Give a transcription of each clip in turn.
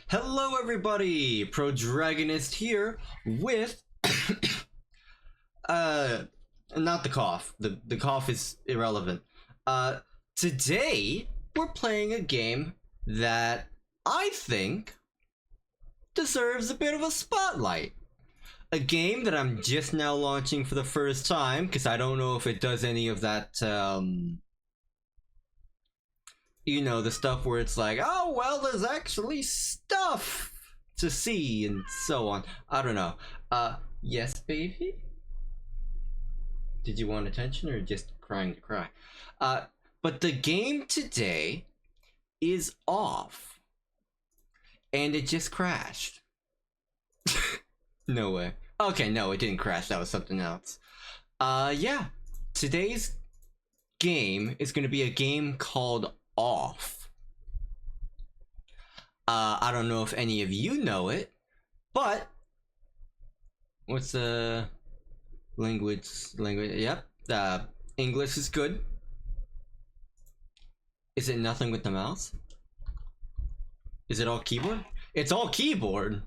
Hello everybody, Prodragonist here with not the cough. The cough is irrelevant. Today we're playing a game that I think deserves a bit of a spotlight. A game that I'm just now launching for the first time because I don't know if it does any of that you know, the stuff where it's like, oh well, there's actually stuff to see and so on. I don't know. Yes, baby? Did you want attention or just crying to cry? But the game today is off. And it just crashed. No way. Okay, no, it didn't crash. That was something else. Yeah. Today's game is going to be a game called Off. I don't know if any of you know it, but what's the language? Yep. English is good. Is it nothing with the mouse? Is it all keyboard? It's all keyboard.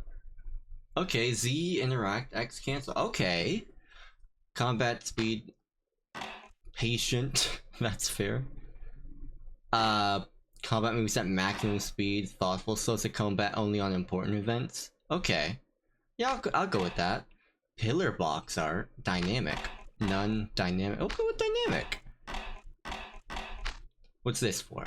Okay, Z interact, X cancel. Okay. Combat speed. Patient. That's fair. Combat moves at maximum speed. Thoughtful, so it's a combat only on important events. Okay. Yeah, I'll go with that. Pillar box art. Dynamic. None. Dynamic. I'll go with dynamic. What's this for?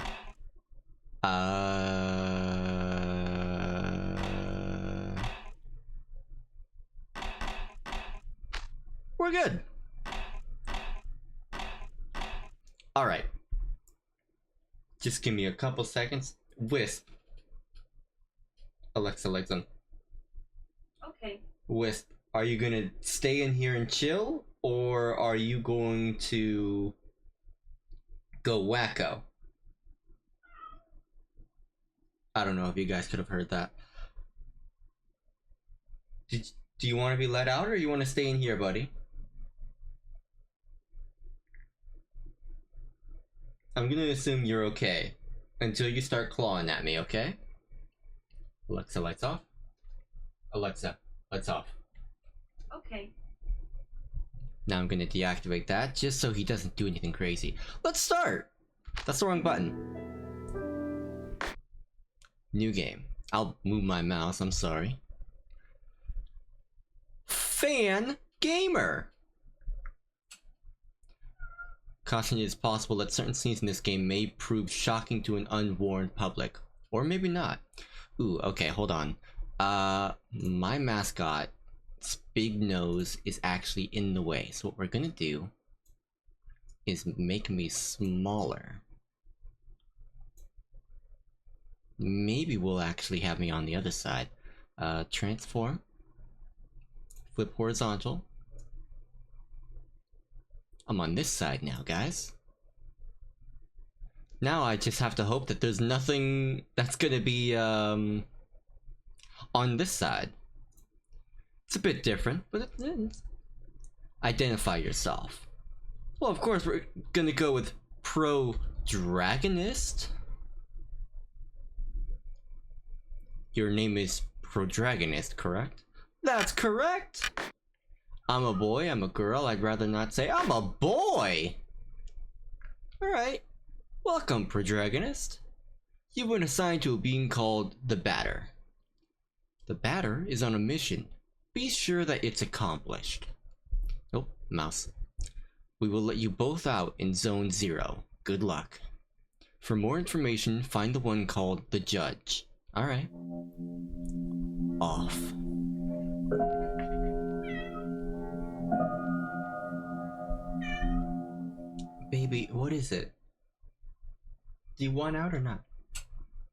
We're good. Alright. Just give me a couple seconds. Wisp. Alexa, lights on. Okay. Wisp, are you gonna stay in here and chill? Or are you going to go wacko? I don't know if you guys could have heard that. Do you want to be let out or you want to stay in here, buddy? I'm gonna assume you're okay until you start clawing at me, okay? Alexa, lights off. Alexa, lights off. Okay. Now I'm gonna deactivate that just so he doesn't do anything crazy. Let's start! That's the wrong button. New game. I'll move my mouse, I'm sorry. Fan Gamer! Caution, it is possible that certain scenes in this game may prove shocking to an unwarned public. Or maybe not. Ooh, okay, hold on. My mascot's big nose is actually in the way. So what we're gonna do is make me smaller. Maybe we'll actually have me on the other side. Transform. Flip horizontal. I'm on this side now, guys. Now I just have to hope that there's nothing that's gonna be on this side. It's a bit different, but it's... Identify yourself. Well, of course we're gonna go with Prodragonist. Your name is Prodragonist, correct? That's correct! I'm a boy, I'm a girl, I'd rather not say I'm a boy! Alright. Welcome, Prodragonist. You've been assigned to a being called the Batter. The Batter is on a mission. Be sure that it's accomplished. Oh, mouse. We will let you both out in Zone 0. Good luck. For more information, find the one called the Judge. Alright. Off. Baby, what is it? Do you want out or not?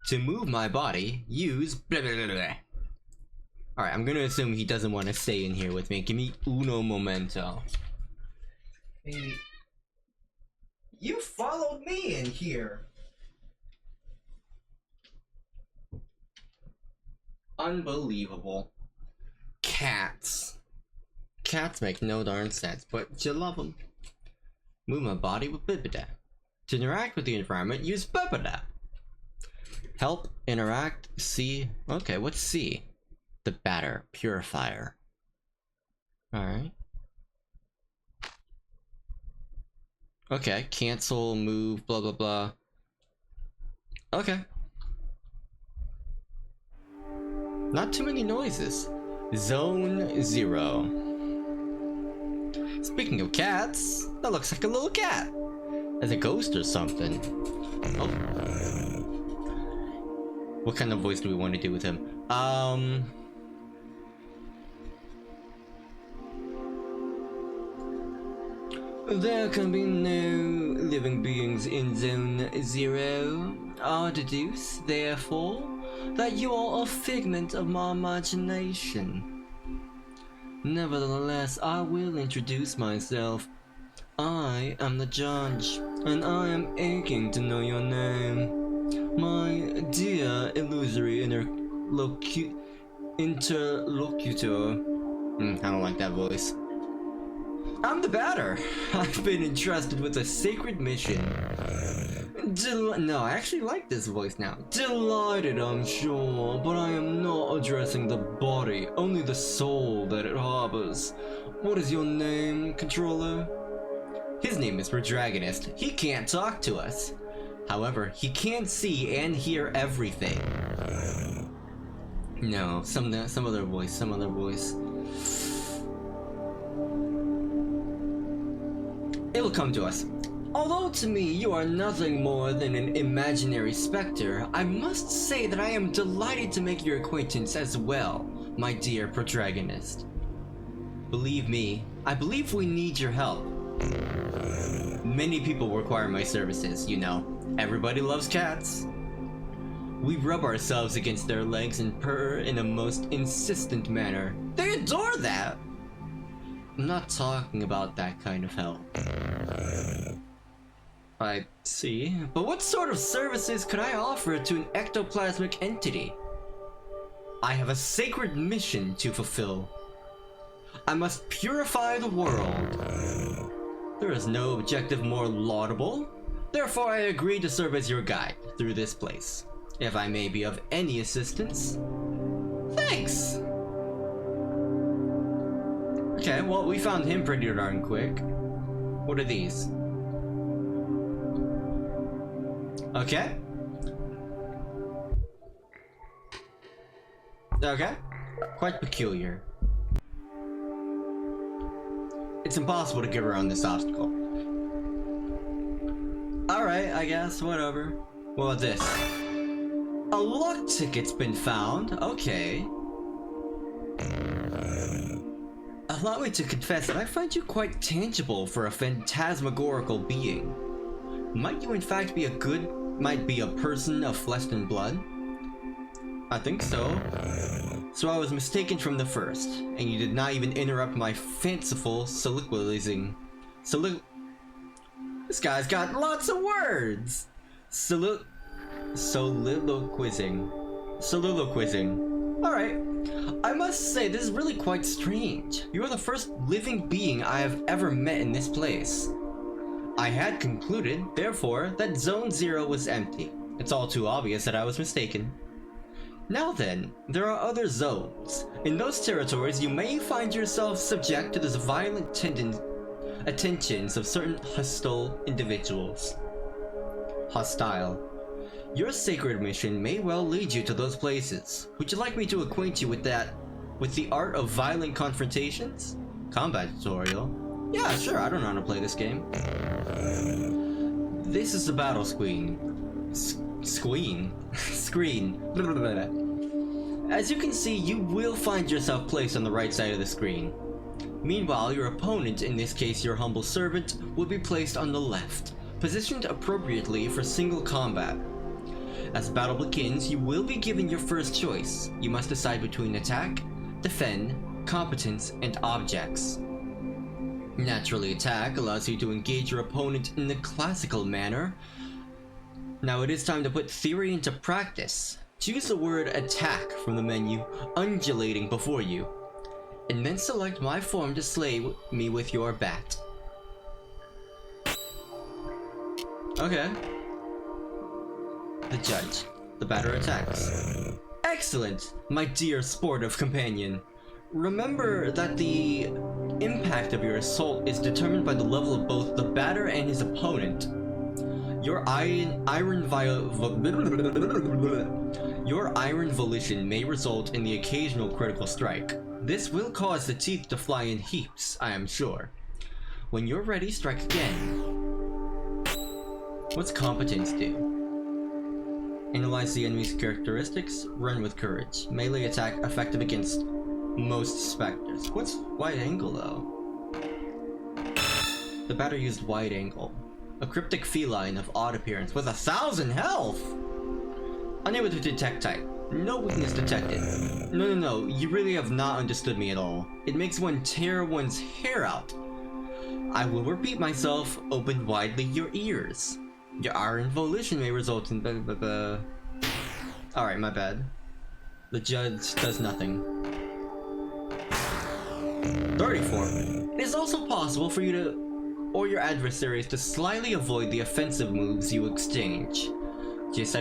To move my body, use blah blah blah blah. Alright, I'm gonna assume he doesn't want to stay in here with me. Give me uno momento. Baby, you followed me in here. Unbelievable. Cats. Cats make no darn sense, but you love them. Move my body with bibida. To interact with the environment, use bibida. Help, interact, see. Okay, what's C? The batter, purifier. Alright. Okay, cancel, move, blah blah blah. Okay. Not too many noises. Zone 0. Speaking of cats, that looks like a little cat. As a ghost or something. Oh. What kind of voice do we want to do with him? There can be no living beings in Zone 0. I deduce, therefore, that you are a figment of my imagination. Nevertheless, I will introduce myself. I am the judge, and I am aching to know your name. My dear illusory interlocutor. I don't like that voice. I'm the batter. I've been entrusted with a sacred mission. No, I actually like this voice now. Delighted, I'm sure, but I am not addressing the body, only the soul that it harbors. What is your name, controller? His name is Prodragonist. He can't talk to us. However, he can see and hear everything. No, some other voice. It'll come to us. Although to me you are nothing more than an imaginary specter, I must say that I am delighted to make your acquaintance as well, my dear Prodragonist. Believe me, I believe we need your help. Many people require my services, you know. Everybody loves cats. We rub ourselves against their legs and purr in a most insistent manner. They adore that! I'm not talking about that kind of help. I see. But what sort of services could I offer to an ectoplasmic entity? I have a sacred mission to fulfill. I must purify the world. There is no objective more laudable. Therefore, I agree to serve as your guide through this place. If I may be of any assistance. Thanks! Okay, well, we found him pretty darn quick. What are these? Okay. Okay. Quite peculiar. It's impossible to get around this obstacle. Alright, I guess, whatever. What about this? A luck ticket's been found. Okay. Allow me to confess that I find you quite tangible for a phantasmagorical being. Might you in fact be a person of flesh and blood? I think so. So I was mistaken from the first, and you did not even interrupt my fanciful soliloquizing. This guy's got lots of words! Soliloquizing. Alright. I must say, this is really quite strange. You are the first living being I have ever met in this place. I had concluded, therefore, that Zone 0 was empty. It's all too obvious that I was mistaken. Now then, there are other zones. In those territories, you may find yourself subject to the violent attentions of certain hostile individuals. Hostile. Your sacred mission may well lead you to those places. Would you like me to acquaint you with the art of violent confrontations? Combat tutorial. Yeah, sure, I don't know how to play this game. This is the battle screen. Screen. Blah, blah, blah, blah. As you can see, you will find yourself placed on the right side of the screen. Meanwhile, your opponent, in this case your humble servant, will be placed on the left, positioned appropriately for single combat. As the battle begins, you will be given your first choice. You must decide between attack, defend, competence, and objects. Naturally, attack allows you to engage your opponent in the classical manner. Now it is time to put theory into practice. Choose the word attack from the menu undulating before you, and then select my form to slay me with your bat. Okay. The judge. The batter attacks. Excellent, my dear sportive companion. Remember that the impact of your assault is determined by the level of both the batter and his opponent. Your iron volition may result in the occasional critical strike. This will cause the teeth to fly in heaps, I am sure. When you're ready, strike again. What's competence do? Analyze the enemy's characteristics, run with courage. Melee attack effective against most specters. What's wide angle though? The batter used wide angle. A cryptic feline of odd appearance with 1,000 health! Unable to detect type. No weakness detected. No, you really have not understood me at all. It makes one tear one's hair out. I will repeat myself, open widely your ears. Your iron volition may result in Alright, my bad. The judge does nothing. 34. It is also possible for you to or your adversaries to slightly avoid the offensive moves you exchange. Just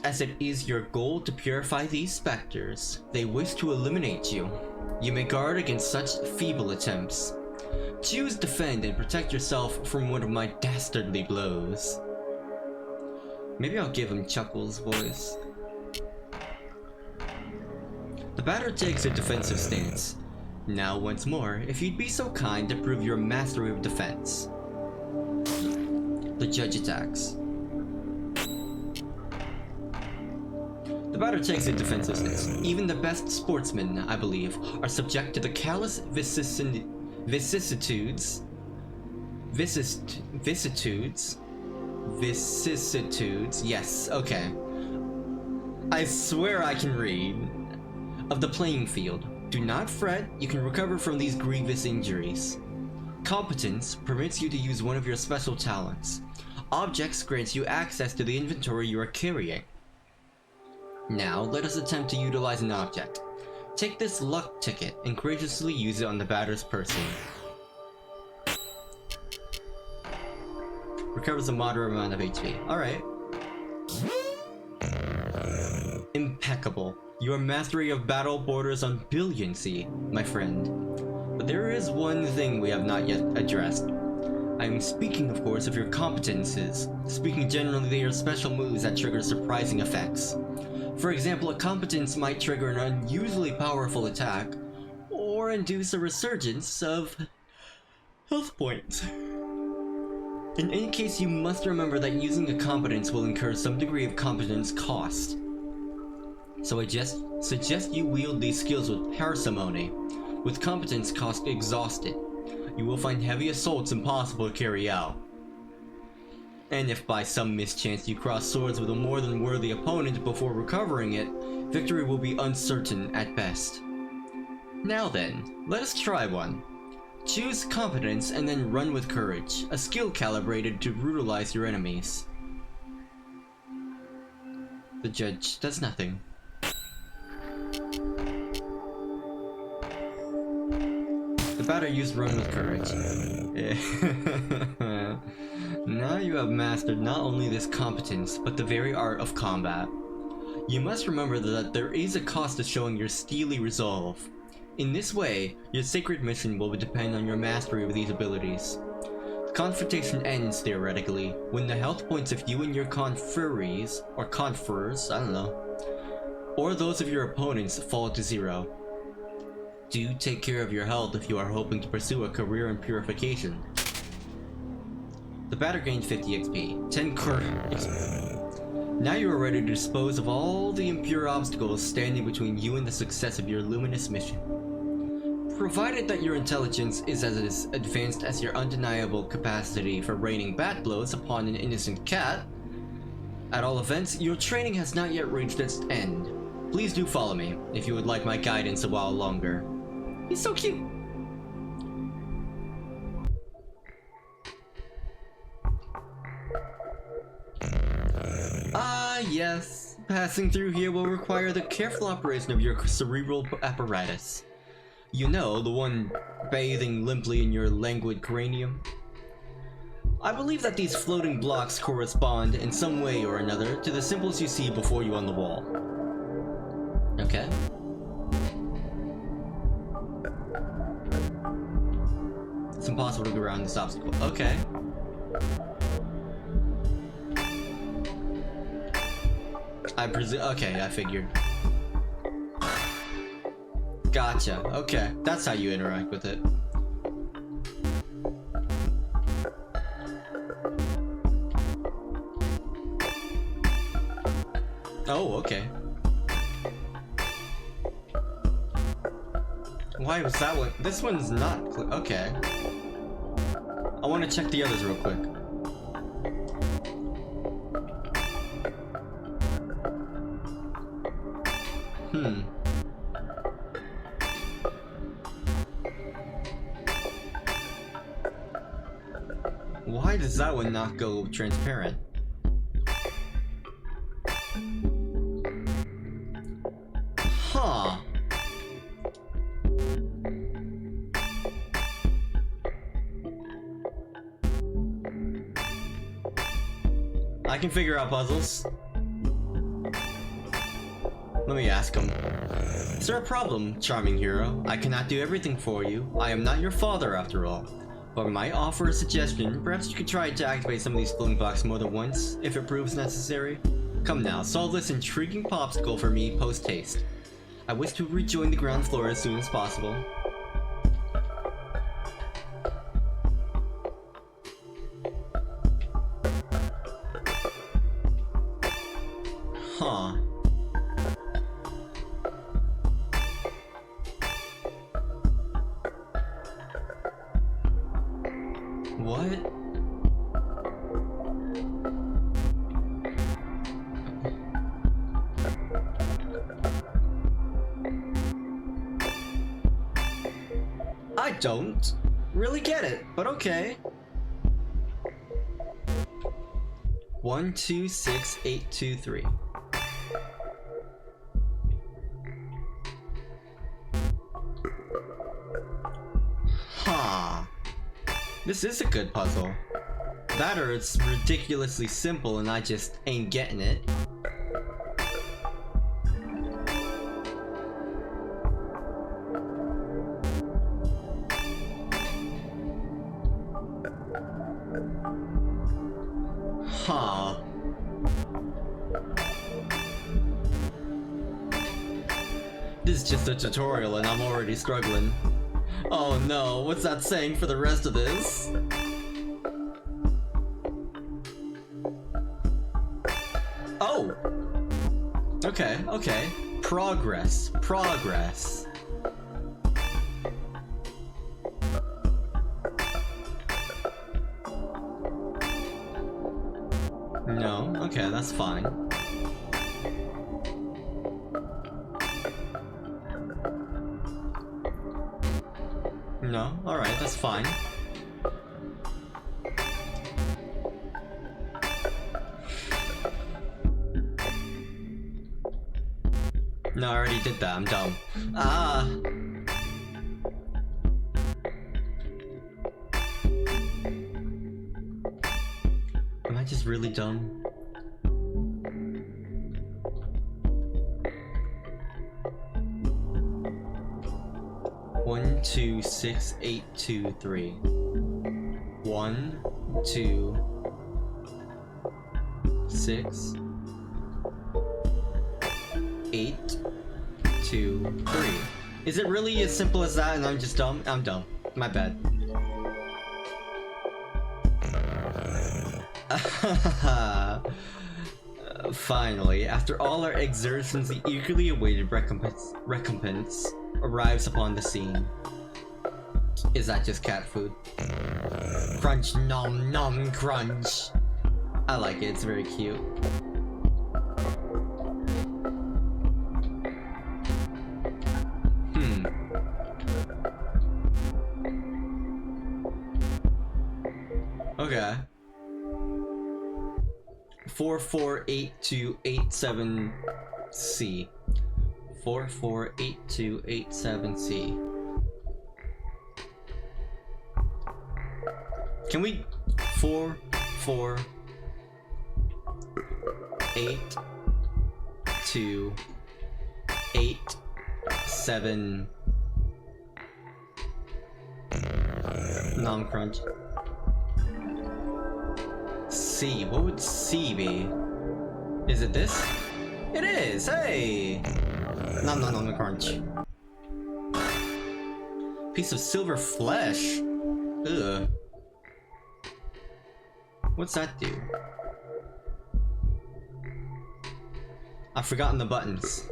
as it is your goal to purify these specters, they wish to eliminate you. You may guard against such feeble attempts. Choose defend and protect yourself from one of my dastardly blows. Maybe I'll give him Chuckles' voice. The batter takes a defensive stance. Now once more, if you'd be so kind to prove your mastery of defense. The judge attacks. The batter takes a defensive stance. Even the best sportsmen, I believe, are subject to the callous vicissitudes, yes, okay. I swear I can read. Of the playing field. Do not fret, you can recover from these grievous injuries. Competence permits you to use one of your special talents. Objects grants you access to the inventory you are carrying. Now, let us attempt to utilize an object. Take this luck ticket and graciously use it on the batter's person. Recovers a moderate amount of HP. Alright. Impeccable. Your mastery of battle borders on brilliancy, my friend. But there is one thing we have not yet addressed. I am speaking, of course, of your competences. Speaking generally, they are special moves that trigger surprising effects. For example, a competence might trigger an unusually powerful attack, or induce a resurgence of health points. In any case, you must remember that using a competence will incur some degree of competence cost. So I just suggest you wield these skills with parsimony. With competence cost exhausted, you will find heavy assaults impossible to carry out. And if by some mischance you cross swords with a more than worthy opponent before recovering it, victory will be uncertain at best. Now then, let us try one. Choose competence and then run with courage, a skill calibrated to brutalize your enemies. The judge does nothing. The batter used run with courage. Now you have mastered not only this competence, but the very art of combat. You must remember that there is a cost to showing your steely resolve. In this way, your sacred mission will depend on your mastery of these abilities. The confrontation ends, theoretically, when the health points of you and your confreres, or confers, I don't know, or those of your opponents fall to 0. Do take care of your health if you are hoping to pursue a career in purification. The batter gained 50 XP, 10 XP. Now you are ready to dispose of all the impure obstacles standing between you and the success of your luminous mission. Provided that your intelligence is as advanced as your undeniable capacity for raining bat blows upon an innocent cat, at all events, your training has not yet reached its end. Please do follow me, if you would like my guidance a while longer. He's so cute! Ah, yes. Passing through here will require the careful operation of your cerebral apparatus. You know, the one bathing limply in your languid cranium. I believe that these floating blocks correspond in some way or another to the symbols you see before you on the wall. Okay. It's impossible to go around this obstacle. Okay. I presume. Okay, I figured. Gotcha. Okay, that's how you interact with it. Oh, okay. Why was that one? This one's not. Okay. I want to check the others real quick. Why does that one not go transparent? Huh. I can figure out puzzles. Let me ask him. Is there a problem, charming hero? I cannot do everything for you. I am not your father after all. But I might offer a suggestion. Perhaps you could try to activate some of these floating blocks more than once, if it proves necessary. Come now, solve this intriguing popsicle for me post-haste. I wish to rejoin the ground floor as soon as possible. Huh. What? I don't really get it, but okay. 1, 2, 6, 8, 2, 3. Huh. This is a good puzzle. That or it's ridiculously simple and I just ain't getting it. Huh. This is just a tutorial and I'm already struggling. Oh no, what's that saying for the rest of this? Oh! Okay, okay. Progress. Progress. No, okay, that's fine. No, alright, that's fine. No, I already did that, I'm dumb. Ah! Am I just really dumb? One, 2, 6, 8, 2, 3. 1, 2, 6, 8, 2, 3. Is it really as simple as that and I'm just dumb? I'm dumb. My bad. Finally, after all our exertions, the eagerly awaited recompense arrives upon the scene. Is that just cat food? Crunch, nom nom crunch. I like it, it's very cute. Okay. 448287C. 448287C. Can we 4, 4, 8, 2, 8, 7. Nom crunch. C. What would C be? Is it this? It is! Hey! Nom nom nom crunch. Piece of silver flesh? Ugh. What's that do? I've forgotten the buttons.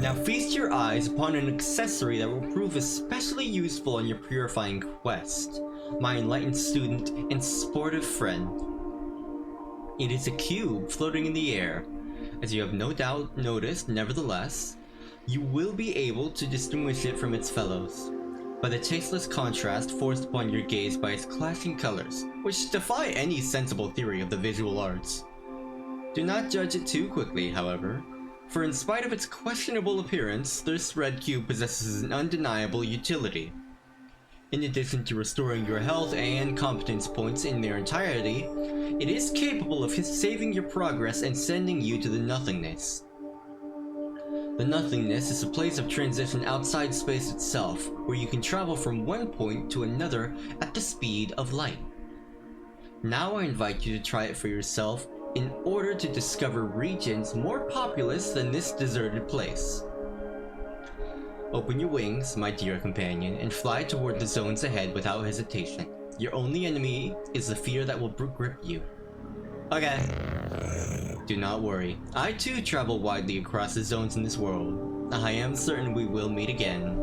Now feast your eyes upon an accessory that will prove especially useful on your purifying quest, my enlightened student and sportive friend. It is a cube floating in the air. As you have no doubt noticed, nevertheless, you will be able to distinguish it from its fellows by the tasteless contrast forced upon your gaze by its clashing colors, which defy any sensible theory of the visual arts. Do not judge it too quickly, however, for in spite of its questionable appearance, this red cube possesses an undeniable utility. In addition to restoring your health and competence points in their entirety, it is capable of saving your progress and sending you to the nothingness. The nothingness is a place of transition outside space itself, where you can travel from one point to another at the speed of light. Now I invite you to try it for yourself in order to discover regions more populous than this deserted place. Open your wings, my dear companion, and fly toward the zones ahead without hesitation. Your only enemy is the fear that will grip you. Okay. Do not worry. I too travel widely across the zones in this world. I am certain we will meet again.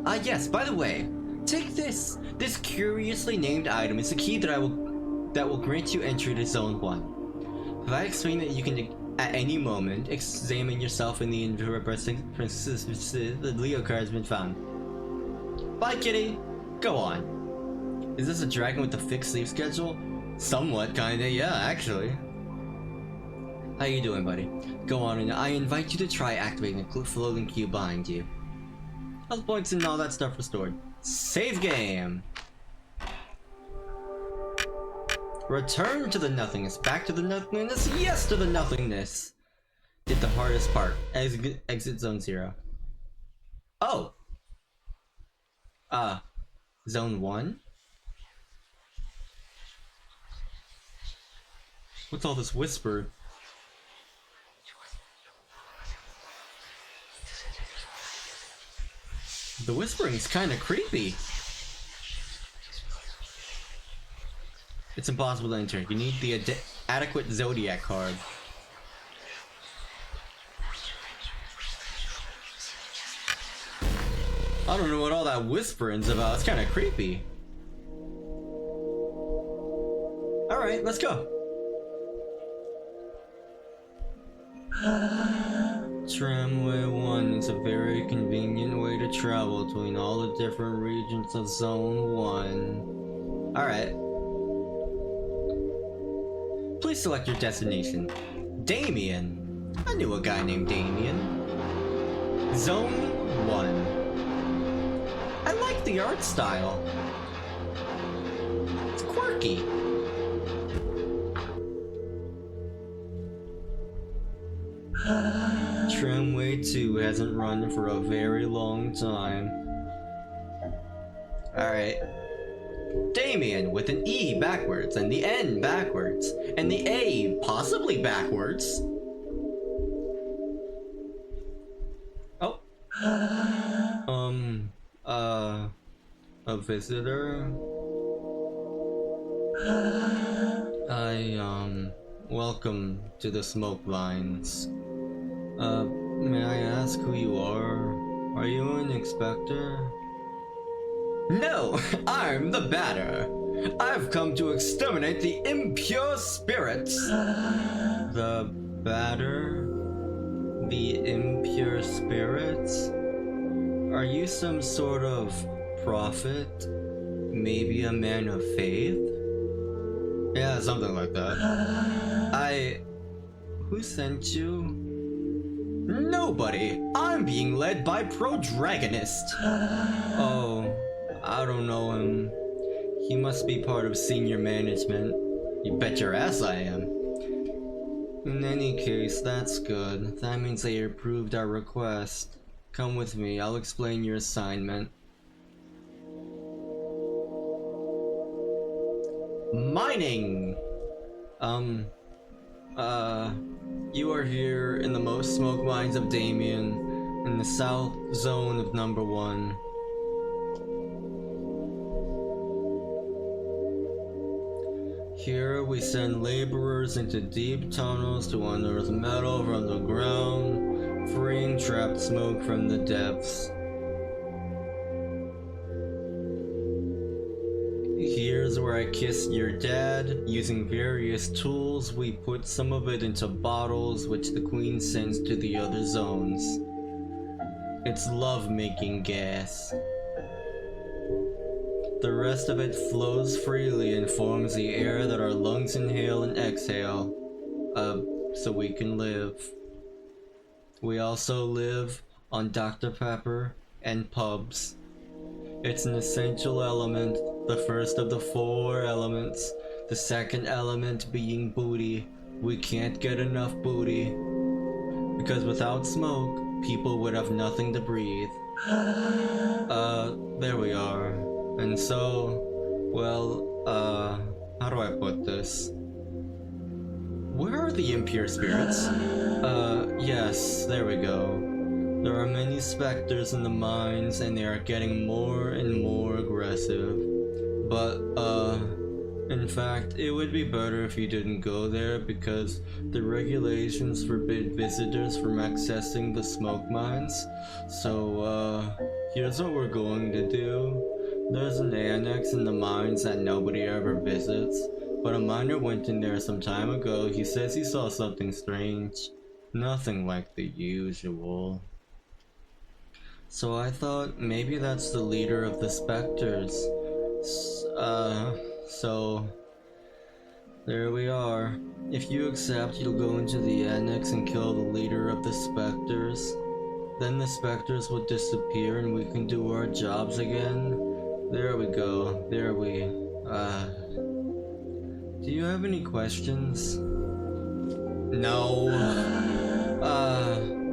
Ah yes, by the way, take this! This curiously named item is a key that will grant you entry to Zone 1. Have I explained that you can at any moment examine yourself in the the Leo card has been found. Bye kitty! Go on. Is this a dragon with a fixed sleep schedule? Somewhat, kinda, yeah, actually. How you doing, buddy? Go on, and I invite you to try activating the floating cube behind you. Health points and all that stuff restored. Save game! Return to the nothingness. Back to the nothingness. Yes to the nothingness. Did the hardest part. Exit zone 0. Oh. Zone 1? What's all this whisper? The whispering's kinda creepy. It's impossible to enter. You need the adequate zodiac card. I don't know what all that whispering's about. It's kind of creepy. Alright, let's go. Tramway 1 is a very convenient way to travel between all the different regions of Zone 1. Alright. Please select your destination. Damien. I knew a guy named Damien. Zone 1. I like the art style. It's quirky. Tramway 2 hasn't run for a very long time. Alright. Damien with an E backwards and the N backwards and the A possibly backwards. Oh. A visitor? Welcome to the smoke lines. May I ask who you are? Are you an inspector? No, I'm the batter. I've come to exterminate the impure spirits. The batter? The impure spirits? Are you some sort of prophet? Maybe a man of faith? Yeah, something like that. Who sent you? Nobody. I'm being led by Prodragonist. Oh, I don't know him. He must be part of senior management. You bet your ass I am. In any case, that's good. That means they approved our request. Come with me, I'll explain your assignment. Mining! You are here in the most smoke mines of Damien, in the south zone of number 1. Here we send laborers into deep tunnels to unearth metal from the ground, freeing trapped smoke from the depths. Here's where I kissed your dad. Using various tools, we put some of it into bottles which the queen sends to the other zones. It's love-making gas. The rest of it flows freely and forms the air that our lungs inhale and exhale, so we can live. We also live on Dr. Pepper and pubs. It's an essential element, the first of the 4 elements, the second element being booty. We can't get enough booty, because without smoke, people would have nothing to breathe. There we are. And so, well, how do I put this? Where are the impure spirits? Yes, there we go. There are many specters in the mines, and they are getting more and more aggressive. But, in fact, it would be better if you didn't go there, because the regulations forbid visitors from accessing the smoke mines. So, here's what we're going to do. There's an annex in the mines that nobody ever visits, but a miner went in there some time ago. He says he saw something strange. Nothing like the usual. So I thought maybe that's the leader of the specters. So there we are. If you accept, you'll go into the annex and kill the leader of the specters. Then the specters will disappear and we can do our jobs again. There we go. There we... Do you have any questions? No.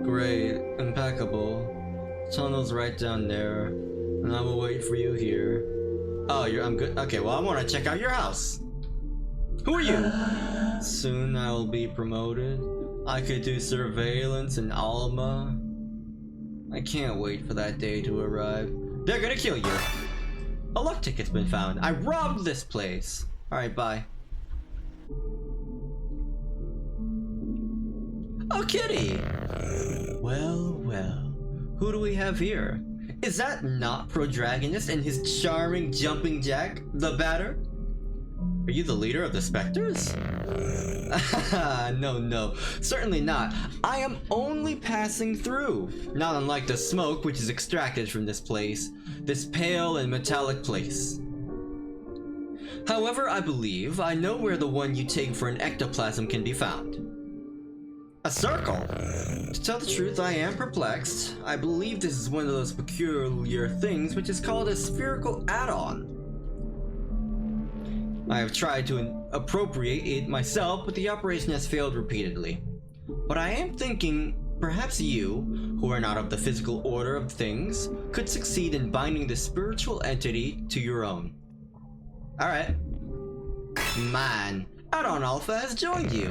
Great. Impeccable. Tunnel's right down there. And I will wait for you here. Oh, I'm good. Okay, well, I want to check out your house. Who are you? Soon I will be promoted. I could do surveillance in Alma. I can't wait for that day to arrive. They're gonna kill you. A luck ticket's been found. I robbed this place. Alright, bye. Oh, kitty! Well, well. Who do we have here? Is that not Prodragonist and his charming jumping jack, the batter? Are you the leader of the specters? No, certainly not. I am only passing through. Not unlike the smoke which is extracted from this place. This pale and metallic place. However, I believe I know where the one you take for an ectoplasm can be found. A circle? To tell the truth, I am perplexed. I believe this is one of those peculiar things which is called a spherical add-on. I have tried to appropriate it myself, but the operation has failed repeatedly. But I am thinking perhaps you, who are not of the physical order of things, could succeed in binding the spiritual entity to your own. Alright. Man, Add-on Alpha has joined you.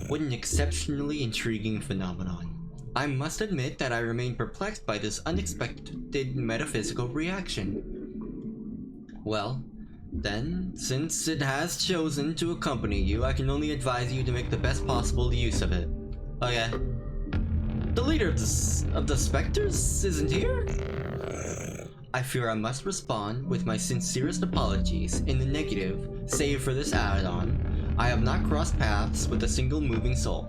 What an exceptionally intriguing phenomenon. I must admit that I remain perplexed by this unexpected metaphysical reaction. Well, then, since it has chosen to accompany you, I can only advise you to make the best possible use of it. Okay. The leader of the specters isn't here? I fear I must respond with my sincerest apologies in the negative, save for this add-on. I have not crossed paths with a single moving soul.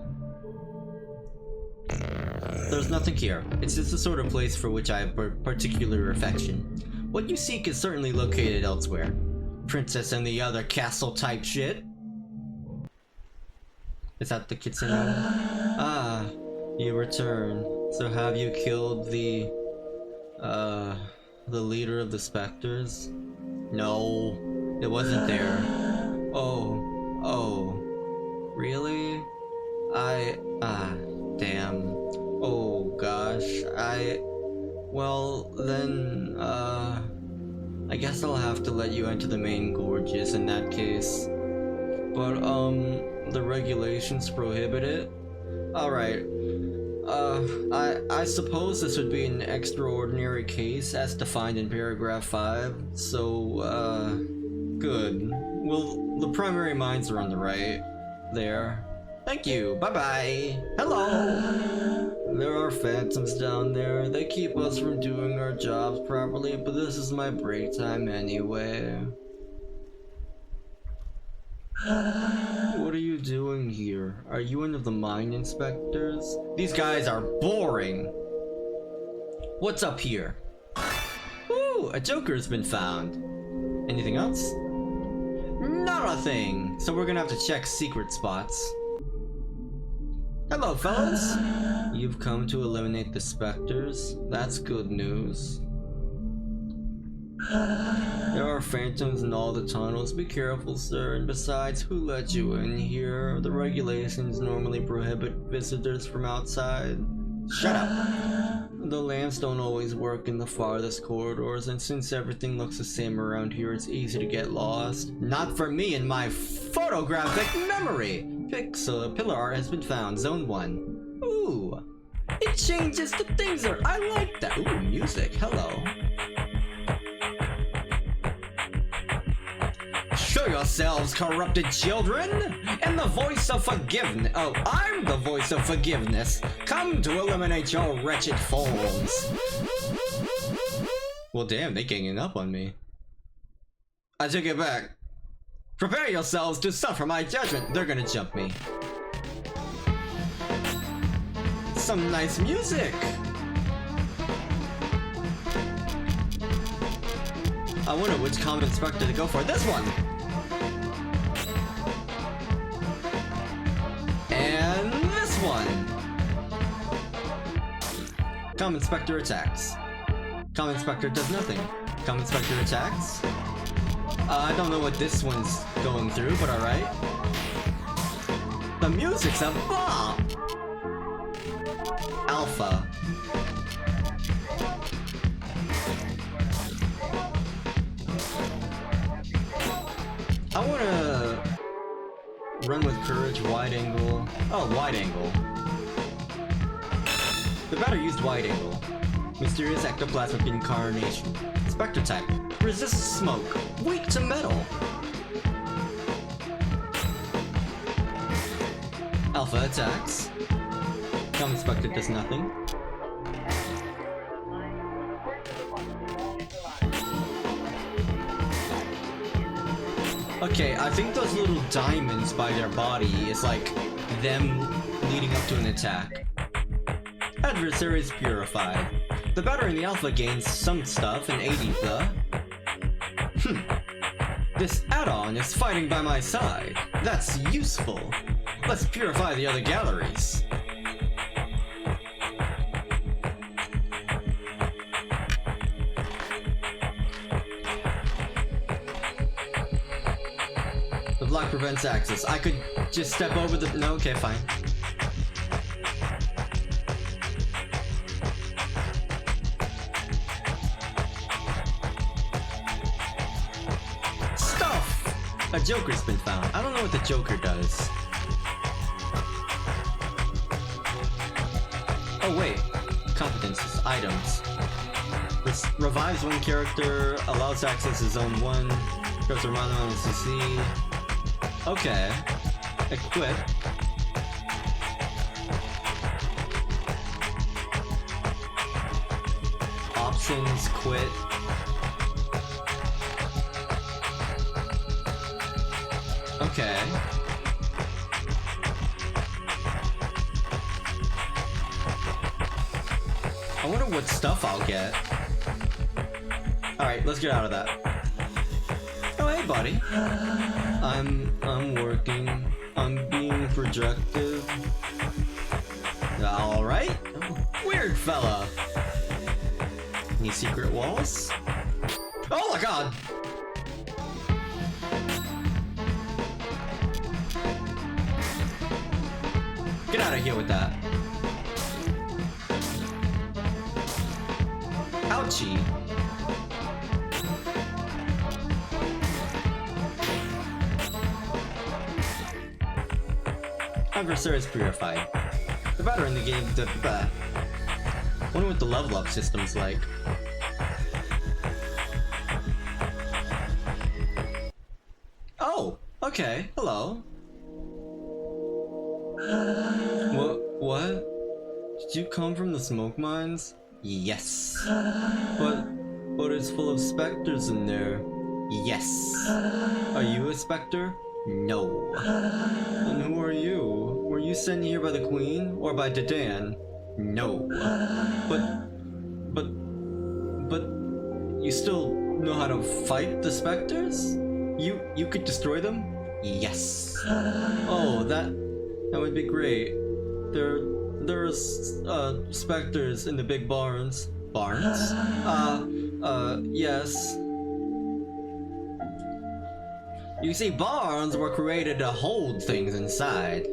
There's nothing here. It's just the sort of place for which I have particular affection. What you seek is certainly located elsewhere. Princess and the other castle type shit. Is that the kitsune? Ah, You return. So have you killed the leader of the specters? No, it wasn't there. Oh, really? Damn. Oh gosh, well then, I guess I'll have to let you enter the main gorges in that case. But, the regulations prohibit it? Alright. I suppose this would be an extraordinary case as defined in paragraph 5, so, good. Well, the primary mines are on the right. There. Thank you, bye-bye! Hello! There are phantoms down there. They keep us from doing our jobs properly, but this is my break time anyway. What are you doing here? Are you one of the mine inspectors? These guys are boring! What's up here? Ooh, a joker's been found. Anything else? Not a thing! So we're gonna have to check secret spots. Hello, fellas! You've come to eliminate the specters? That's good news. There are phantoms in all the tunnels. Be careful, sir. And besides, who let you in here? The regulations normally prohibit visitors from outside. Shut up! The lamps don't always work in the farthest corridors, and since everything looks the same around here, it's easy to get lost. Not for me and my photographic memory! Pillar art has been found. Zone 1. Ooh! It changes the things there! I like that! Ooh, music. Hello. Show yourselves, corrupted children! And the voice of forgiveness. Oh, I'm the voice of forgiveness. Come to eliminate your wretched foes. Well, damn, they ganging up on me. I take it back. Prepare yourselves to suffer my judgment. They're gonna jump me. Some nice music. I wonder which common inspector to go for. This one! And this one! Common inspector attacks. Common inspector does nothing. Common inspector attacks. I don't know what this one's going through, but alright. The music's a bomb! Alpha. I wanna run with courage, wide angle. Oh, wide angle. The batter used wide angle. Mysterious ectoplasmic incarnation. Spectre type. Resists smoke. Weak to metal. Alpha attacks. Common Spectre does nothing. Okay, I think those little diamonds by their body is like them leading up to an attack. Adversaries purified. The batter in the alpha gains some stuff and 80 the. This add-on is fighting by my side. That's useful. Let's purify the other galleries. The block prevents access. I could just step over the... No, okay, fine. A Joker's been found. I don't know what the Joker does. Oh wait. Competences. Items. Revives one character. Allows access to Zone 1. Goes to run on CC. Okay. Equip. Options. Quit. Okay. I wonder what stuff I'll get. Alright, let's get out of that. Oh, hey, buddy. I'm working. I'm being productive. Alright. Weird fella. Any secret walls? Oh my god! Get out of here with that. Ouchie. Adversary is purified. The better in the game, wonder what the level up system's like. Oh, okay, hello. What? Did you come from the smoke mines? Yes. But it's full of specters in there. Yes. Are you a specter? No. Then who are you? Were you sent here by the Queen or by Dedan? No. But you still know how to fight the specters? You could destroy them? Yes. Oh, that would be great. There's specters in the big barns. Barns? Yes. You see, barns were created to hold things inside.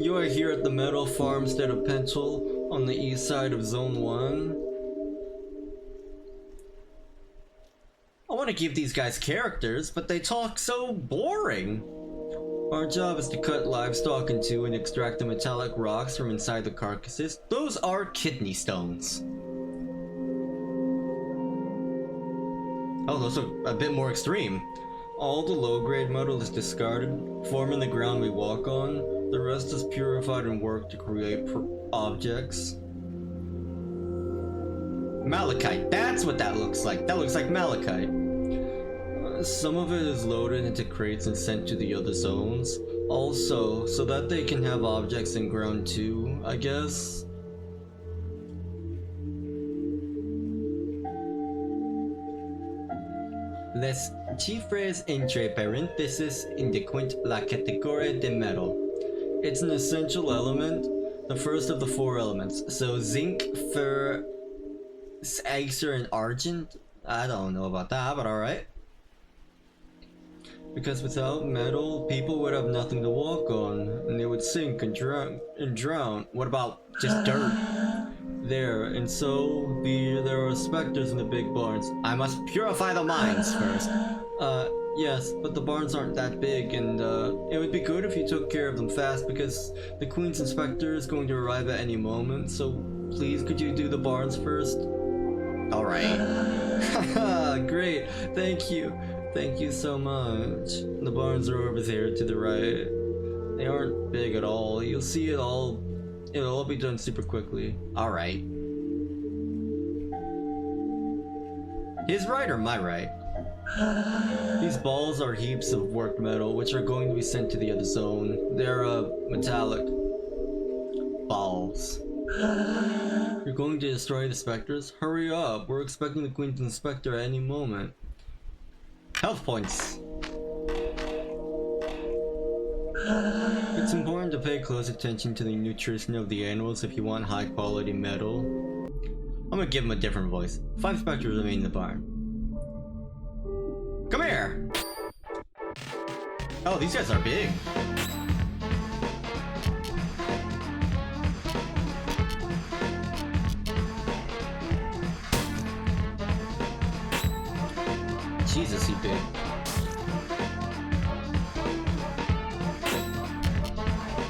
You are here at the metal farmstead of Pentel on the east side of Zone 1. I want to give these guys characters, but they talk so boring. Our job is to cut livestock in two and extract the metallic rocks from inside the carcasses. Those are kidney stones. Oh, those are a bit more extreme. All the low-grade metal is discarded, forming the ground we walk on. The rest is purified and worked to create objects. Malachite, that's what that looks like. That looks like malachite. Some of it is loaded into crates and sent to the other zones. Also, so that they can have objects in ground too, I guess. Les chiffres entre parentheses indiquent la categorie de metal. It's an essential element, the first of the four elements. So zinc, fer, acer, and argent? I don't know about that, but alright. Because without metal, people would have nothing to walk on, and they would sink and drown. What about just dirt? There, and so there are specters in the big barns. I must purify the mines first. Yes, but the barns aren't that big, and it would be good if you took care of them fast, because the Queen's inspector is going to arrive at any moment, so please could you do the barns first? Alright. Haha, great, thank you. Thank you so much. The barns are over there to the right. They aren't big at all. You'll see it'll all be done super quickly. Alright. His right or my right? These balls are heaps of worked metal, which are going to be sent to the other zone. They're, metallic balls. You're going to destroy the specters? Hurry up, we're expecting the Queen's inspector at any moment. Health points. It's important to pay close attention to the nutrition of the animals if you want high quality metal. I'm gonna give him a different voice. 5 specters remain in the barn. Come here! Oh, these guys are big. Jesus, he big.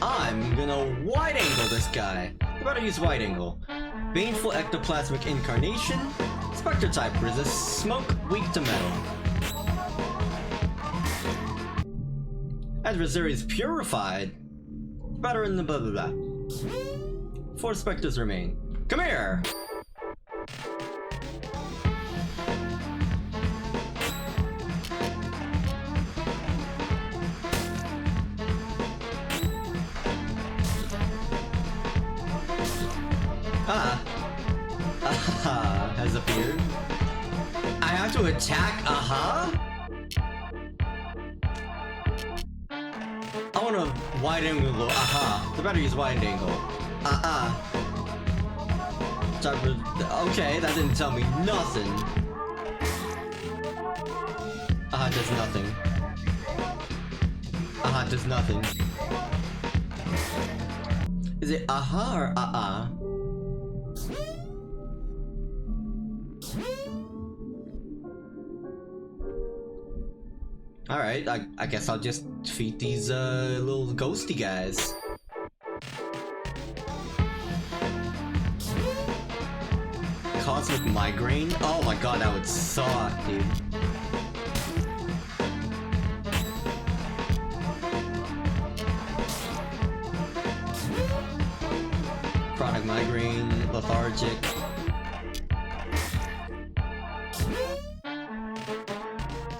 I'm gonna wide angle this guy. I better use wide angle. Baneful ectoplasmic incarnation. Spectre type resists smoke, weak to metal. Adversary is purified. Better in the blah blah blah. 4 specters remain. Come here! Has appeared. I have to attack I wanna Wide angle, aha. The battery is wide angle. Okay, that didn't tell me nothing. Does nothing. Does nothing. Is it aha or Alright, I guess I'll just defeat these little ghosty guys. Cosmic migraine? Oh my god, that would suck, dude. Chronic migraine, lethargic.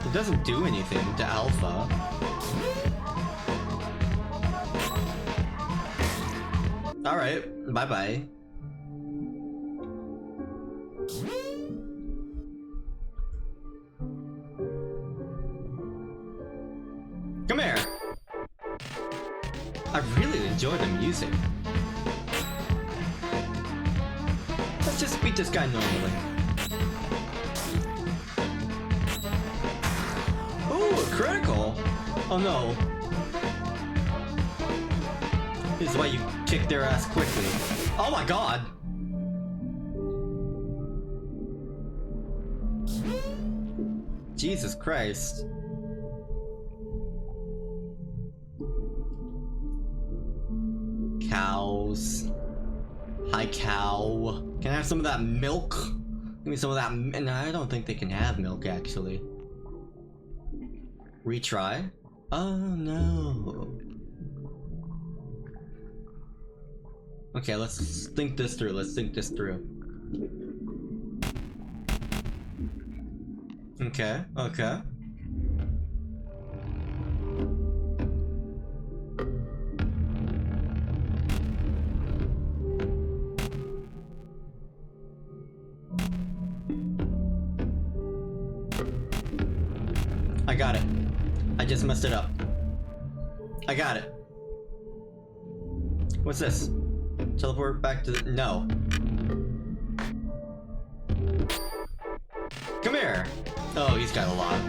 It doesn't do anything to Alpha. Alright, bye-bye. Come here! I really enjoy the music. Let's just beat this guy normally. Ooh, a critical! Oh no. This is why you kick their ass quickly. Oh my god! Jesus Christ. Cows. Hi, cow. Can I have some of that milk? Give me some of that. No, I don't think they can have milk, actually. Retry? Oh, no. Okay, let's think this through. Let's think this through. Okay, okay. I got it. I just messed it up. I got it. What's this? Teleport back to the... No. Come here! Oh, he's got a lot.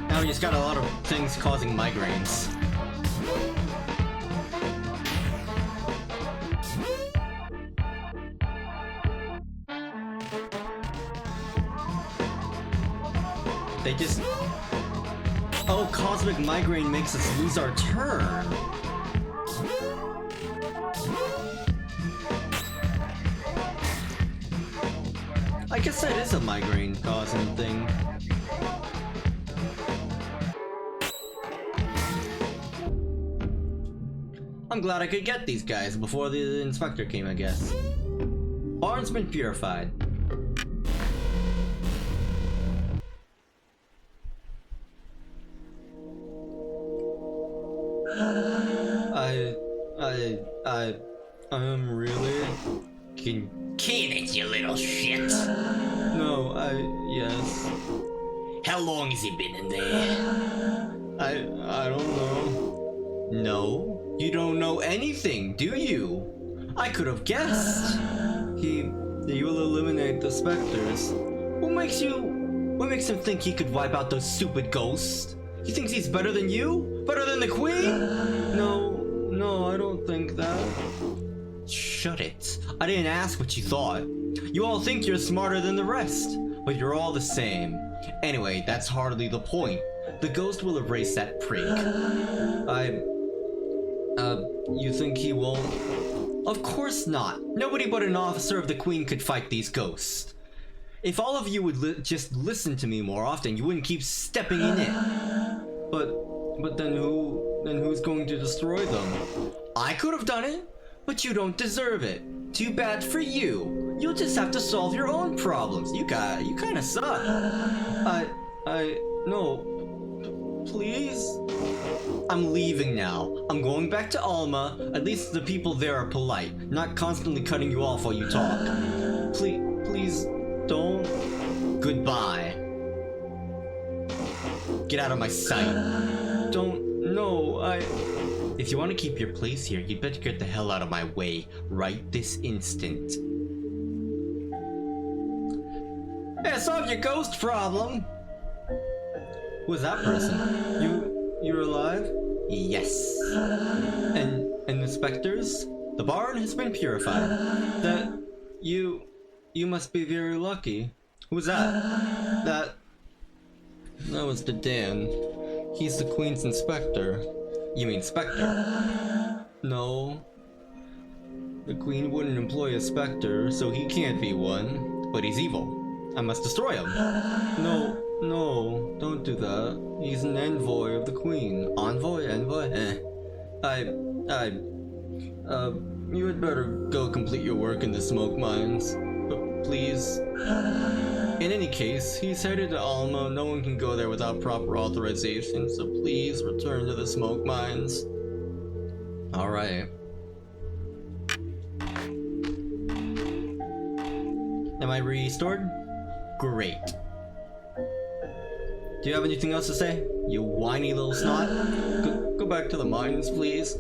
Now he's got a lot of things causing migraines. They just... Oh, cosmic migraine makes us lose our turn. I guess that is a migraine causing thing. I'm glad I could get these guys before the inspector came, I guess. Barn's been purified. I'm really... Can it, you little shit! No, yes. How long has he been in there? I don't know. No? You don't know anything, do you? I could have guessed! He will eliminate the specters. What makes him think he could wipe out those stupid ghosts? He thinks he's better than you? Better than the queen? No, I don't think that. Shut it. I didn't ask what you thought. You all think you're smarter than the rest, but you're all the same. Anyway, that's hardly the point. The ghost will erase that prig. You think he won't? Of course not. Nobody but an officer of the Queen could fight these ghosts. If all of you would just listen to me more often, you wouldn't keep stepping in it. But then who's going to destroy them? I could have done it, but you don't deserve it. Too bad for you. You'll just have to solve your own problems. You kind of suck. No. Please? I'm leaving now. I'm going back to Alma. At least the people there are polite, not constantly cutting you off while you talk. Please don't. Goodbye. Get out of my sight. If you want to keep your place here, you'd better get the hell out of my way right this instant. Hey, solve your ghost problem! Who's that person? You're alive? Yes. And the specters? The barn has been purified. You must be very lucky. Who's that? That was the Dan. He's the Queen's inspector. You mean Spectre? No. The Queen wouldn't employ a Spectre, so he can't be one. But he's evil. I must destroy him. No, don't do that. He's an envoy of the Queen. Envoy? You had better go complete your work in the smoke mines. But please. In any case, he's headed to Alma. No one can go there without proper authorization, so please return to the smoke mines. Alright. Am I restored? Great. Do you have anything else to say? You whiny little snot? Go back to the mines, please.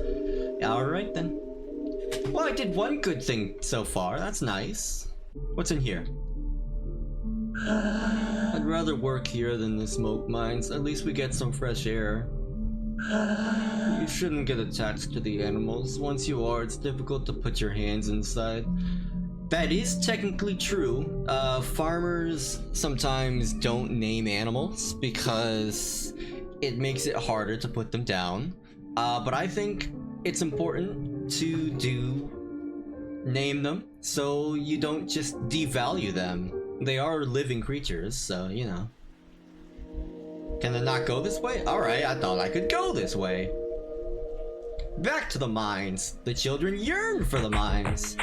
Alright then. Well, I did one good thing so far. That's nice. What's in here? I'd rather work here than the smoke mines. At least we get some fresh air. You shouldn't get attached to the animals. Once you are, it's difficult to put your hands inside. That is technically true. Farmers sometimes don't name animals because it makes it harder to put them down. But I think it's important to name them so you don't just devalue them. They are living creatures, so, you know. Can I not go this way? Alright, I thought I could go this way. Back to the mines. The children yearn for the mines.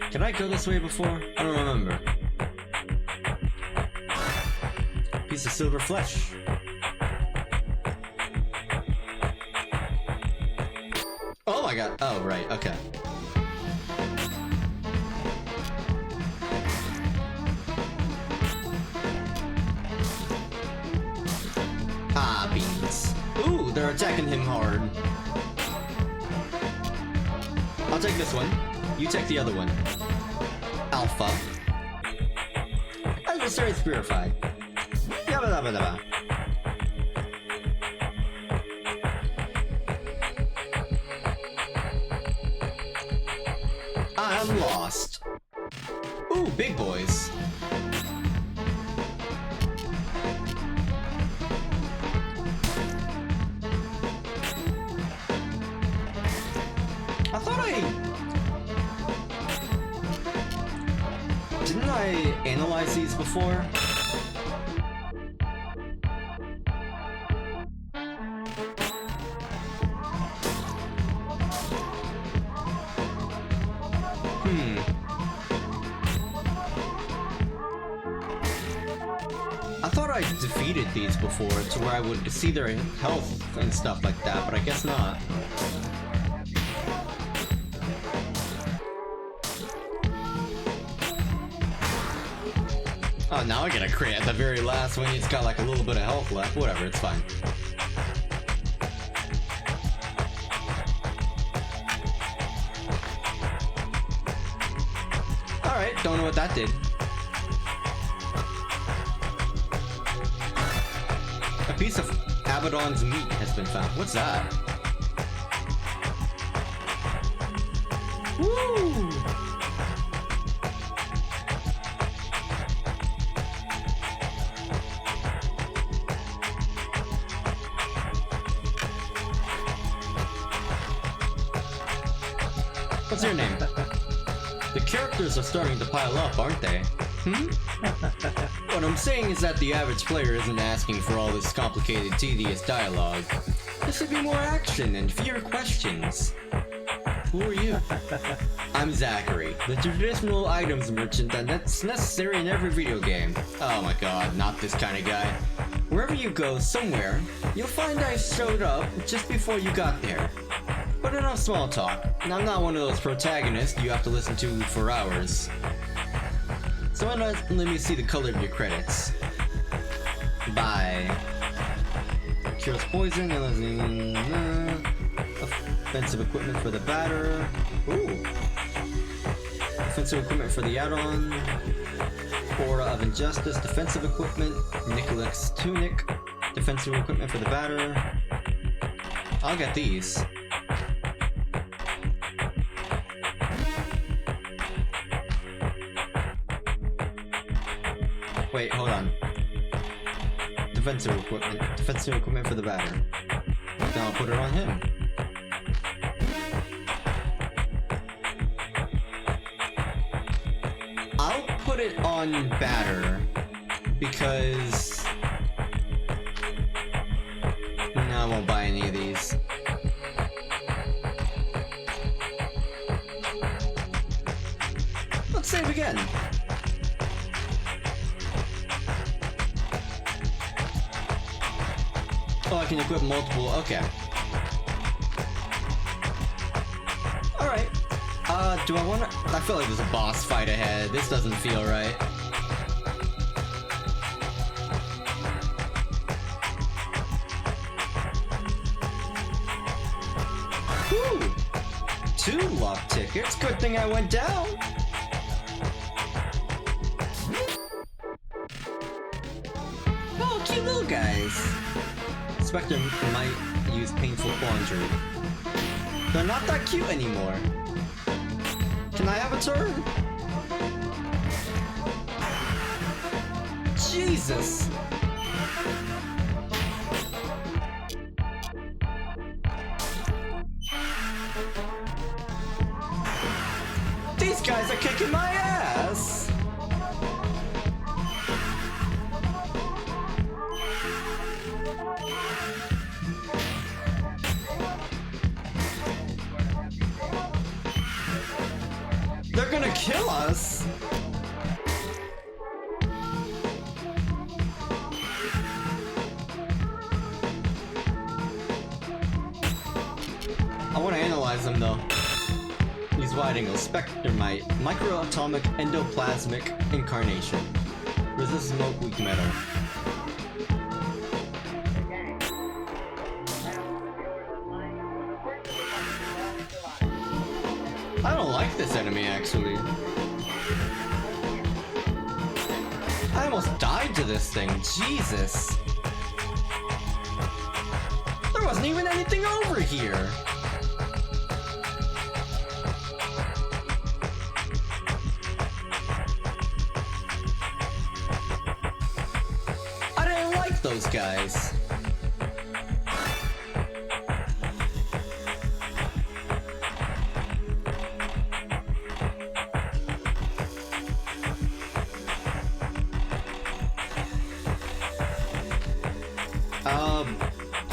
Can I go this way before? I don't remember. Piece of silver flesh. Oh my god. Oh, right, okay. Ah, beans. Ooh, they're attacking him hard. I'll take this one. You take the other one. Alpha. Adversary's purified. Yabba dabba dabba. I'm lost. Ooh, big boys. Didn't I analyze these before? I thought I defeated these before to where I would see their health and stuff like that, but I guess not. Oh, now I get a crit at the very last when he's got like a little bit of health left. Whatever, it's fine. Alright, don't know what that did. A piece of Abaddon's meat has been found. What's that? Woo! What's your name? The characters are starting to pile up, aren't they? What I'm saying is that the average player isn't asking for all this complicated, tedious dialogue. There should be more action and fewer questions. Who are you? I'm Zachary, the traditional items merchant that's necessary in every video game. Oh my god, not this kind of guy. Wherever you go, somewhere, you'll find I showed up just before you got there. But enough small talk. I'm not one of those protagonists you have to listen to for hours. So why not let me see the color of your credits? Bye. Cures poison, offensive equipment for the batter. Ooh. Offensive equipment for the add-on. Aura of Injustice, defensive equipment. Nicholas Tunic, defensive equipment for the batter. I'll get these. Wait, hold on. Defensive equipment for the batter. Then I'll put it on him. I'll put it on batter because no, I won't buy any of these. Let's save again. Oh, I can equip multiple. Okay. Alright. Do I wanna... I feel like there's a boss fight ahead. This doesn't feel right. Whew! 2 luck tickets. Good thing I went down. Oh, cute little guys. Spectre might use painful quandary. They're not that cute anymore. Can I have a turn? Jesus! These guys are kicking my ass! They're gonna kill us! I want to analyze them though. These wide angle Spectremite, microatomic endoplasmic incarnation. Resist smoke, weak metal. I don't like this enemy actually. I almost died to this thing, Jesus. There wasn't even anything over here. I didn't like those guys.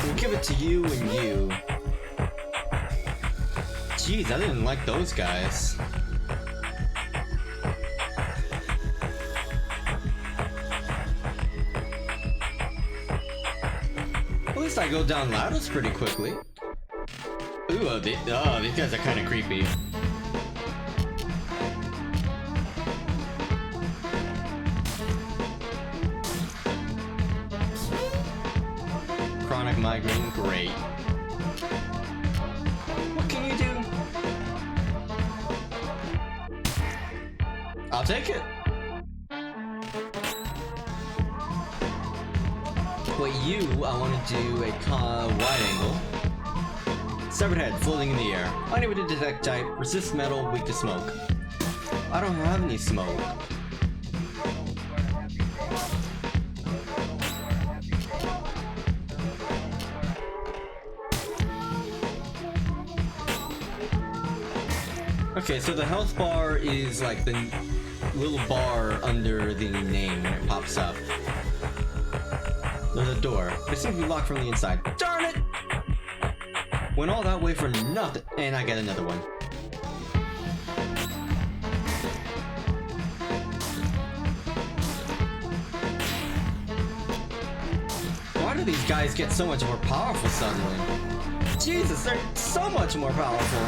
We'll give it to you and you. Jeez, I didn't like those guys. At least I go down ladders pretty quickly. Ooh, these guys are kind of creepy. Chronic migraine, great. What can you do? I'll take it. But you, I want to do a wide angle. Severed head, floating in the air. Unable to detect type, resist metal, weak to smoke. I don't have any smoke. Okay, so the health bar is like the little bar under the name when it pops up. There's a door. It seems to be locked from the inside. Darn it! Went all that way for nothing. And I get another one. Why do these guys get so much more powerful suddenly? Jesus, they're so much more powerful.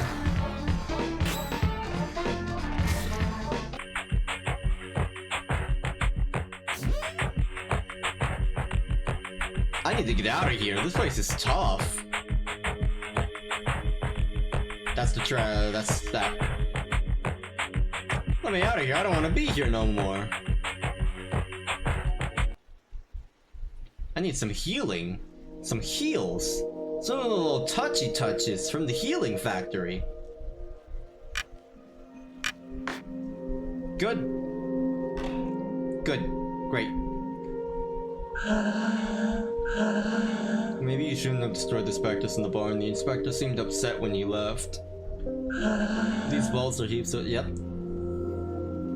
I need to get out of here. This place is tough. That's that. Let me out of here. I don't want to be here no more. I need some healing. Some heals. Some little touchy touches from the healing factory. Good. Good. Great. Maybe you shouldn't have destroyed the specters in the barn. The inspector seemed upset when he left. These balls are heaps of... Yep.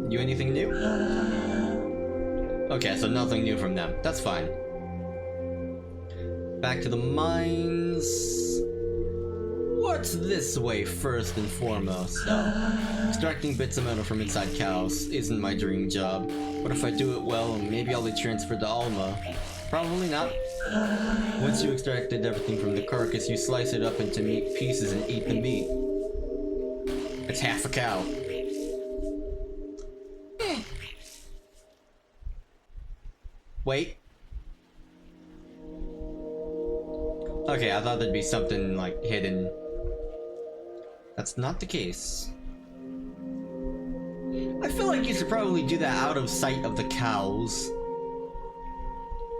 You anything new? Okay, so nothing new from them. That's fine. Back to the mines. What's this way first and foremost, though? Extracting bits of metal from inside cows isn't my dream job. But if I do it well, maybe I'll be transferred to Alma. Probably not. Once you extracted everything from the carcass, you slice it up into meat pieces and eat the meat. It's half a cow. Wait. Okay, I thought there'd be something like hidden. That's not the case. I feel like you should probably do that out of sight of the cows.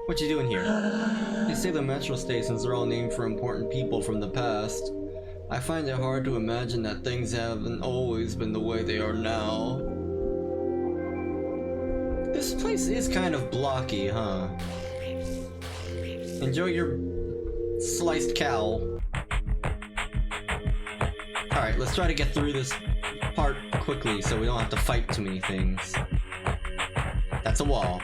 What you doing here? They say the metro stations are all named for important people from the past. I find it hard to imagine that things haven't always been the way they are now. This place is kind of blocky, huh? Enjoy your sliced cow. Alright, let's try to get through this part quickly so we don't have to fight too many things. That's a wall.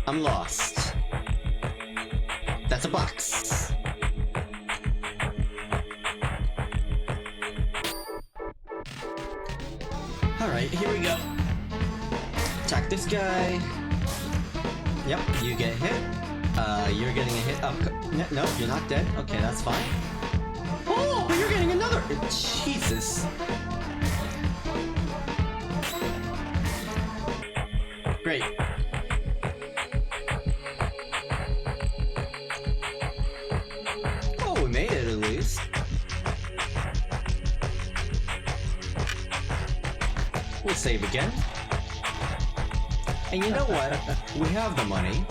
I'm lost. That's a box. Alright, here we go. Attack this guy. Yep, you get hit. You're getting a hit up. No, you're not dead. Okay, that's fine. Oh, but you're getting another. Jesus. Great. Oh, we made it at least. We'll save again. And you know what? We have the money.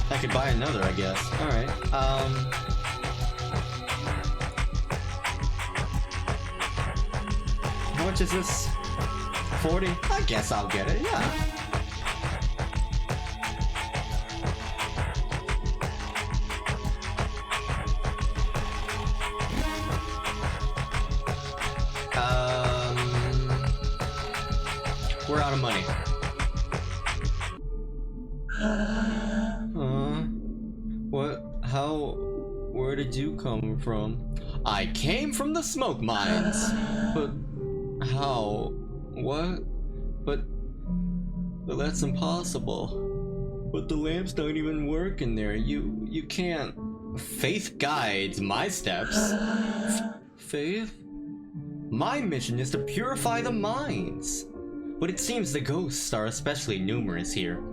I could buy another, I guess. Alright, how much is this? 40? I guess I'll get it, yeah. We're out of money. What? How? Where did you come from? I came from the smoke mines. But how? What? But that's impossible. But the lamps don't even work in there. You can't. Faith guides my steps. Faith? My mission is to purify the mines. But it seems the ghosts are especially numerous here.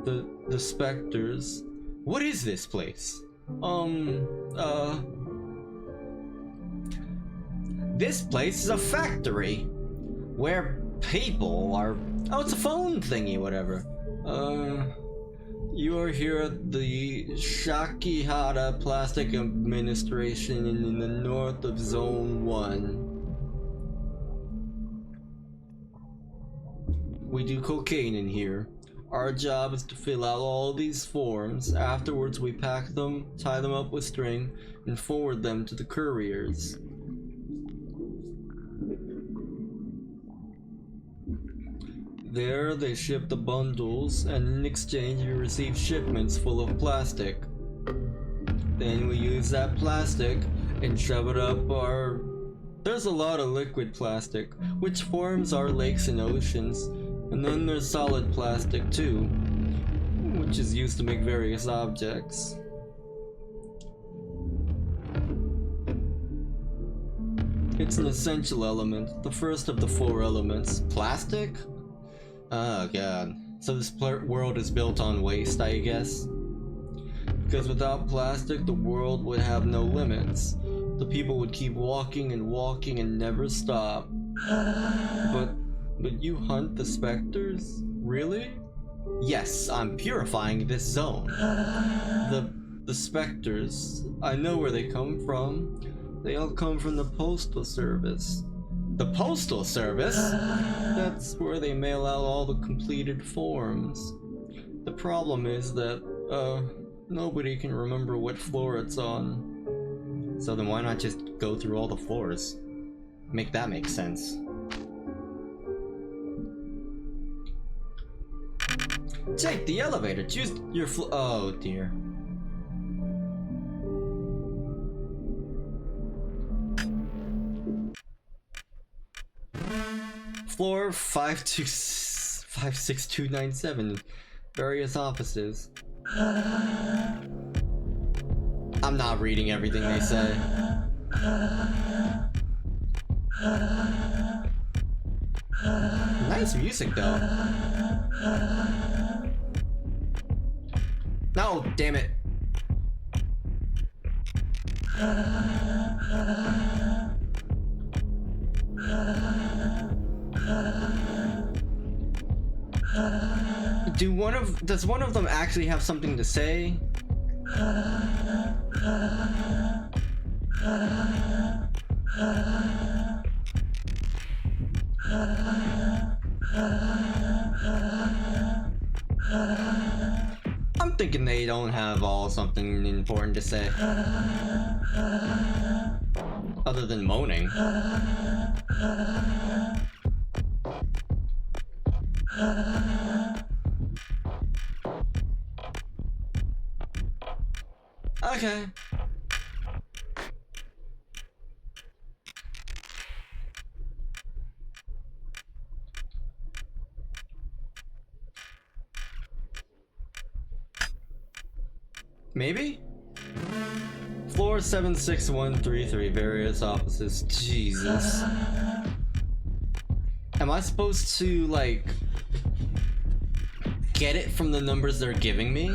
The specters. What is this place? This place is a factory. Where people are... Oh, it's a phone thingy, whatever. You are here at the Shakihara Plastic Administration in the north of Zone 1. We do cocaine in here. Our job is to fill out all these forms. Afterwards, we pack them, tie them up with string, and forward them to the couriers. There, they ship the bundles, and in exchange, we receive shipments full of plastic. Then we use that plastic and shove it up our... There's a lot of liquid plastic, which forms our lakes and oceans. And then there's solid plastic too, which is used to make various objects. It's an essential element, the first of the 4 elements. Plastic? Oh god. So this world is built on waste, I guess? Because without plastic, the world would have no limits. The people would keep walking and walking and never stop. But you hunt the specters? Really? Yes, I'm purifying this zone. The specters, I know where they come from. They all come from the Postal Service. The Postal Service? That's where they mail out all the completed forms. The problem is that, nobody can remember what floor it's on. So then why not just go through all the floors? Make that make sense. Take the elevator, choose your oh dear. Floor 56297. Various offices. I'm not reading everything they say. Nice music though. No, damn it. Does one of them actually have something to say? I'm thinking they don't have all something important to say. Other than moaning. Okay. Maybe? Floor 76133, various offices. Jesus. Am I supposed to, like, get it from the numbers they're giving me?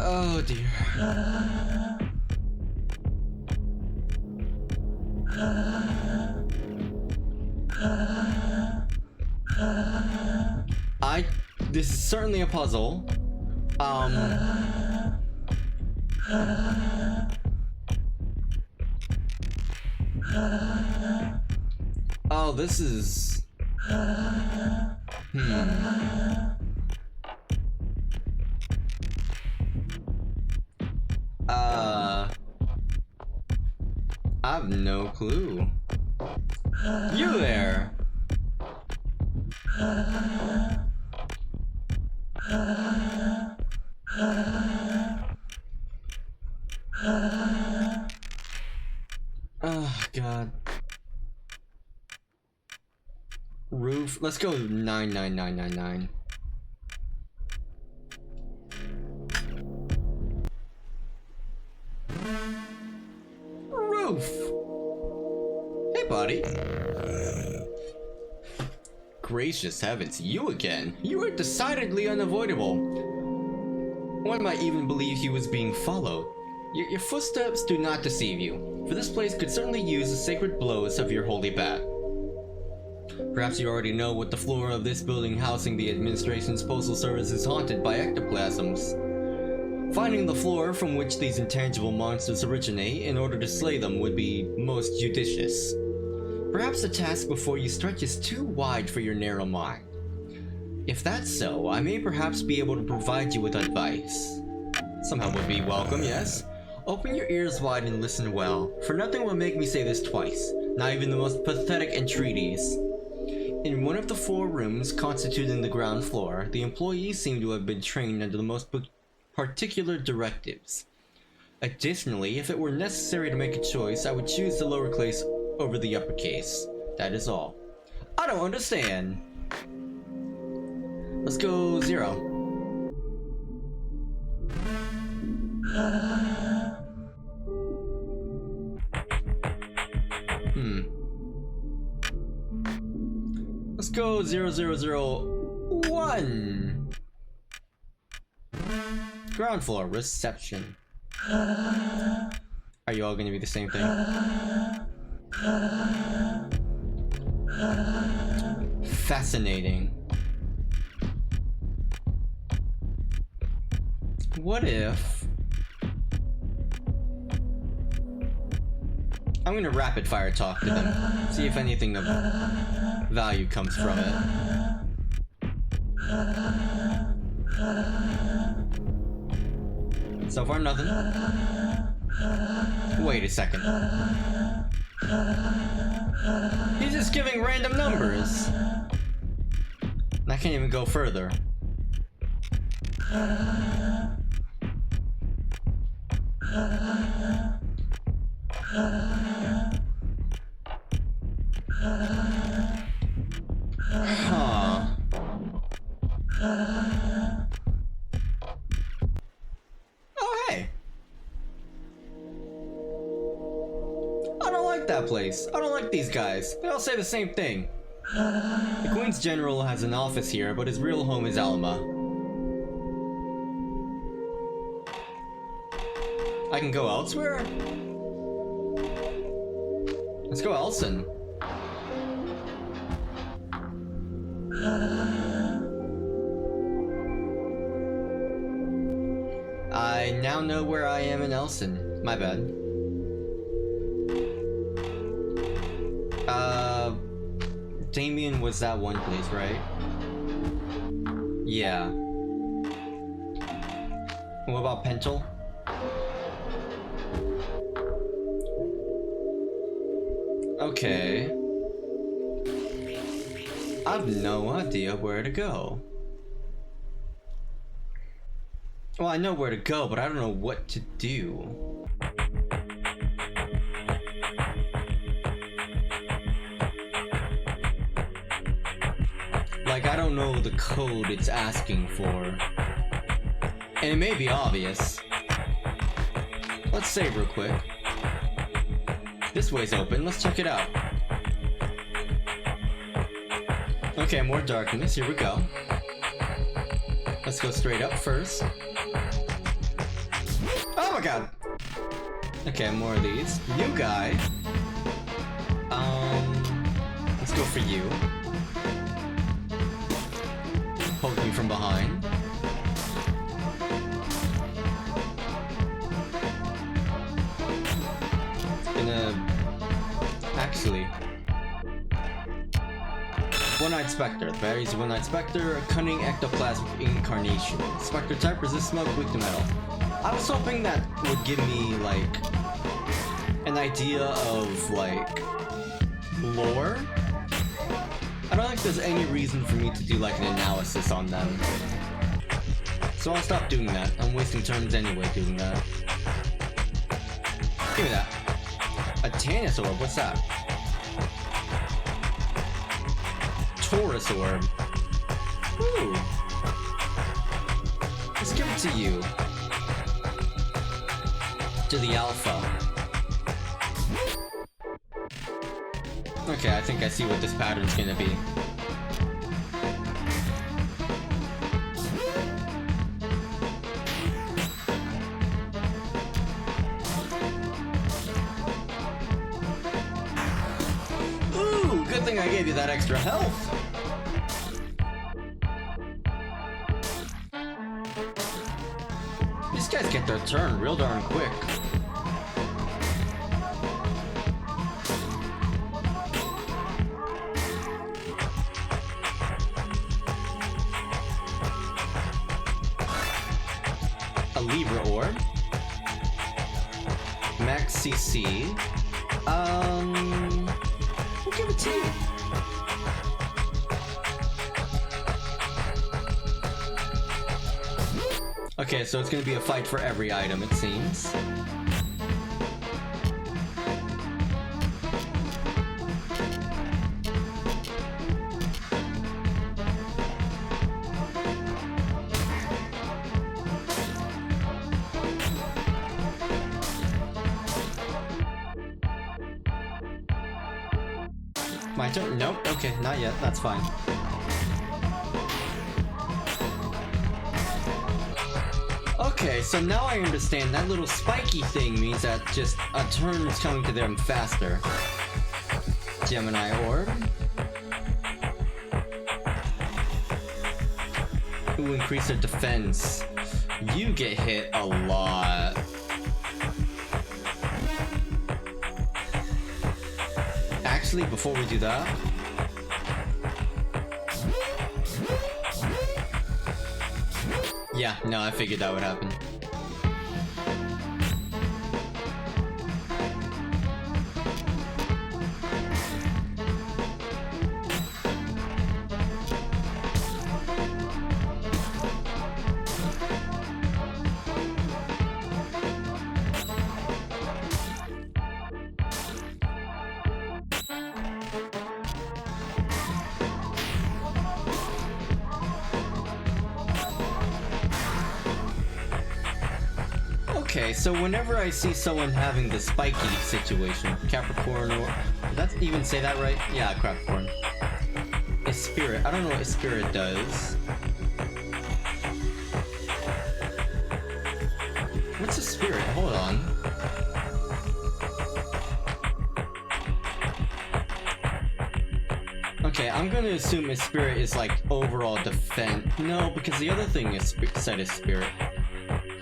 Oh dear. This is certainly a puzzle. Oh, this is... I have no clue. You there! Oh god. Roof. Let's go 99999. Roof. Hey, buddy. Gracious heavens, you again. You are decidedly unavoidable. One might even believe he was being followed. Your footsteps do not deceive you, for this place could certainly use the sacred blows of your holy bat. Perhaps you already know what the floor of this building housing the administration's postal service is haunted by ectoplasms. Finding the floor from which these intangible monsters originate in order to slay them would be most judicious. Perhaps the task before you stretches too wide for your narrow mind. If that's so, I may perhaps be able to provide you with advice. Some help would be welcome, yes? Open your ears wide and listen well, for nothing will make me say this twice, not even the most pathetic entreaties. In one of the 4 rooms constituting the ground floor, the employees seem to have been trained under the most particular directives. Additionally, if it were necessary to make a choice, I would choose the lower over the uppercase. That is all. I don't understand. Let's go 0. Let's go 0001. Ground floor, reception. Are you all gonna be the same thing? Fascinating. What if... I'm gonna rapid fire talk to them, see if anything of value comes from it. So far, nothing. Wait a second. He's just giving random numbers. And I can't even go further. Huh. Oh, hey. I don't like that place. I don't like these guys. They all say the same thing. The Queen's General has an office here, but his real home is Alma. I can go elsewhere? Let's go Elson. I now know where I am in Elson. My bad. Damien was that one place, right? Yeah. What about Pentel? Okay. I have no idea where to go. Well, I know where to go, but I don't know what to do. Like, I don't know the code it's asking for. And it may be obvious. Let's save real quick. This way's open, let's check it out. Okay, more darkness, here we go. Let's go straight up first. Oh my god! Okay, more of these. New guy. Let's go for you. Poke me from behind. Actually, One-Eyed Spectre. Varies One-Eyed Spectre, a cunning ectoplasmic incarnation. Spectre type, resist smoke, weak to metal. I was hoping that would give me, like, an idea of, like, lore. I don't think there's any reason for me to do, like, an analysis on them. So I'll stop doing that. I'm wasting turns anyway doing that. Give me that. A Tannis Orb, what's that? Taurus Orb. Ooh. Let's give it to you. To the Alpha. Okay, I think I see what this pattern's gonna be. Good thing I gave you that extra health. These guys get their turn real darn quick. A Libra Orb. Max CC. We'll give it to you. Okay, so it's gonna be a fight for every item, it seems. My turn? Nope. Okay, not yet. That's fine. Okay, so now I understand that little spiky thing means that just a turn is coming to them faster. Gemini Orb. It will increase their defense. You get hit a lot. Actually, before we do that, yeah, no, I figured that would happen. Okay, so whenever I see someone having the spiky situation, Capricorn or... Did that even say that right? Yeah, Capricorn. A spirit. I don't know what a spirit does. What's a spirit? Hold on. Okay, I'm gonna assume a spirit is like overall defense. No, because the other thing is said is spirit.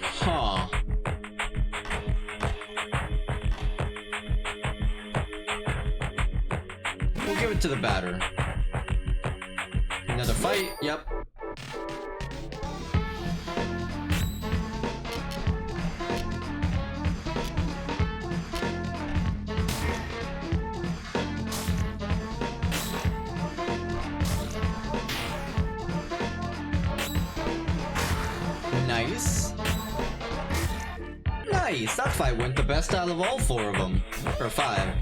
Huh. We'll give it to the batter. Another fight, yep. Nice. Nice! That fight went the best out of all four of them. Or five.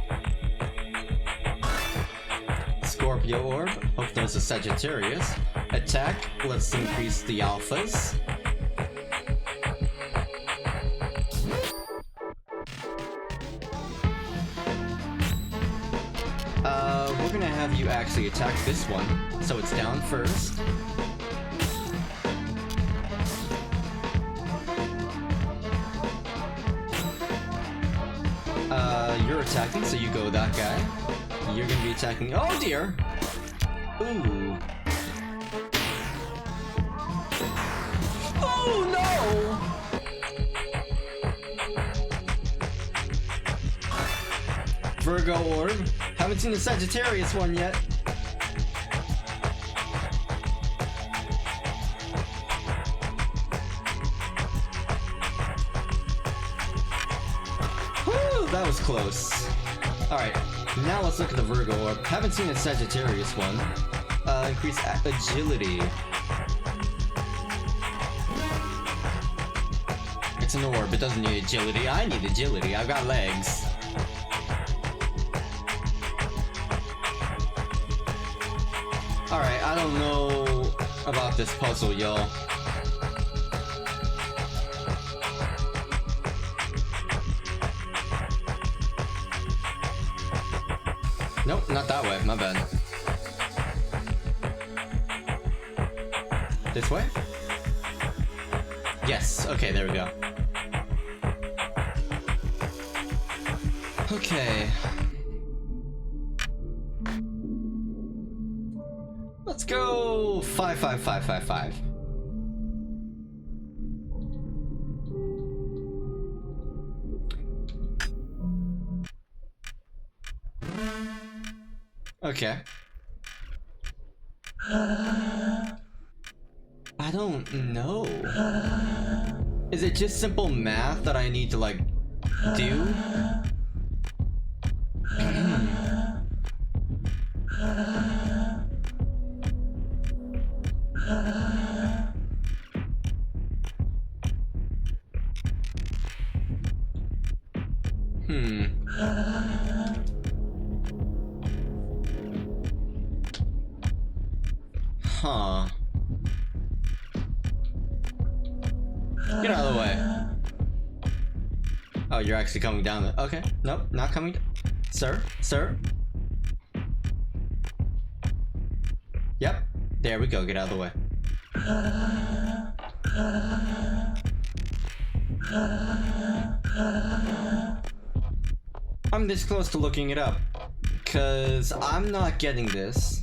Scorpio Orb. Hope there's a Sagittarius. Attack. Let's increase the alphas. We're gonna have you actually attack this one. So it's down first. You're attacking, so you go that guy. You're gonna be attacking. Oh dear! Ooh. Oh no! Virgo Orb. Haven't seen the Sagittarius one yet. Whew, that was close. Alright, now let's look at the Virgo Orb. Haven't seen a Sagittarius one. Increase agility. It's an orb, it doesn't need agility. I need agility, I've got legs. Alright, I don't know about this puzzle, y'all. Nope, not that way, my bad. This way? Yes, okay, there we go. Okay. Let's go 5, 5, 5, 5, 5. Okay. I don't know. Is it just simple math that I need to like do? Huh. Get out of the way. Oh, you're actually coming down the... Okay. Nope, not coming. Sir? Sir? There we go, get out of the way. I'm this close to looking it up, cause I'm not getting this.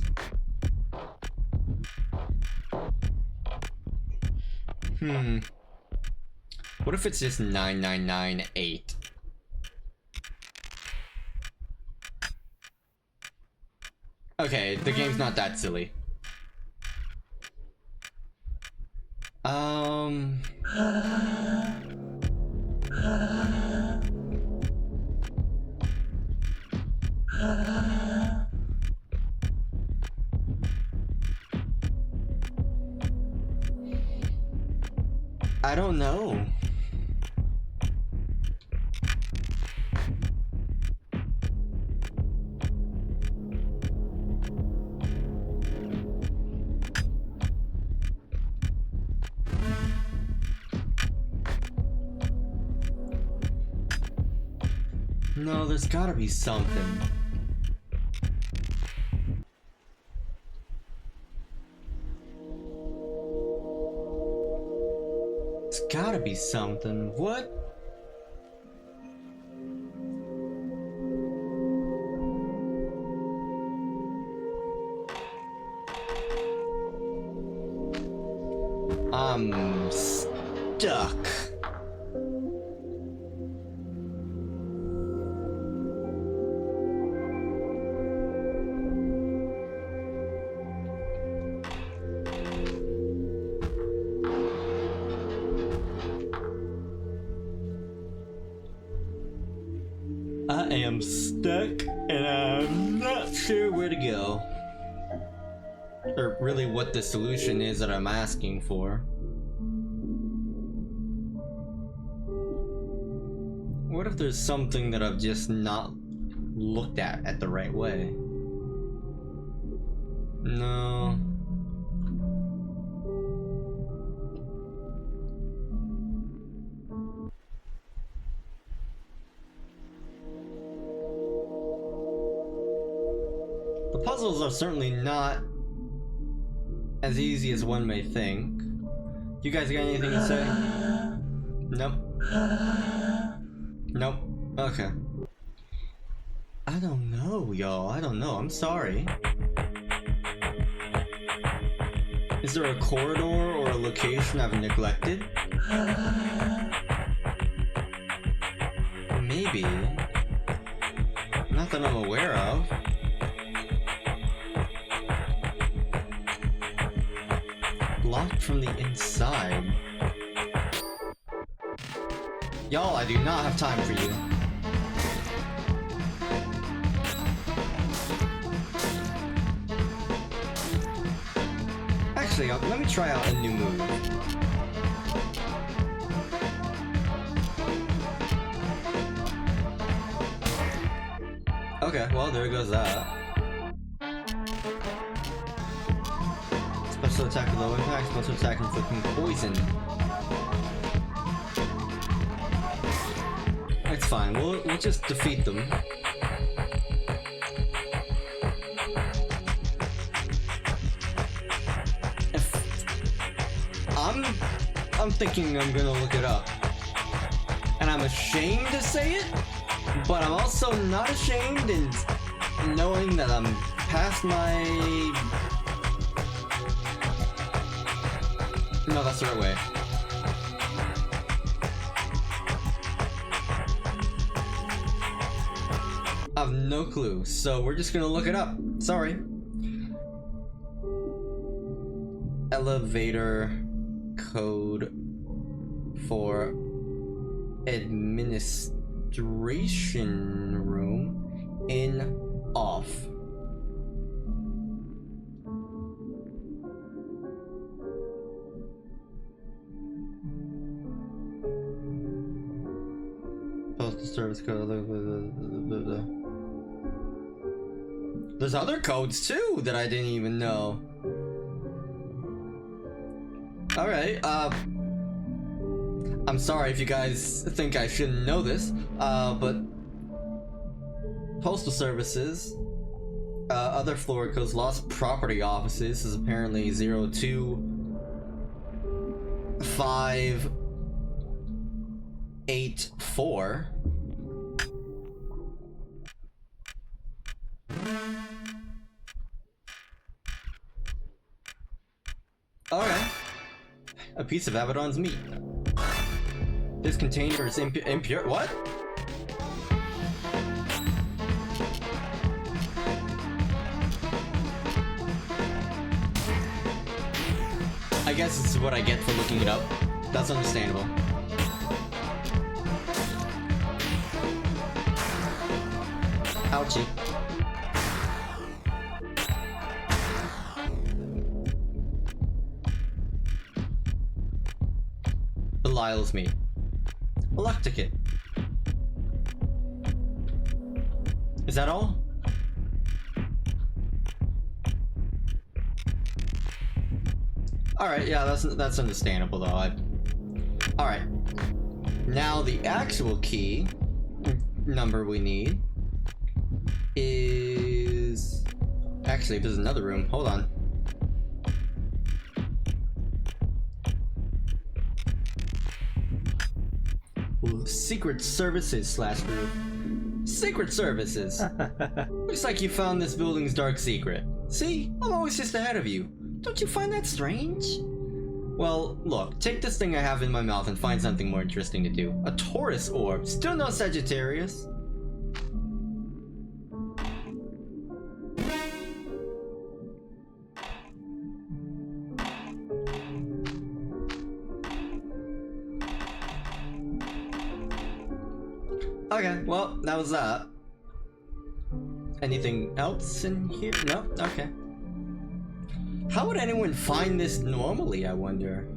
What if it's just 9998? Okay, the game's not that silly. I don't know. No, there's gotta be something. It's gotta be something. What? I'm stuck. I am stuck and I'm not sure where to go. Or really what the solution is that I'm asking for. What if there's something that I've just not looked at the right way? No. The puzzles are certainly not as easy as one may think. You guys got anything to say? Nope. Nope. Okay. I don't know, y'all. I don't know. I'm sorry. Is there a corridor or a location I've neglected? Maybe. Not that I'm aware of. Locked from the inside. Y'all, I do not have time for you. Actually, let me try out a new move. Okay, well, there goes that. Special attack with low impact, special attack inflicting poison. It's fine, we'll just defeat them. I'm thinking I'm gonna look it up. And I'm ashamed to say it, but I'm also not ashamed in knowing that I'm past my... No, that's the right way. I have no clue, so we're just gonna look it up. Sorry. Elevator code for administration room in off. Postal service code. There's other codes too that I didn't even know. Alright, I'm sorry if you guys think I shouldn't know this, but postal services. Other floor codes, lost property offices is apparently 02584. Okay. A piece of Abaddon's meat. This container is impure. What? I guess this is what I get for looking it up. That's understandable. Ouchie. Belial's meat. A luck ticket. Is that all? Alright, yeah, that's understandable though. Alright. Now the actual key number we need is... Actually, there's another room. Hold on. Ooh, Secret Services / group. Secret Services! Looks like you found this building's dark secret. See? I'm always just ahead of you. Don't you find that strange? Well, look, take this thing I have in my mouth and find something more interesting to do. A Taurus orb. Still no Sagittarius. Okay, well, that was that. Anything else in here? No? Okay. How would anyone find this normally, I wonder?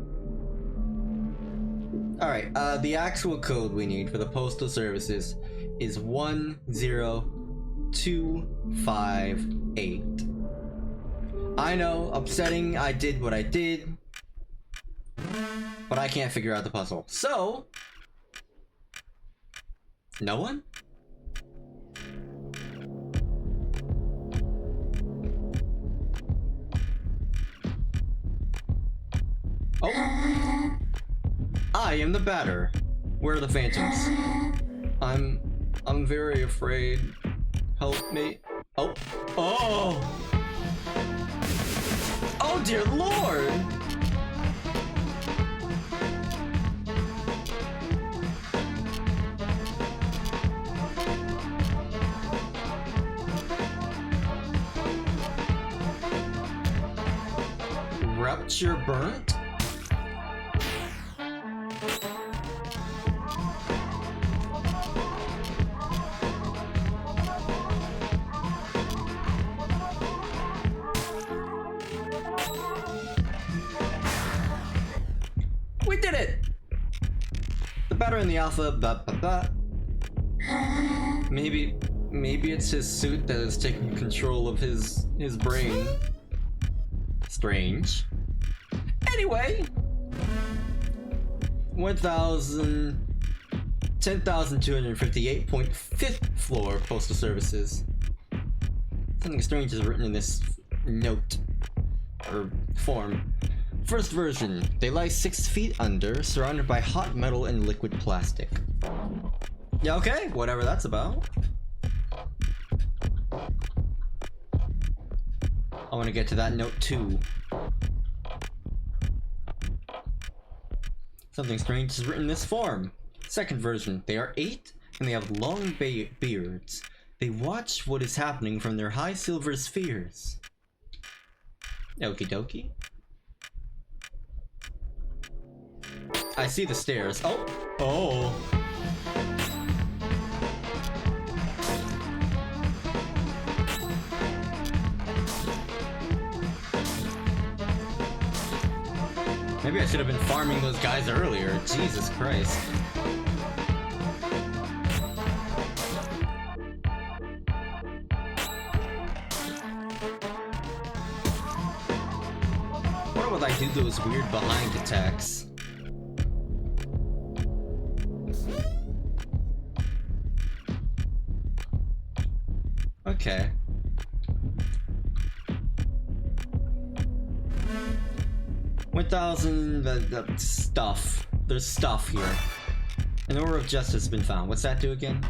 Alright, the actual code we need for the postal services is 10258. I know, upsetting, I did what I did, but I can't figure out the puzzle. So, no one? Oh! I am the batter. Where are the phantoms? I'm very afraid. Help me. Oh! Oh! Oh dear lord! Rupture burnt? We did it! The batter in the alpha, Maybe it's his suit that is taking control of his brain. Strange. Anyway, 10,258.5th floor postal services. Something strange is written in this note or form. First version, they lie 6 feet under, surrounded by hot metal and liquid plastic. Yeah, okay, whatever that's about. I want to get to that note too. Something strange is written in this form. Second version, they are 8 and they have long beards. They watch what is happening from their high silver spheres. Okie dokie. I see the stairs. Oh! Oh! Maybe I should have been farming those guys earlier. Jesus Christ. What would I do those weird behind attacks? Okay. 1,000 the stuff. There's stuff here. An order of justice has been found. What's that do again?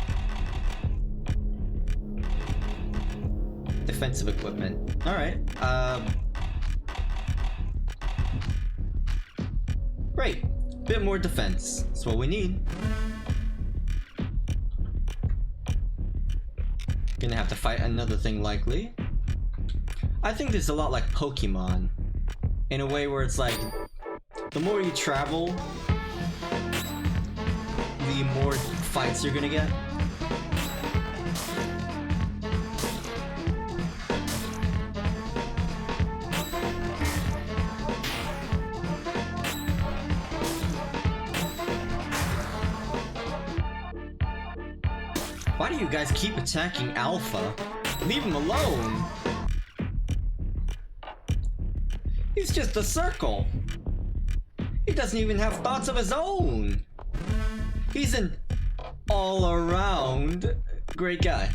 Defensive equipment. Alright. Great. Bit more defense. That's what we need. Gonna have to fight another thing likely. I think this is a lot like Pokemon. In a way where it's like, the more you travel, the more fights you're gonna get. Why do you guys keep attacking Alpha? Leave him alone! He's just a circle! He doesn't even have thoughts of his own! He's an all-around great guy.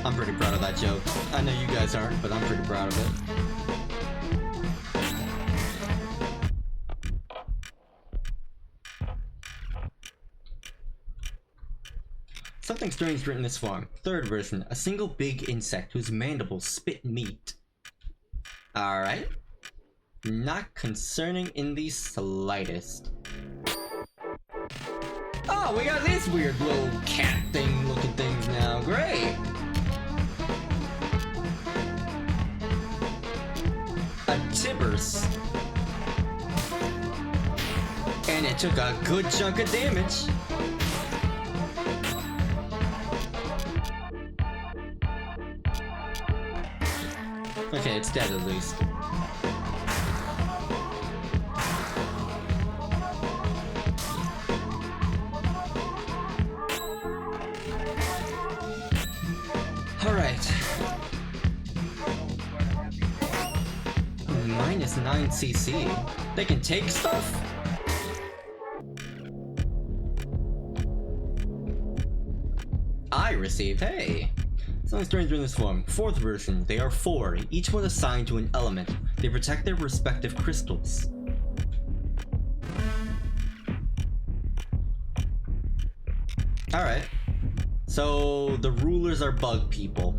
I'm pretty proud of that joke. I know you guys aren't, but I'm pretty proud of it. Something strange written in this form. Third version, a single big insect whose mandibles spit meat. Alright. Not concerning in the slightest. Oh, we got these weird little cat thing looking things now. Great! A Tibbers. And it took a good chunk of damage. Okay, it's dead at least. Alright. Minus 9 CC. They can take stuff? I received, hey! Something strange in this form. Fourth version, they are 4, each one assigned to an element. They protect their respective crystals. Alright. So, the rulers are bug people.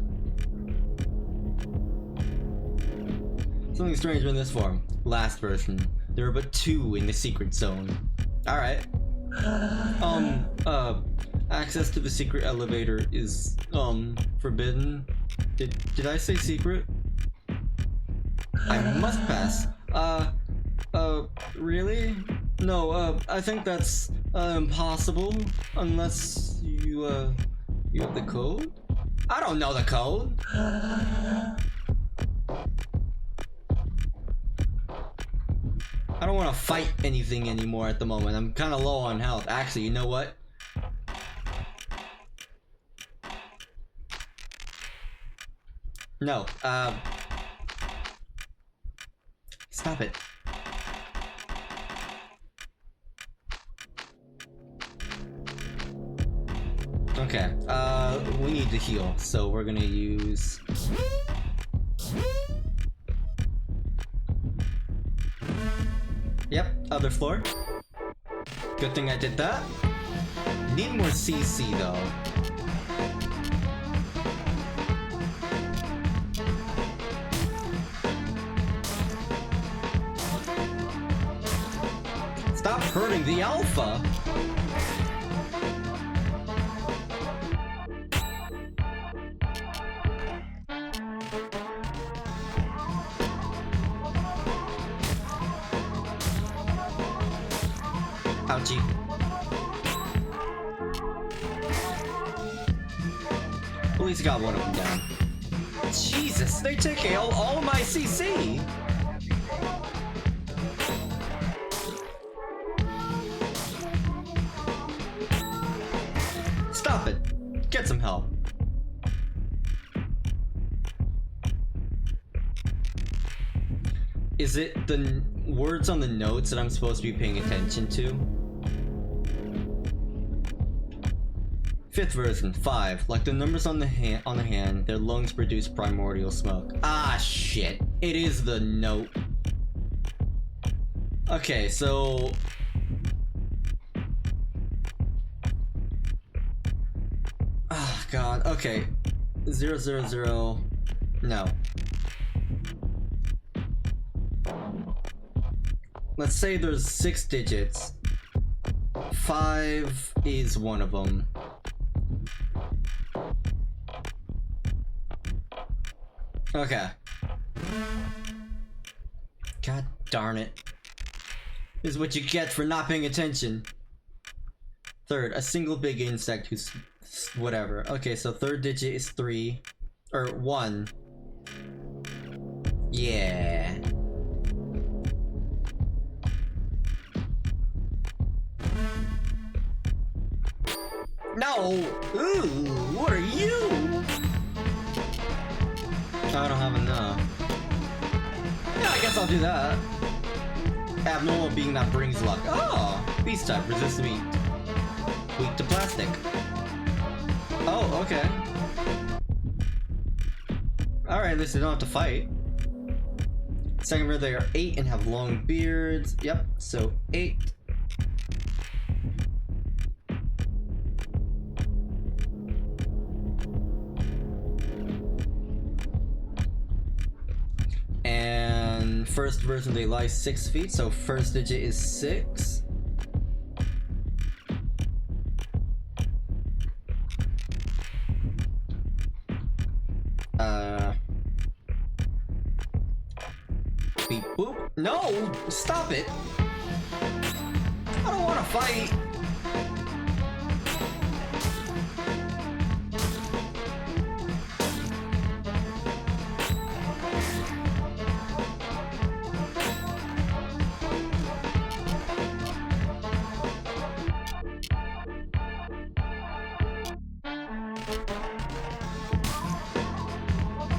Something strange in this form. Last version, there are but 2 in the secret zone. Alright. Access to the secret elevator is, forbidden. Did I say secret? I must pass. Really? No, I think that's, impossible. Unless you have the code? I don't know the code! I don't want to fight anything anymore at the moment. I'm kind of low on health. Actually, you know what? No, stop it. Okay, we need to heal, so we're gonna use... Yep, other floor. Good thing I did that. Need more CC though. Stop hurting the alpha! Ouchie. At least got one of them down. Jesus, they took all of my CC! Stop it! Get some help. Is it the words on the notes that I'm supposed to be paying attention to? Fifth version, 5. Like the numbers on the hand, their lungs produce primordial smoke. Ah, shit. It is the note. Okay, so... Ah, God. Okay. 0, 0, 0. No. Let's say there's 6 digits. 5 is one of them. Okay. God darn it. This is what you get for not paying attention. Third, a single big insect who's whatever. Okay, so third digit is 3. Or 1. Yeah. No! Ooh, what are you? I don't have enough. Yeah, I guess I'll do that. Abnormal being that brings luck. Oh! Beast type, resist meat. Weak to plastic. Oh, okay. Alright, at least they don't have to fight. Second row, they are 8 and have long beards. Yep, so 8. And first version, they lie 6 feet, so first digit is 6. Beep boop. No! Stop it! I don't wanna fight!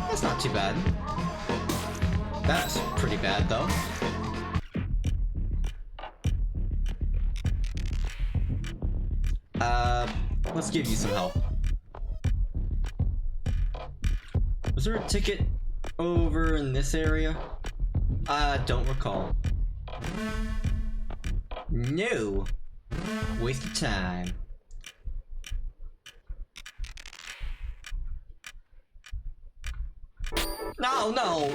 That's not too bad. That's pretty bad, though. Let's give you some help. Was there a ticket over in this area? Don't recall. No! Waste of time. No, no!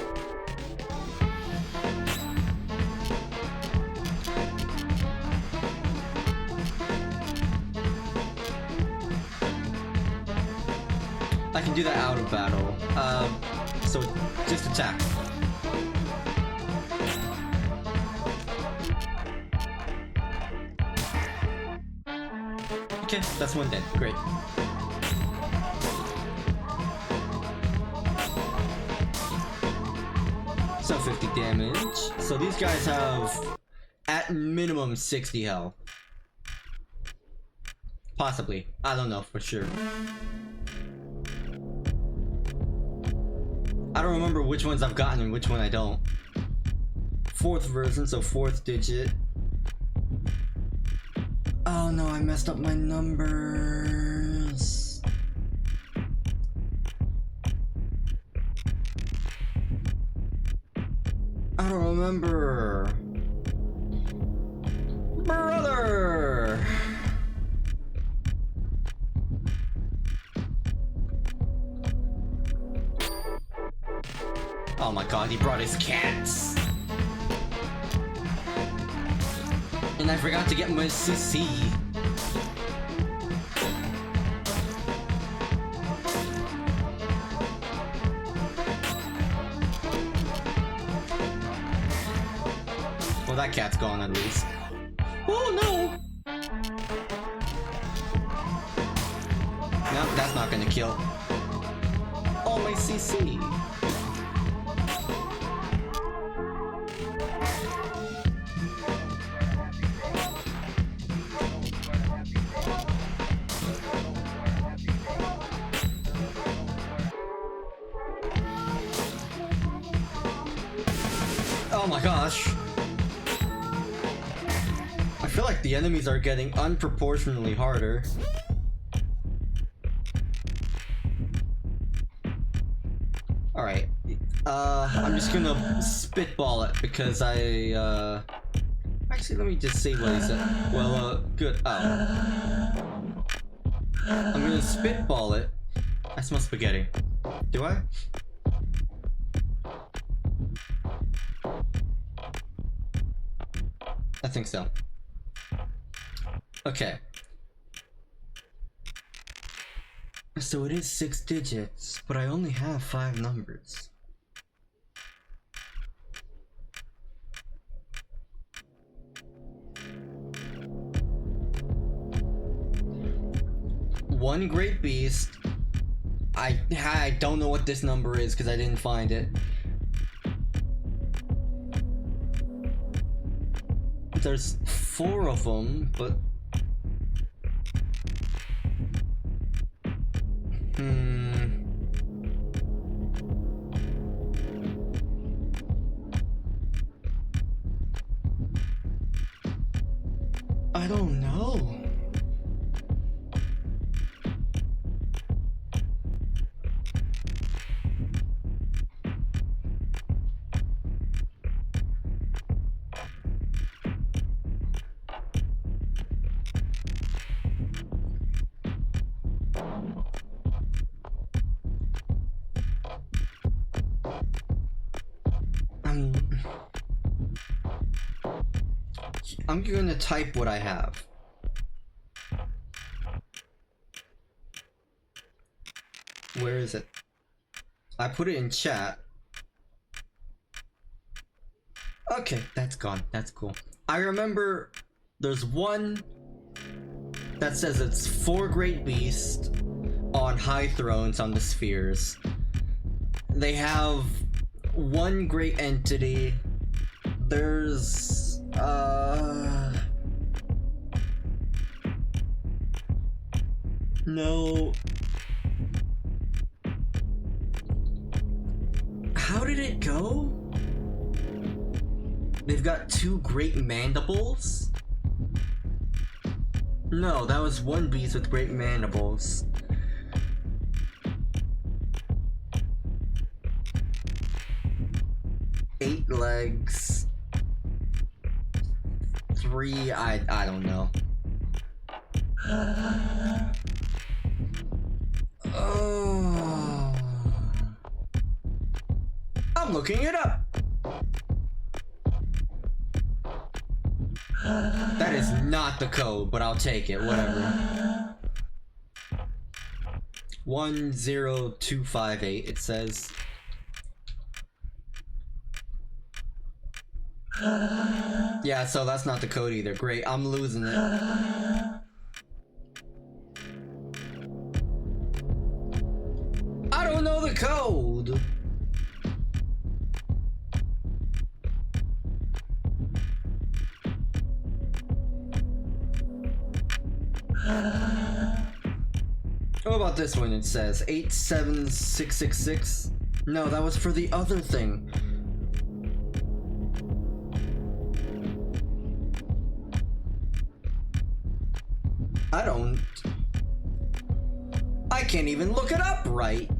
I can do that out of battle. So just attack. Okay, that's one dead. Great. So 50 damage. So these guys have at minimum 60 health. Possibly. I don't know for sure. I don't remember which ones I've gotten and which one I don't. Fourth version, so fourth digit. Oh no, I messed up my numbers. I don't remember. Brother! Oh my god, he brought his cats! And I forgot to get my CC. Well, that cat's gone at least. Oh no! No, that's not gonna kill. Oh, my CC. Oh my gosh. I feel like the enemies are getting unproportionately harder. I'm just gonna spitball it because actually, let me just see what he said. Well, good. Oh. I'm gonna spitball it. I smell spaghetti. Do I? I think so. Okay. So it is 6 digits, but I only have 5 numbers. One great beast. I don't know what this number is because I didn't find it. There's 4 of them, but I don't know. I'm gonna type what I have. Where is it? I put it in chat. Okay, that's gone. That's cool. I remember there's one that says it's 4 great beasts on high thrones on the spheres. They have 1 great entity. There's no. How did it go? They've got 2 great mandibles? No, that was 1 beast with great mandibles. Eight legs. 3, I don't know. Oh. I'm looking it up. That is not the code, but I'll take it, whatever. 10258, it says. Yeah, so that's not the code either. Great, I'm losing it. I don't know the code. What about this one? It says 87666. No, that was for the other thing. I can't even look it up right.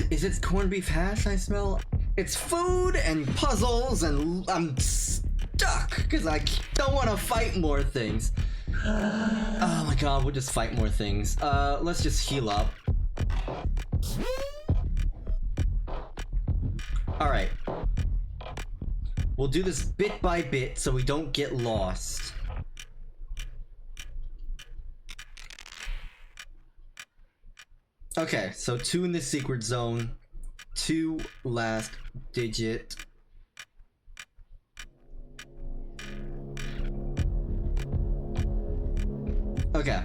Is it corned beef hash I smell? It's food and puzzles and I'm stuck because I don't want to fight more things. Oh my god, we'll just fight more things. Let's just heal up. Alright. We'll do this bit by bit so we don't get lost. Okay, so 2 in the secret zone, 2 last digit. Okay.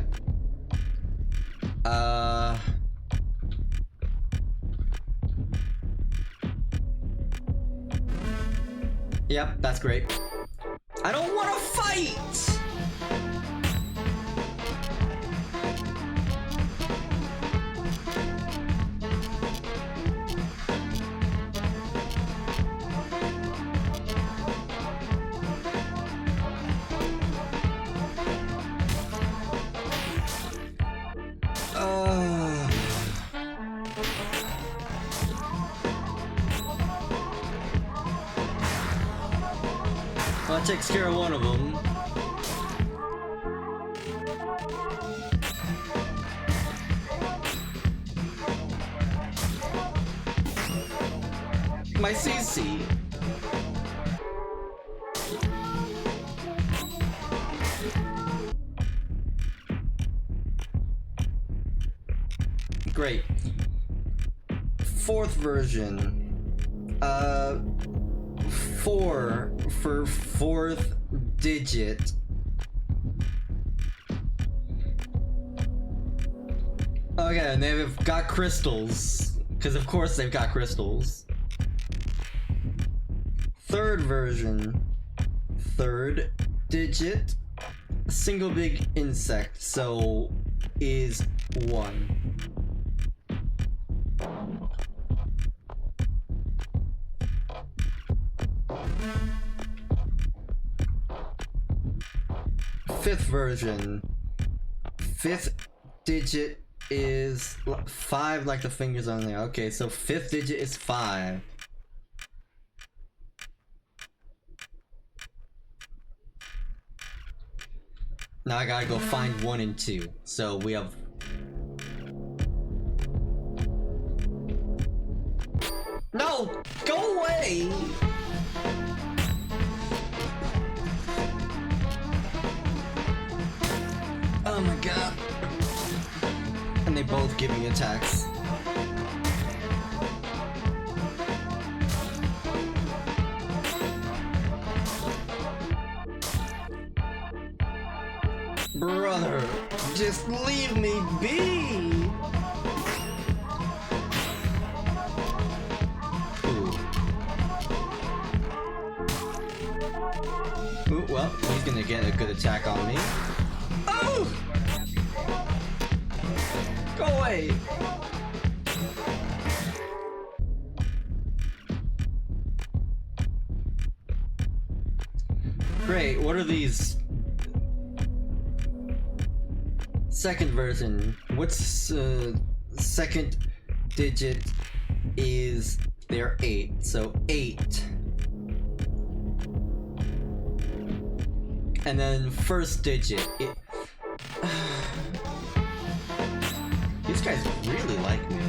Yep, that's great. I don't want to fight! That takes care of one of them. My CC. Great. Fourth version. 4 for fourth digit. Okay, and they've got crystals. Because of course they've got crystals. Third version. Third digit. Single big insect. So is 1. Fifth version. Fifth digit is 5 like the fingers on there. Okay, so fifth digit is 5. Now I gotta go find 1 and 2. So we have... No! Go away! Oh my god. And they both give me attacks. Brother, just leave me be! Ooh. Ooh, well, he's gonna get a good attack on me. Oh! Go away! Great, what are these? Second version. What's second digit is their 8, so 8. And then first digit. These guys really like me.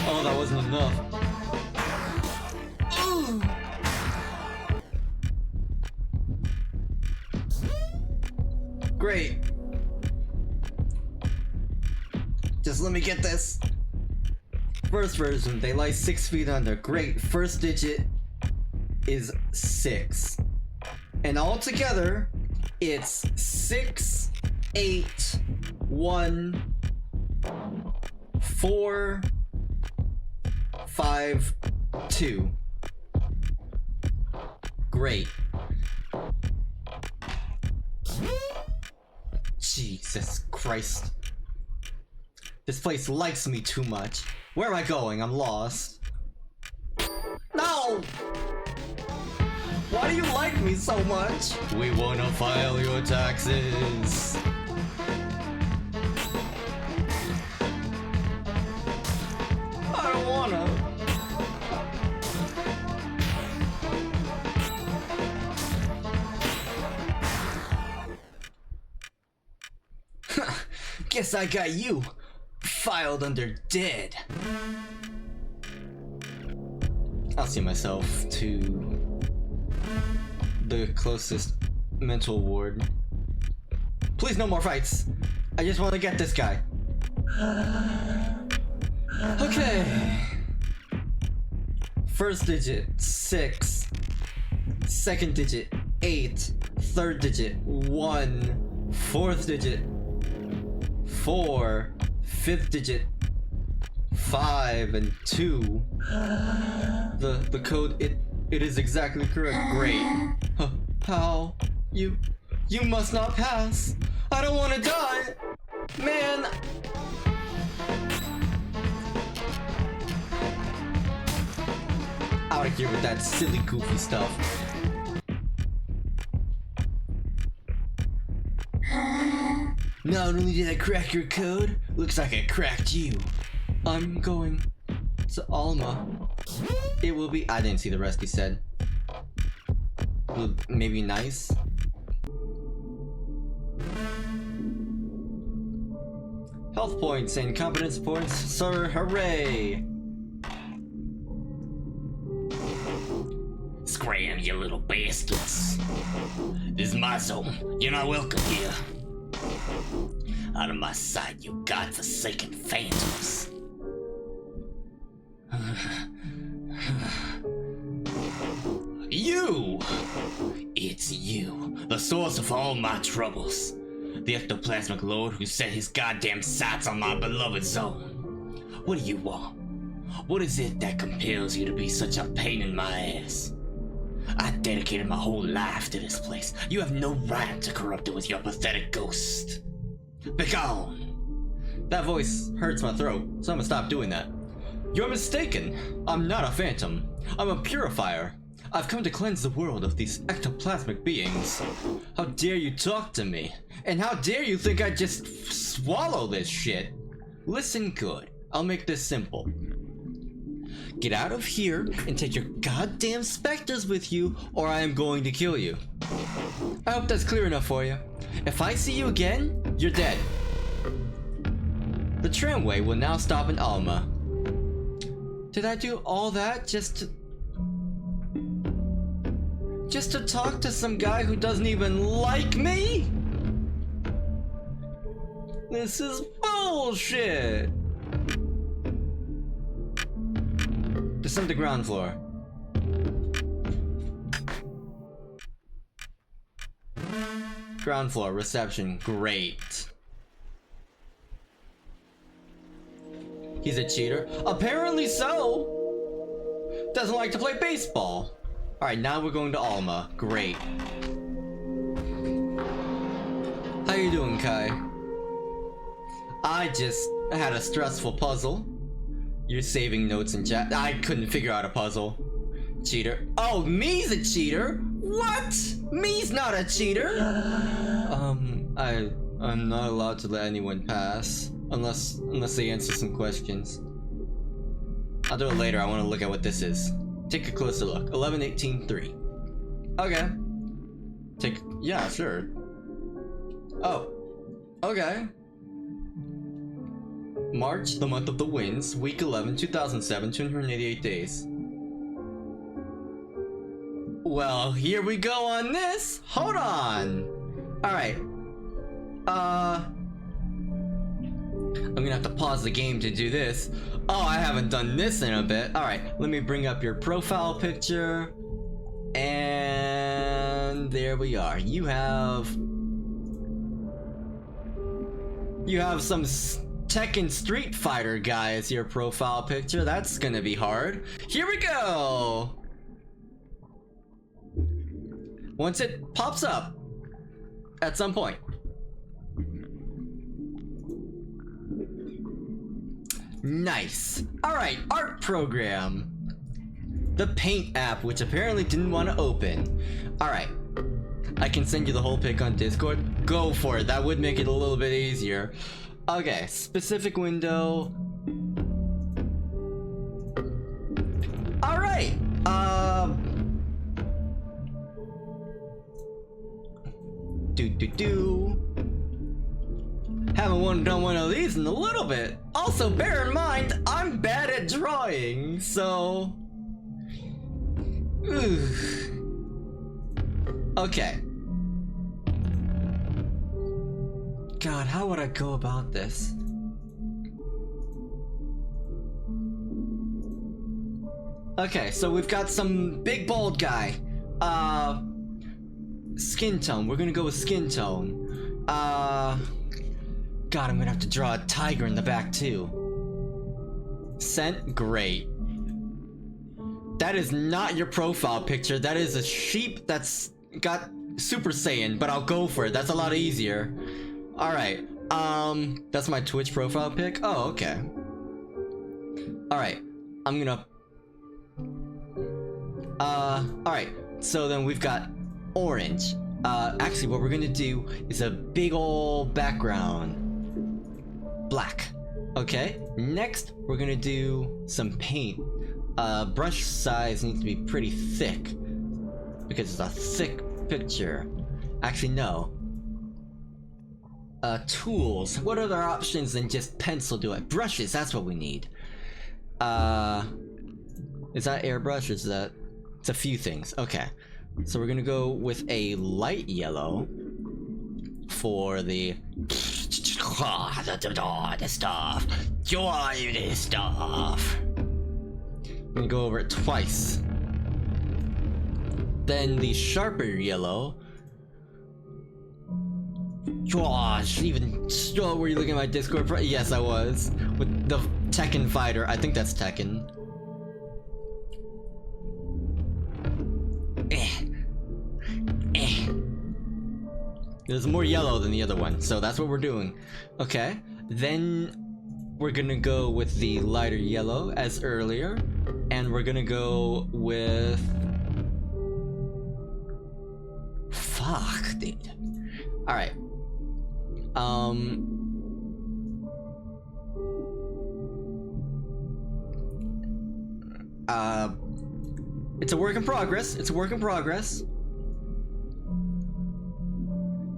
Oh, that wasn't enough. Ooh. Great. Just let me get this. First version, they lie 6 feet under. Great. First digit is 6. And all together, it's 6, 8, 1, 4, 5, 2. Great. Jesus Christ. This place likes me too much. Where am I going? I'm lost. No! Why do you like me so much? We wanna file your taxes. I don't wanna. Guess I got you filed under dead. I'll see myself to the closest mental ward. Please, no more fights. I just want to get this guy. Okay. First digit 6. Second digit 8. Third digit 1. Fourth digit 4. Fifth digit 5 and 2. The code, it is exactly correct. Great. How? You must not pass. I don't want to die. Man. Out of here with that silly goofy stuff. Not only did I crack your code, looks like I cracked you. I'm going to Alma. It will be— I didn't see the rest he said. Will maybe nice? Health points and competence points, sir, hooray! Scram, you little bastards. This is my zone. You're not welcome here. Out of my sight, you godforsaken phantoms. You! It's you, the source of all my troubles. The ectoplasmic lord who set his goddamn sights on my beloved zone. What do you want? What is it that compels you to be such a pain in my ass? I dedicated my whole life to this place. You have no right to corrupt it with your pathetic ghost. Begone! That voice hurts my throat, so I'm gonna stop doing that. You're mistaken. I'm not a phantom. I'm a purifier. I've come to cleanse the world of these ectoplasmic beings. How dare you talk to me? And how dare you think I just swallow this shit? Listen good. I'll make this simple. Get out of here and take your goddamn specters with you, or I am going to kill you. I hope that's clear enough for you. If I see you again, you're dead. The tramway will now stop in Alma. Did I do all that just to talk to some guy who doesn't even like me? This is bullshit. Descend to ground floor. Ground floor, reception, great. He's a cheater? Apparently so! Doesn't like to play baseball. Alright, now we're going to Alma. Great. How you doing, Kai? I just had a stressful puzzle. You're saving notes in chat. I couldn't figure out a puzzle. Cheater. Oh, me's a cheater? What? Me's not a cheater? I'm not allowed to let anyone pass. Unless they answer some questions. I'll do it later. I want to look at what this is. Take a closer look. 11-18-3. Okay. Yeah, sure. Oh. Okay. March, the month of the winds, week 11, 2007, 288 days. Well, here we go on this. Hold on. Alright. I'm gonna have to pause the game to do this. Oh, I haven't done this in a bit. Alright, let me bring up your profile picture. And there we are. You have some Tekken Street Fighter guy as your profile picture. That's gonna be hard. Here we go! Once it pops up at some point. Nice. Alright, art program. The Paint app, which apparently didn't want to open. Alright. I can send you the whole pic on Discord. Go for it. That would make it a little bit easier. Okay, specific window. Alright. Haven't done one of these in a little bit. Also, bear in mind, I'm bad at drawing, so... Okay. God, how would I go about this? Okay, so we've got some big bald guy. Skin tone. We're gonna go with skin tone. God, I'm gonna have to draw a tiger in the back too. Scent, great. That is not your profile picture. That is a sheep that's got Super Saiyan, but I'll go for it. That's a lot easier. Alright, that's my Twitch profile pic? Oh, okay. Alright, I'm gonna... alright, so then we've got orange. Actually, what we're gonna do is a big ol' background. Black. Okay, next we're gonna do some paint. Brush size needs to be pretty thick because it's a thick picture. Actually, no. Tools. What other options than just pencil do it? Brushes, that's what we need. Is that airbrush or is that... It's a few things. Okay. So we're gonna go with a light yellow for the stuff. Joy this stuff. I'm gonna go over it twice. Then the sharper yellow. Gosh, even were you looking at my Discord? Yes, I was. With the Tekken fighter. I think that's Tekken. There's more yellow than the other one, so that's what we're doing. Okay, then we're gonna go with the lighter yellow as earlier, and we're gonna go with... Fuck, dude. Alright. It's a work in progress. It's a work in progress.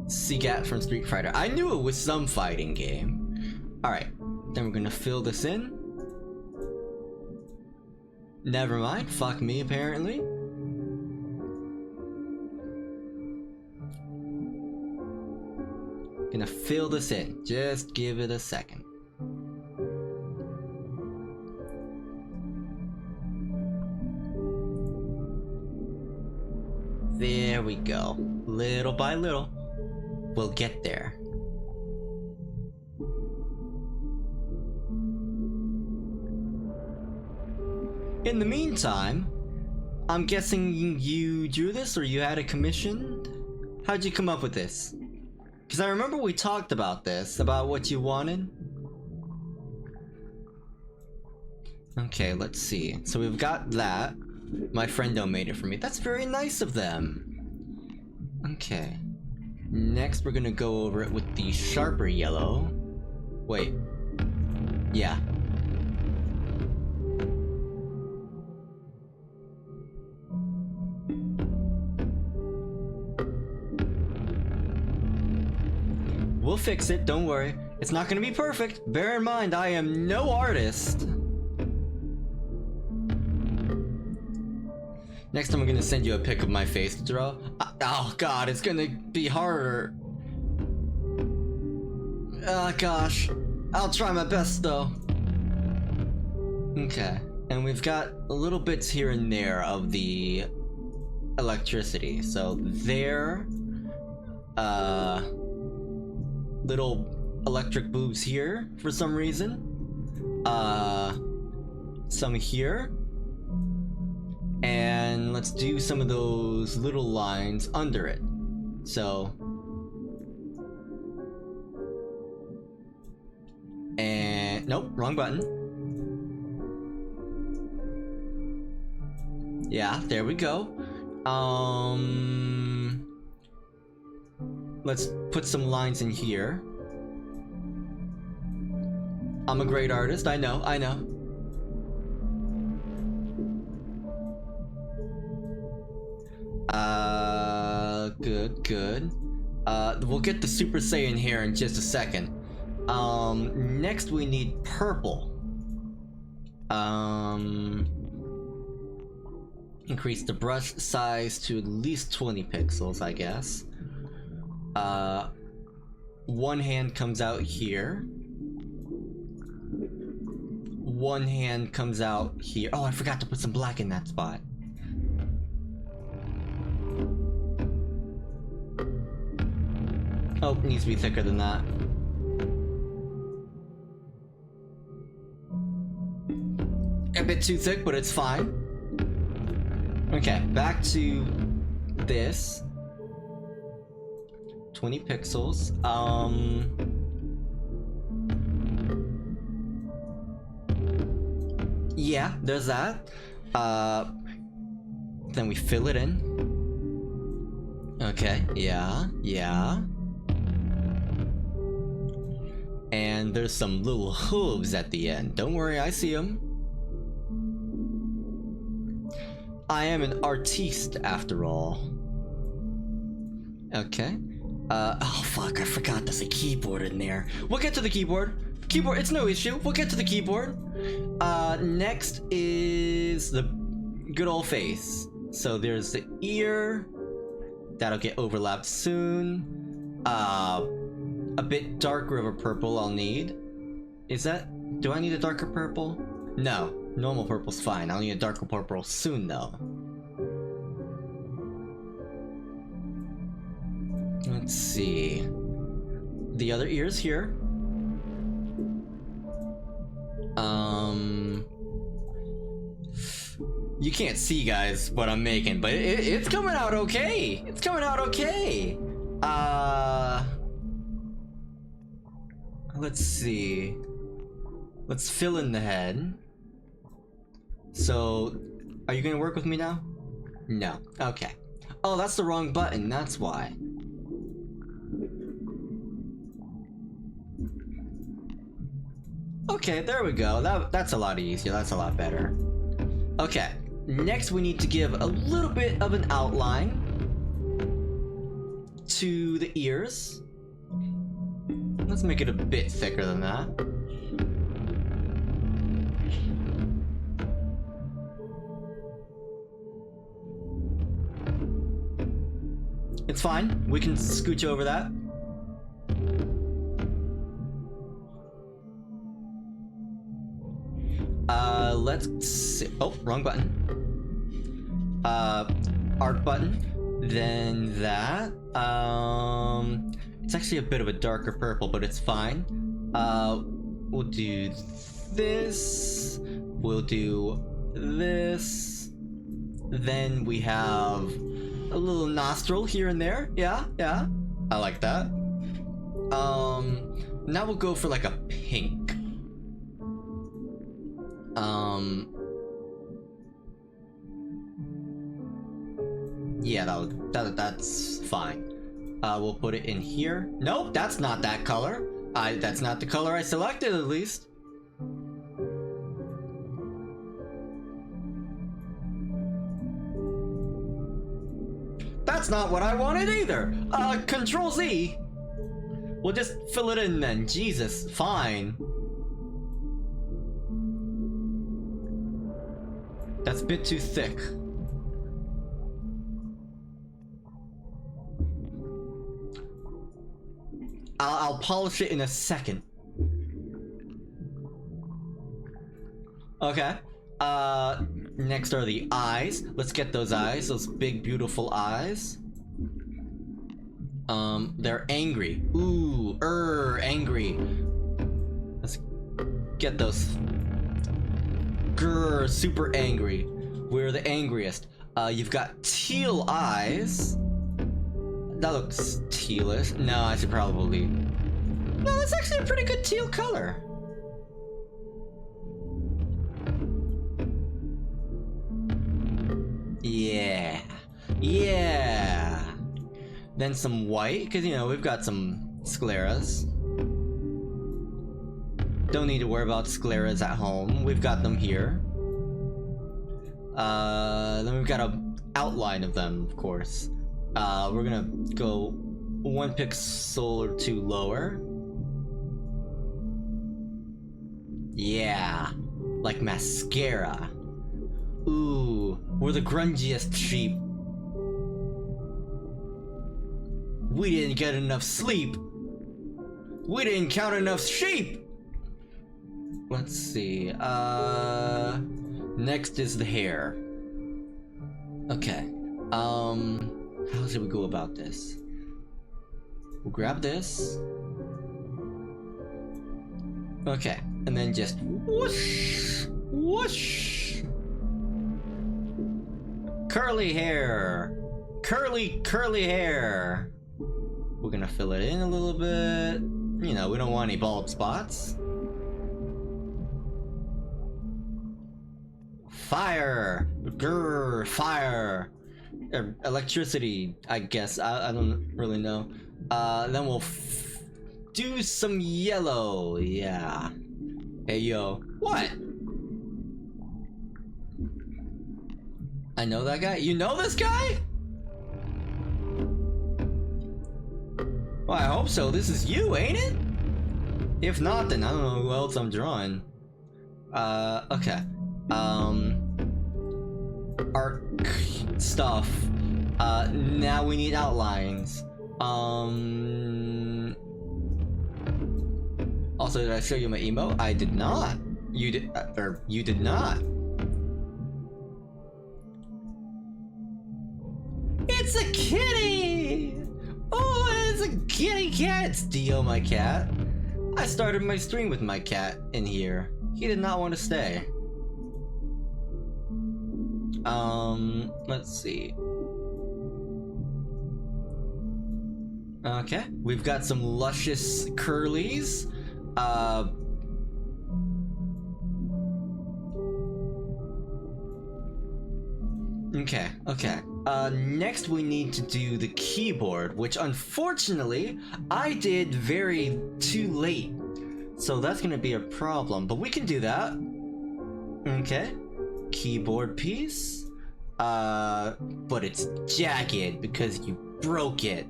Seagat from Street Fighter. I knew it was some fighting game. Alright, then we're gonna fill this in. Never mind, fuck me apparently. Gonna fill this in. Just give it a second. There we go. Little by little, we'll get there. In the meantime, I'm guessing you drew this or you had it commissioned? How'd you come up with this? Because I remember we talked about this, about what you wanted. Okay, let's see. So we've got that. My friendo made it for me. That's very nice of them. Okay. Next, we're gonna go over it with the sharper yellow. Wait. Yeah. We'll fix it, don't worry. It's not gonna be perfect. Bear in mind, I am no artist. Next time I'm gonna send you a pic of my face to draw. Oh god, it's gonna be harder. Oh gosh. I'll try my best though. Okay, and we've got little bits here and there of the electricity. So there, little electric boobs here for some reason. Some here. And let's do some of those little lines under it. So, and nope, wrong button. Yeah, there we go. Let's put some lines in here. I'm a great artist, I know. Good. We'll get the Super Saiyan here in just a second. Next we need purple. Increase the brush size to at least 20 pixels, I guess. One hand comes out here. One hand comes out here. Oh, I forgot to put some black in that spot. Oh, it needs to be thicker than that. A bit too thick, but it's fine. Okay, back to this. 20 pixels. Yeah, there's that. Then we fill it in. Okay, yeah, yeah. And there's some little hooves at the end. Don't worry, I see them. I am an artiste after all. Okay. Oh fuck, I forgot there's a keyboard in there. We'll get to the keyboard. Keyboard, it's no issue. We'll get to the keyboard. Next is the good old face. So there's the ear. That'll get overlapped soon. A bit darker of a purple I'll need. Is that... do I need a darker purple? No, normal purple's fine. I'll need a darker purple soon though. Let's see. The other ear's here. You can't see, guys, what I'm making, but it's coming out okay. It's coming out okay. Let's see. Let's fill in the head. So, are you gonna work with me now? No. Okay. Oh, that's the wrong button. That's why. Okay, there we go. That's a lot easier. That's a lot better. Okay. Next, we need to give a little bit of an outline to the ears. Let's make it a bit thicker than that. It's fine. We can scooch over that. Let's see. Oh, wrong button. Art button. Then that. It's actually a bit of a darker purple, but it's fine. We'll do this. We'll do this. Then we have a little nostril here and there. Yeah, yeah. I like that. Now we'll go for like a pink. Yeah, that's fine. We'll put it in here. Nope, that's not that color. That's not the color I selected, at least. That's not what I wanted either. Control Z. We'll just fill it in then. Jesus, fine. That's a bit too thick. I'll polish it in a second. Okay. Next are the eyes. Let's get those eyes, those big, beautiful eyes. They're angry. Ooh, angry. Let's get those. Grrr, super angry. We're the angriest. You've got teal eyes. That looks tealish. No, I should probably... No, that's actually a pretty good teal color. Yeah. Yeah. Then some white, because, you know, we've got some scleras. Don't need to worry about scleras at home. We've got them here. Then we've got an outline of them, of course. We're gonna go 1 pixel or 2 lower. Yeah, like mascara. Ooh, we're the grungiest sheep. We didn't get enough sleep. We didn't count enough sheep. Let's see, next is the hair. Okay, how should we go about this? We'll grab this. Okay, and then just whoosh, whoosh. Curly hair. Curly hair. We're gonna fill it in a little bit. You know, we don't want any bald spots. Fire. Grrr, fire. electricity, I guess. I don't really know. Then we'll do some yellow. Yeah. Hey, yo. What? I know that guy? You know this guy? Well, I hope so. This is you, ain't it? If not, then I don't know who else I'm drawing. Okay. Art stuff. Now we need outlines. Also, did I show you my emo? I did not. You did, or you did not. It's a kitty! Oh, it's a kitty cat! It's Dio, my cat. I started my stream with my cat in here. He did not want to stay. Let's see. Okay, we've got some luscious curlies. Okay. Next we need to do the keyboard, which unfortunately I did too late. So that's gonna be a problem, but we can do that. Okay. Keyboard piece. But it's jagged because you broke it.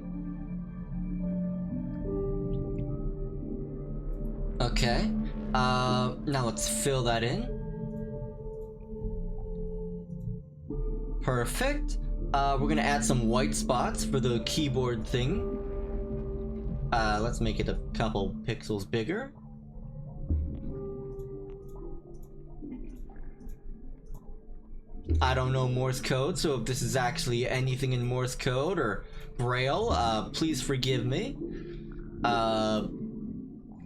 Okay. Now let's fill that in. Perfect. We're gonna add some white spots for the keyboard thing. Let's make it a couple pixels bigger. I don't know Morse code, so if this is actually anything in Morse code or Braille, please forgive me.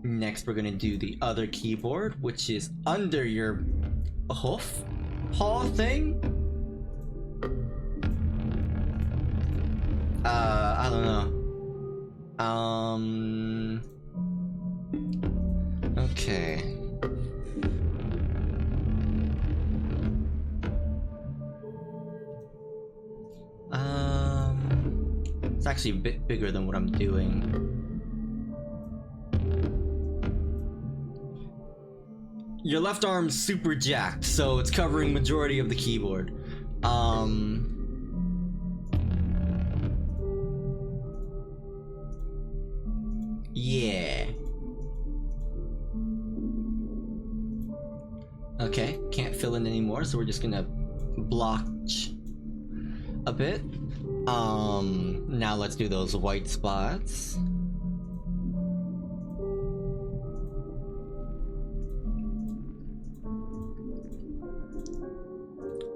Next we're gonna do the other keyboard, which is under your paw thing. I don't know. Okay. It's actually a bit bigger than what I'm doing. Your left arm's super jacked, so it's covering majority of the keyboard. Yeah. Okay, can't fill in anymore, so we're just gonna blotch a bit. Now let's do those white spots.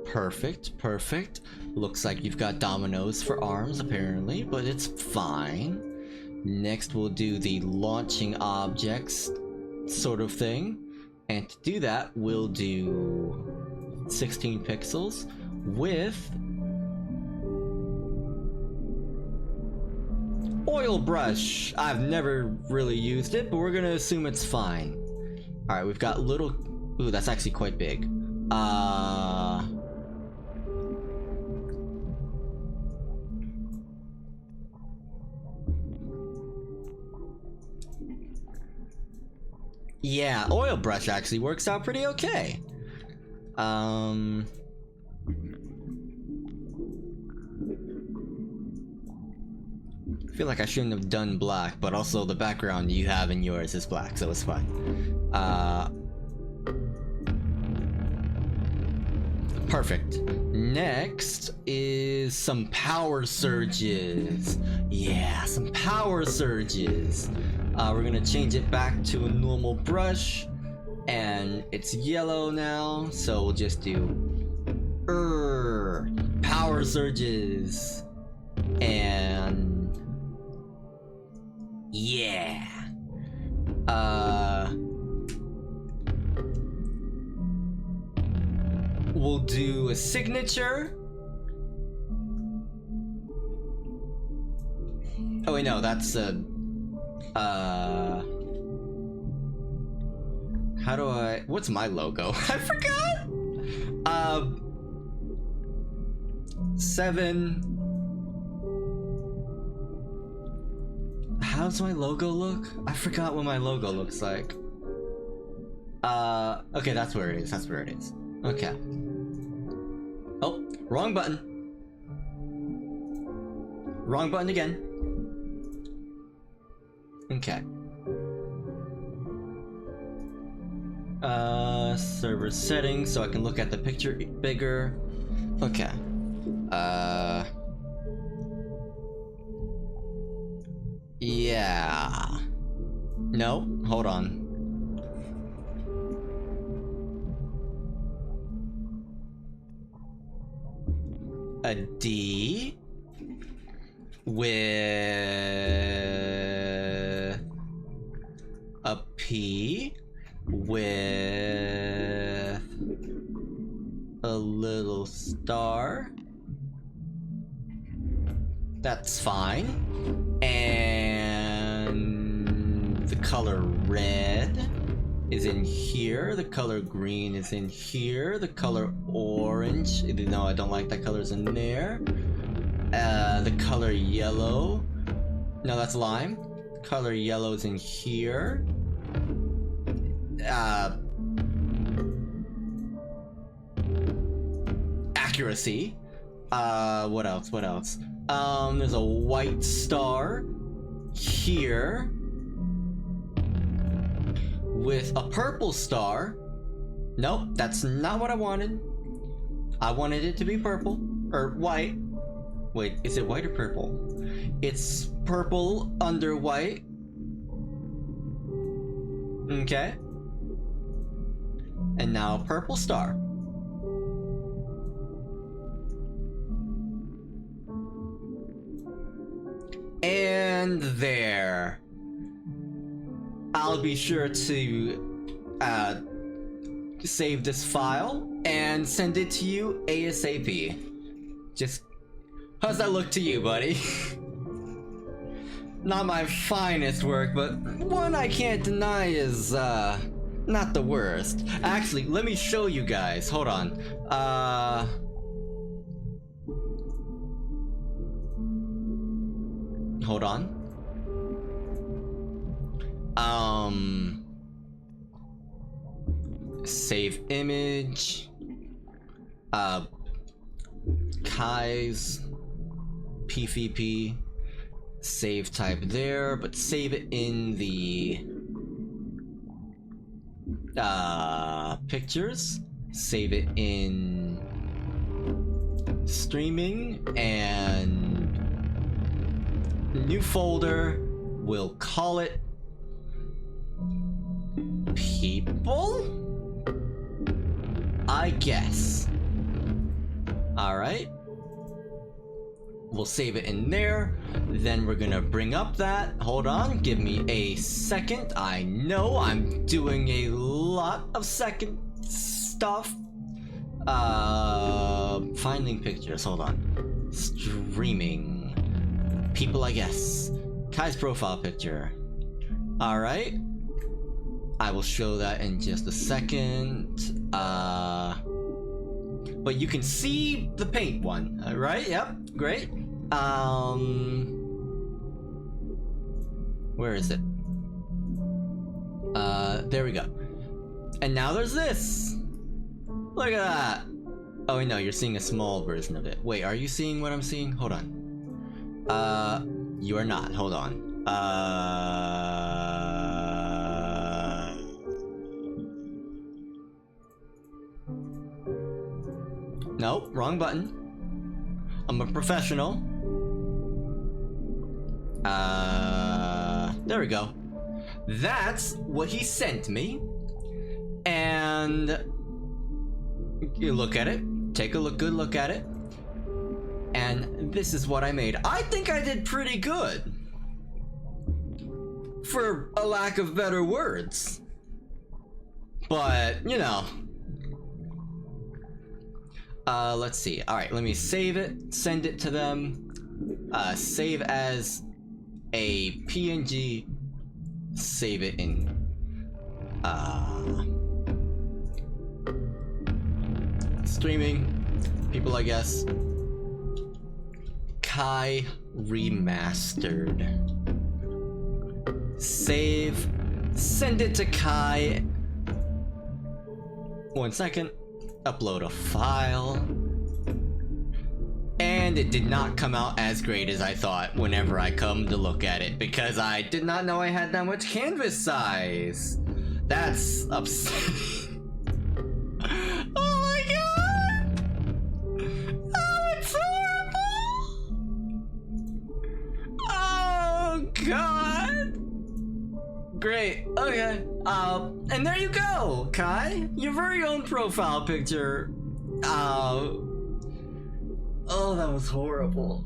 Perfect. Looks like you've got dominoes for arms, apparently, but it's fine. Next, we'll do the launching objects sort of thing. And to do that, we'll do 16 pixels with oil brush. I've never really used it, but we're gonna assume it's fine. Alright, we've got little... Ooh, that's actually quite big. Yeah, oil brush actually works out pretty okay. I feel like I shouldn't have done black, but also the background you have in yours is black, so it's fine. Perfect. Next is some power surges. Yeah, some power surges. We're gonna change it back to a normal brush, and it's yellow now, so we'll just do power surges, and yeah. We'll do a signature. Oh wait, no, that's how do what's my logo? I forgot. 7. How's my logo look? I forgot what my logo looks like. Okay, that's where it is. That's where it is. Okay. Oh, wrong button. Wrong button again. Okay. Server settings so I can look at the picture bigger. Okay. Yeah. No, hold on. A D with a P with a little star. That's fine. And the color red is in here. The color green is in here. The color orange, no, I don't like that color's in there. The color yellow, no, that's lime. Color yellow's in here. Accuracy. What else? What else? There's a white star here with a purple star. Nope, that's not what I wanted. I wanted it to be purple or white. Wait, is it white or purple? It's purple under white. Okay. And now purple star. And there. I'll be sure to save this file and send it to you ASAP. Just, how's that look to you, buddy? Not my finest work, but one I can't deny is not the worst. Actually, let me show you guys. Hold on. Hold on. Save image. Kai's PvP. Save type there, but save it in the pictures. Save it in streaming and new folder. We'll call it people, I guess. All right. We'll save it in there. Then we're gonna bring up that. Hold on, give me a second. I know I'm doing a lot of second stuff. Finding pictures. Hold on. Streaming. People, I guess. Kai's profile picture. All right. I will show that in just a second. But you can see the paint one, right? Yep, great. Where is it? There we go. And now there's this. Look at that. Oh wait, no, you're seeing a small version of it. Wait, are you seeing what I'm seeing? Hold on. You are not. Hold on. Nope, wrong button. I'm a professional. There we go. That's what he sent me. And you look at it. Take a good look at it. And this is what I made. I think I did pretty good. For a lack of better words. But, you know. Let's see. Alright, let me save it, send it to them. Save as a PNG. Save it in streaming. People, I guess. Kai Remastered. Save. Send it to Kai. 1 second. Upload a file. And it did not come out as great as I thought whenever I come to look at it, because I did not know I had that much canvas size. That's upsetting. Oh my god! Oh, it's horrible! Oh god! Great, okay. And there you go, Kai! Your very own profile picture. Oh, that was horrible.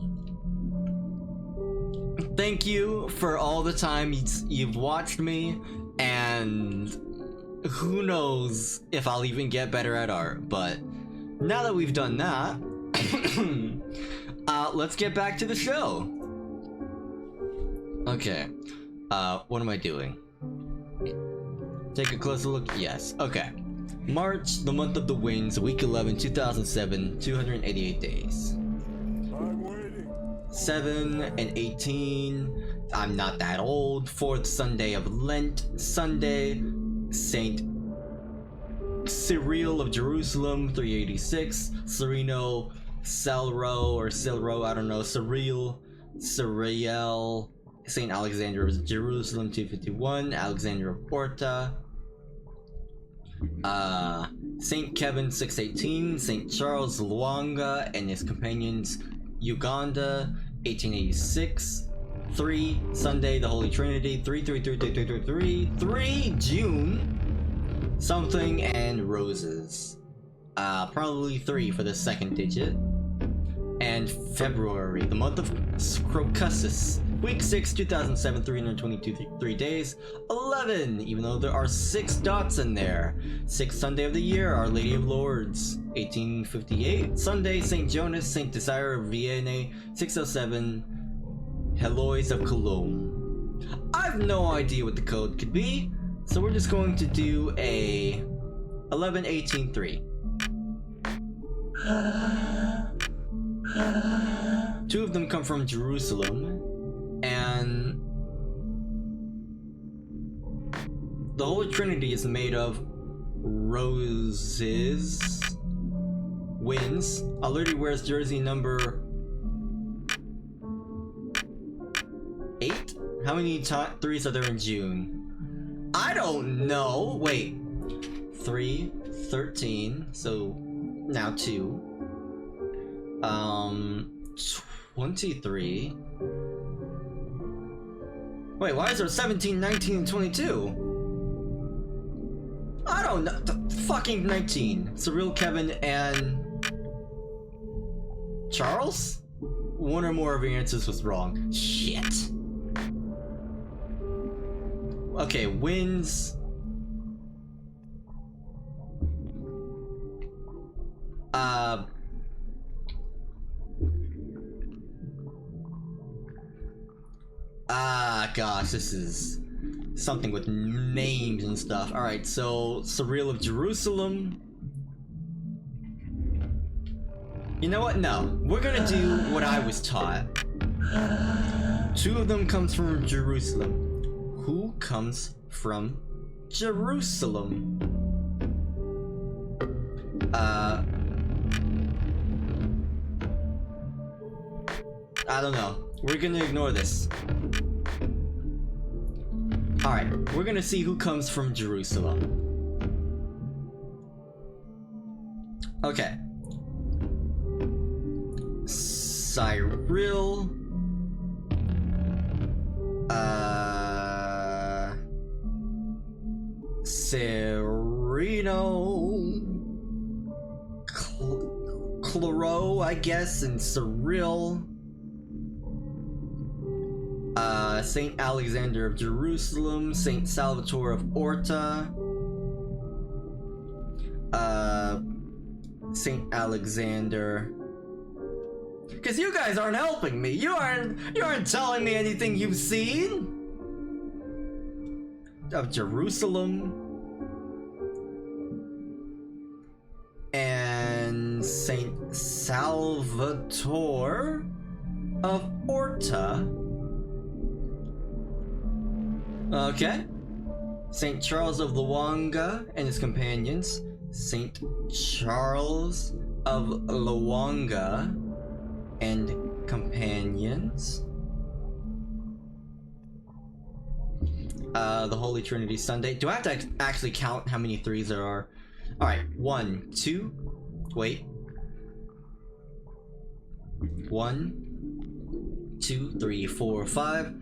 Thank you for all the time you've watched me, and who knows if I'll even get better at art, but now that we've done that, let's get back to the show. Okay, what am I doing? Take a closer look, yes, okay. March, the month of the winds, week 11, 2007, 288 days. I'm waiting. 7 and 18, I'm not that old. 4th Sunday of Lent, Sunday, Saint Cyril of Jerusalem, 386, Sereno, Silro, I don't know, Cyril, Saint Alexander of Jerusalem, 251, Alexander of Porta, Saint Kevin 618, Saint Charles Luanga and his companions Uganda 1886, 3 Sunday the Holy Trinity 3 June something and roses, probably 3 for the second digit, and February, the month of Crocusus, week 6, 2007, 3 days, 11, even though there are 6 dots in there. 6th Sunday of the year, Our Lady of Lourdes, 1858, Sunday, St. Jonas, St. Desire of Vienne, 607, Heloise of Cologne. I have no idea what the code could be, so we're just going to do a 11-18-3. 2 of them come from Jerusalem, and the Holy Trinity is made of roses, wins. Alerty wears jersey number 8? How many 3s are there in June? I don't know. Wait. 3, 13, so now 2. 23. Wait, why is there 17, 19, and 22? I don't know. Fucking 19. Cyril, Kevin, and Charles? One or more of your answers was wrong. Shit. Okay, wins. Gosh, this is something with names and stuff. Alright, so Cyril of Jerusalem. You know what? No. We're gonna do what I was taught. 2 of them comes from Jerusalem. Who comes from Jerusalem? I don't know. We're gonna ignore this. Alright, we're gonna see who comes from Jerusalem. Okay. Cyril. Sereno. Cloro, I guess, and Cyril. Saint Alexander of Jerusalem, Saint Salvatore of Orta, Saint Alexander. Because you guys aren't helping me. You aren't telling me anything you've seen of Jerusalem. And Saint Salvatore. of Orta. Okay. St. Charles of Luanga and his companions. St. Charles of Luanga and companions. The Holy Trinity Sunday. Do I have to actually count how many threes there are? Alright, 1, 2, wait. 1, 2, 3, 4, 5,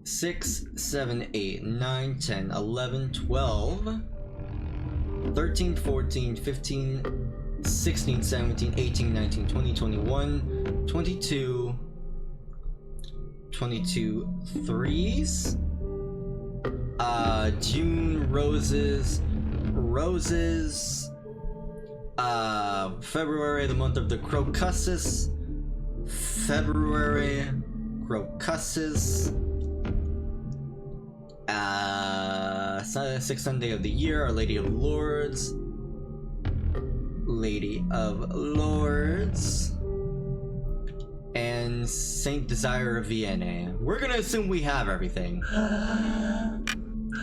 6, 7, 8, 9, 10, 11, 12, 13, 14, 15, 16, 17, 18, 19, 20, 21, 22, 22 threes. June, roses. February, the month of the crocuses. February, crocuses. Sixth Sunday of the year, Our Lady of Lourdes. Lady of Lourdes. And Saint Desire of Vienna. We're gonna assume we have everything.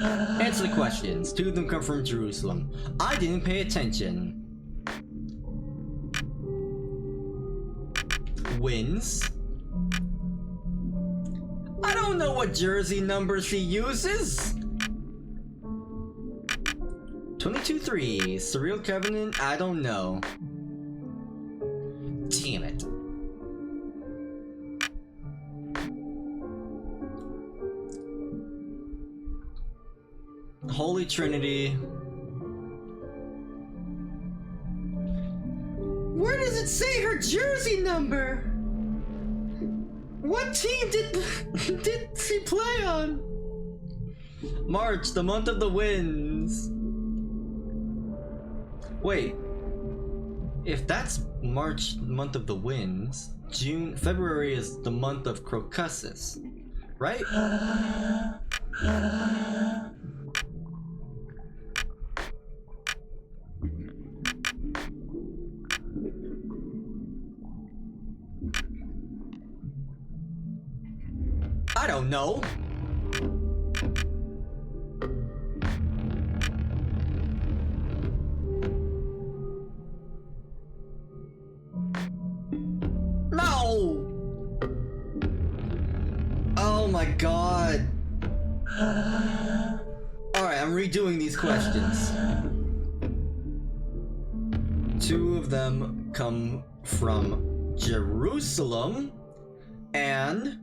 Answer the questions. 2 of them come from Jerusalem. I didn't pay attention. Wins. I don't know what jersey number she uses. 22-3. Surreal Covenant. I don't know. Damn it. Holy Trinity. Where does it say her jersey number? What team did she play on? March, the month of the winds. Wait. If that's March, month of the winds, February is the month of crocuses, right? I don't know. No! Oh my god. Alright, I'm redoing these questions. 2 of them come from Jerusalem, and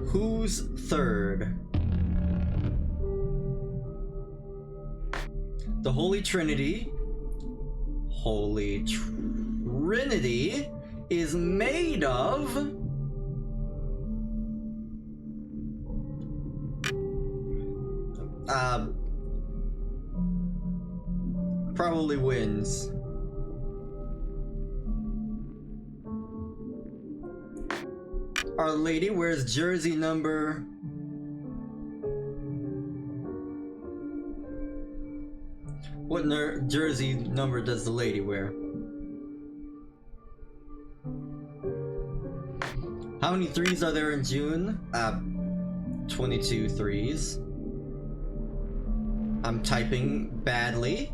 who's third? The Holy Trinity. Holy Trinity is made of probably wins. Our Lady wears jersey number. What jersey number does the lady wear? How many threes are there in June? 22 threes. I'm typing badly.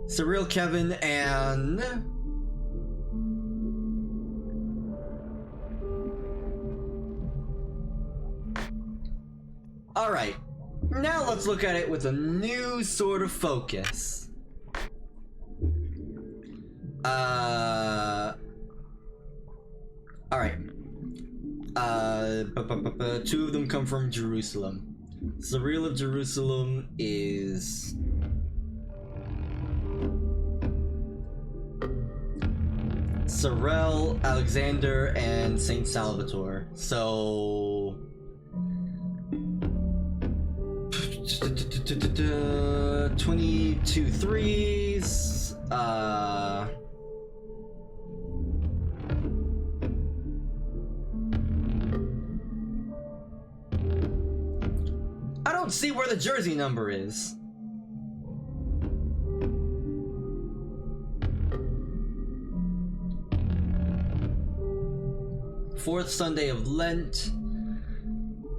Surreal Kevin and alright, now let's look at it with a new sort of focus. Alright. 2 of them come from Jerusalem. Surreal of Jerusalem is Sorel, Alexander, and Saint Salvatore. So 22 threes. I don't see where the jersey number is. fourth Sunday of Lent.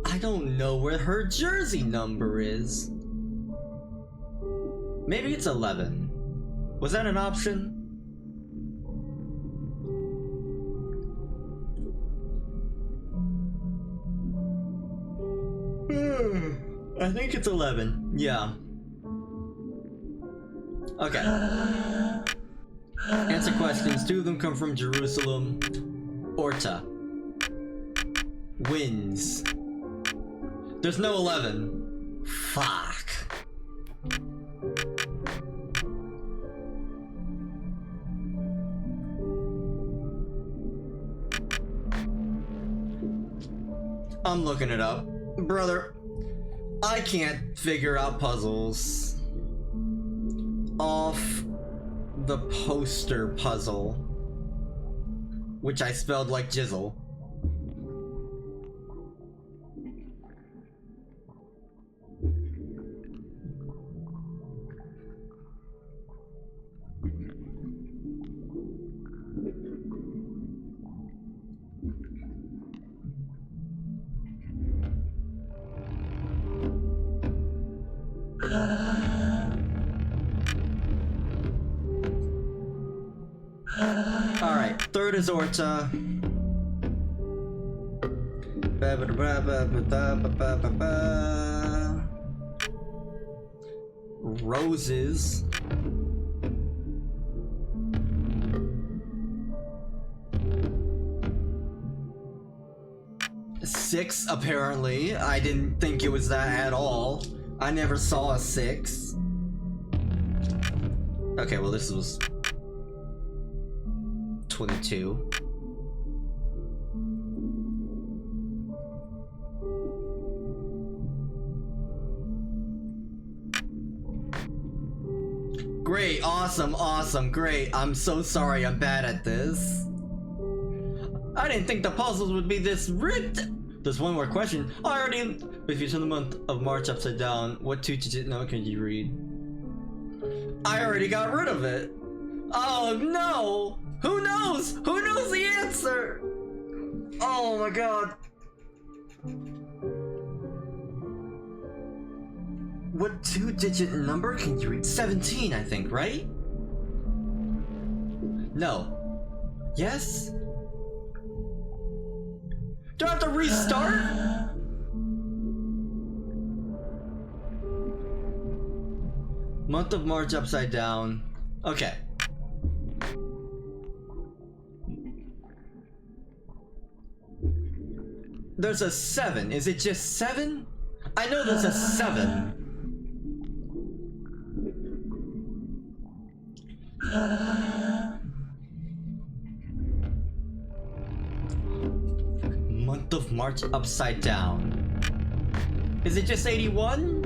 I don't know where her jersey number is. Maybe it's 11. Was that an option? I think it's 11. Yeah. Okay. Answer questions. 2 of them come from Jerusalem. Orta wins. There's no 11. Fuck. I'm looking it up. Brother, I can't figure out puzzles off the poster puzzle, which I spelled like jizzle. Alright, third is Orta. Roses. Six, apparently. I didn't think it was that at all. I never saw a 6. Okay, well this was 22. Great, awesome, great. I'm so sorry I'm bad at this. I didn't think the puzzles would be this rigged. There's one more question. If you turn the month of March upside down, what 2-digit number can you read? I already got rid of it. Oh no! Who knows? Who knows the answer? Oh my god. What 2-digit number can you read? 17, I think, right? No. Yes? Do I have to restart? Month of March upside down. Okay. There's a 7. Is it just 7? I know there's a 7. Month of March upside down. Is it just 81?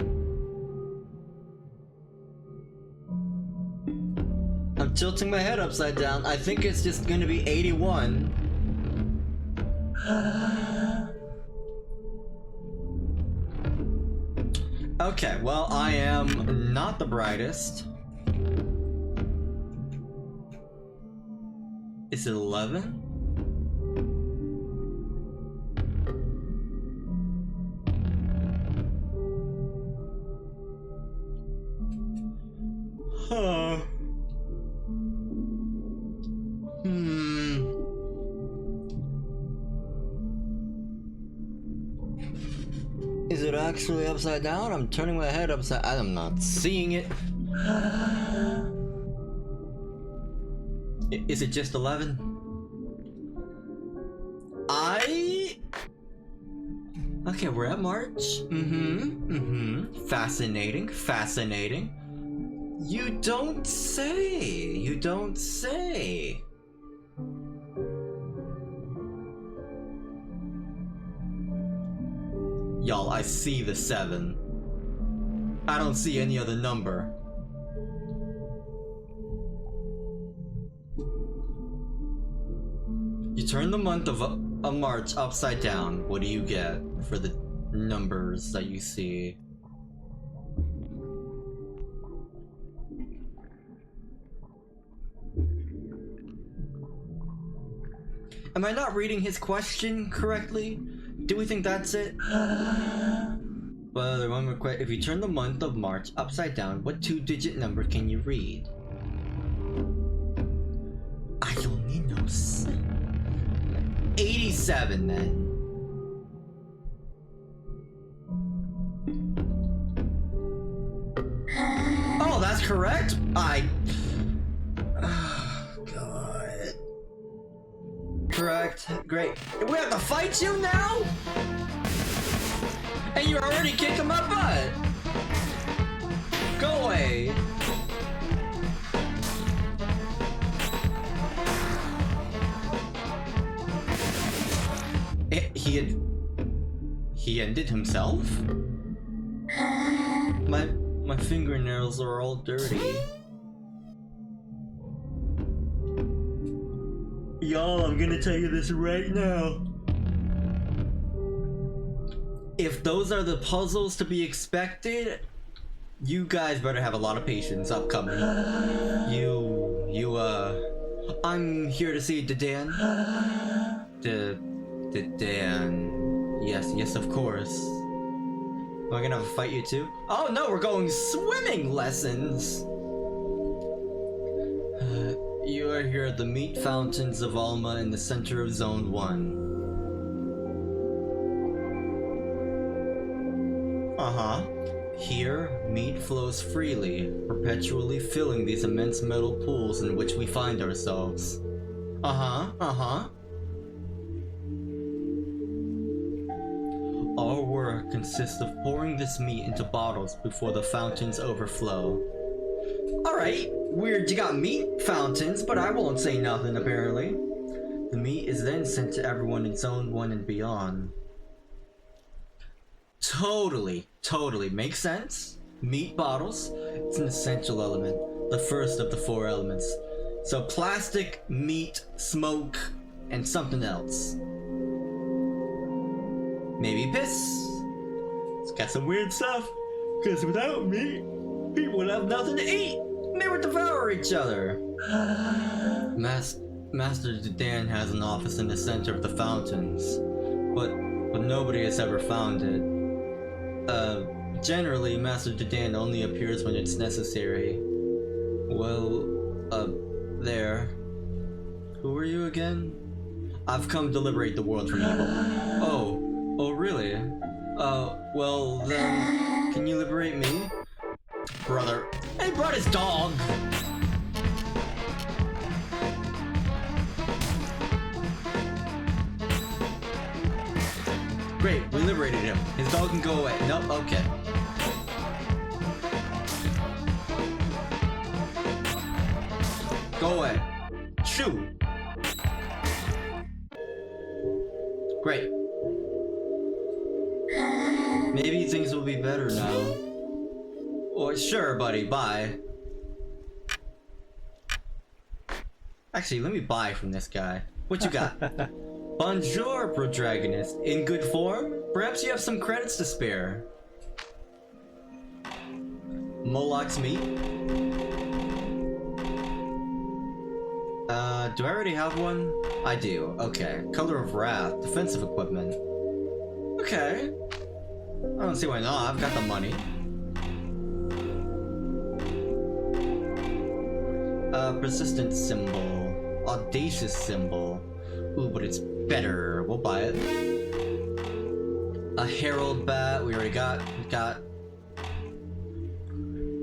I'm tilting my head upside down. I think it's just gonna be 81. Okay, well, I am not the brightest. Is it 11? Huh. Is it actually upside down? I'm turning my head upside. I'm not seeing it. Is it just 11? Okay, we're at March. Fascinating, fascinating. You don't say. You don't say. Y'all, I see the 7. I don't see any other number. You turn the month of March upside down. What do you get for the numbers that you see? Am I not reading his question correctly? Do we think that's it? Well, the one request. If you turn the month of March upside down, what 2-digit number can you read? I only know 87 then. Oh, that's correct? Oh, God. Correct. Great. We have to fight you now? And you're already kicking my butt. Go away. He ended himself? My fingernails are all dirty. Y'all, I'm gonna tell you this right now. If those are the puzzles to be expected, you guys better have a lot of patience upcoming. I'm here to see Dan. Dan. Yes, of course. Am I gonna fight you too? Oh no, we're going swimming lessons! You are here at the meat fountains of Alma in the center of Zone 1. Uh-huh. Here, meat flows freely, perpetually filling these immense metal pools in which we find ourselves. Uh-huh. Our work consists of pouring this meat into bottles before the fountains overflow. Alright, weird you got meat fountains, but I won't say nothing apparently. The meat is then sent to everyone in Zone 1 and beyond. Totally makes sense. Meat bottles, it's an essential element, the first of the 4 elements. So plastic, meat, smoke, and something else. Maybe piss. It's got some weird stuff, because without meat, people would have nothing to eat. They would devour each other. Master Dan has an office in the center of the fountains, but nobody has ever found it. Generally, Master Dan only appears when it's necessary. Well, there. Who are you again? I've come to liberate the world from evil. Oh, really? Well then, can you liberate me? Brother. He brought his dog! Great, we liberated him. His dog can go away. Nope, okay. Go away. Shoo! Great. Maybe things will be better now. Oh, sure, buddy, bye. Actually, let me buy from this guy. What you got? Bonjour, protagonist. In good form? Perhaps you have some credits to spare. Moloch's meat? Do I already have one? I do, okay. Color of Wrath, defensive equipment. Okay. I don't see why not, I've got the money. Persistent symbol. Audacious symbol. Ooh, but it's better. We'll buy it. A Herald Bat, we already got.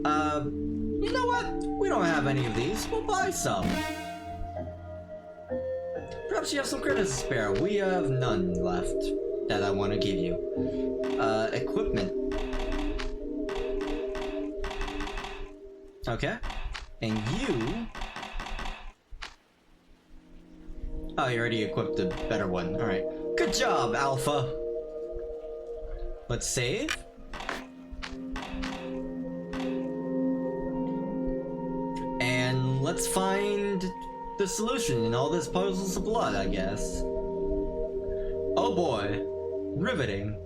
You know what? We don't have any of these. We'll buy some. Perhaps you have some credits to spare. We have none left that I want to give you. Equipment. Okay. And you... Oh, you already equipped a better one. Alright. Good job, Alpha! Let's save. And let's find the solution in all this puzzles of blood, I guess. Oh boy. Riveting.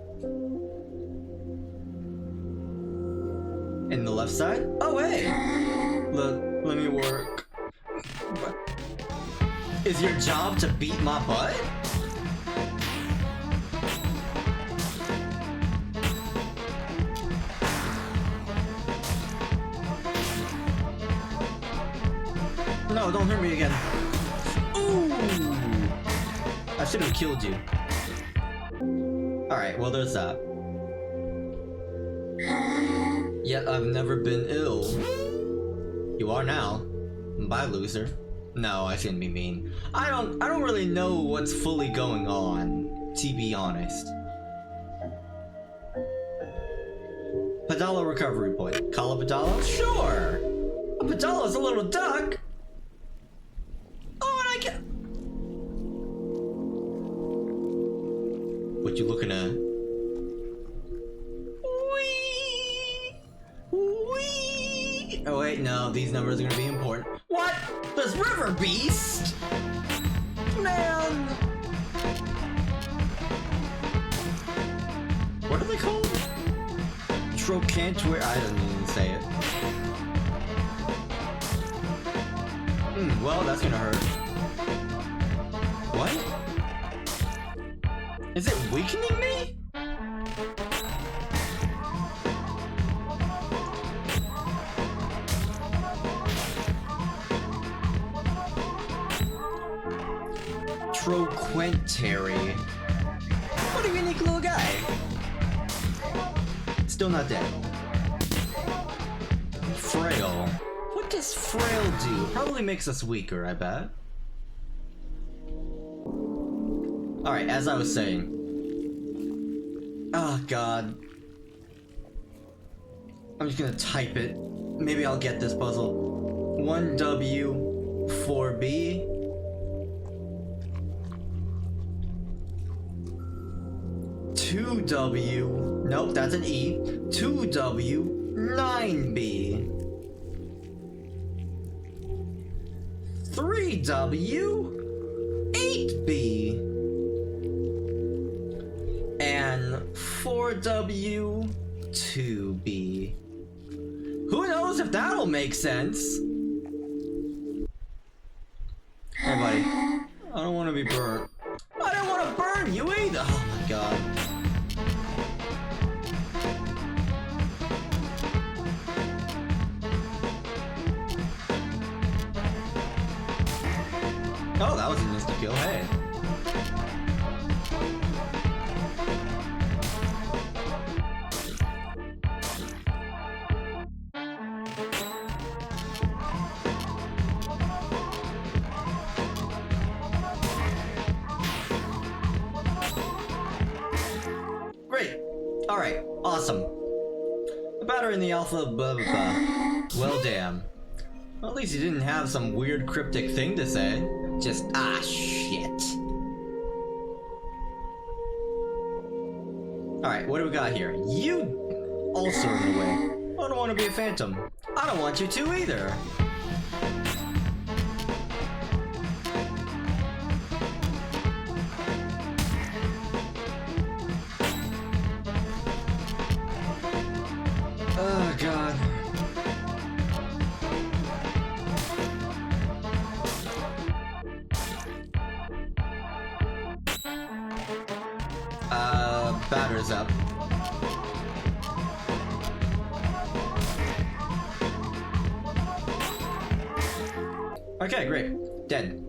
In the left side? Oh hey! Let me work. Is your job to beat my butt? No, don't hurt me again. Ooh! I should have killed you. Alright, well there's that. Yet I've never been ill. You are now. Bye, loser. No, I shouldn't be mean. I don't really know what's fully going on, to be honest. Padala recovery point. Call a Padala? Sure! A Padala's a little duck! Oh, and I can... What you looking at? Wee! Wee! Oh wait, no, these numbers are gonna be important. What? There's River Beast? Man! What are they called? Trochanter... I didn't even say it. Well, that's gonna hurt. What? Is it weakening me? Troquentary. What a unique little guy. Still not dead. Frail. What does frail do? Probably makes us weaker, I bet. Alright, as I was saying. Oh god. I'm just gonna type it. Maybe I'll get this puzzle. 1W, 4B. 2W. Nope, that's an E. 2W, 9B. 3W, 8B. And 4W, 2B. Who knows if that'll make sense? Hey buddy, I don't want to be burnt. I don't want to burn you either! Oh my god. Oh, that was an instant kill, hey. Great. Alright, awesome. The battery in the alpha, blah blah blah. Well, damn. Well, at least you didn't have some weird cryptic thing to say. Just, ah, shit. Alright, what do we got here? You also in the way. I don't want to be a phantom. I don't want you to either. Oh, God. Batter's up. Okay, great. Dead.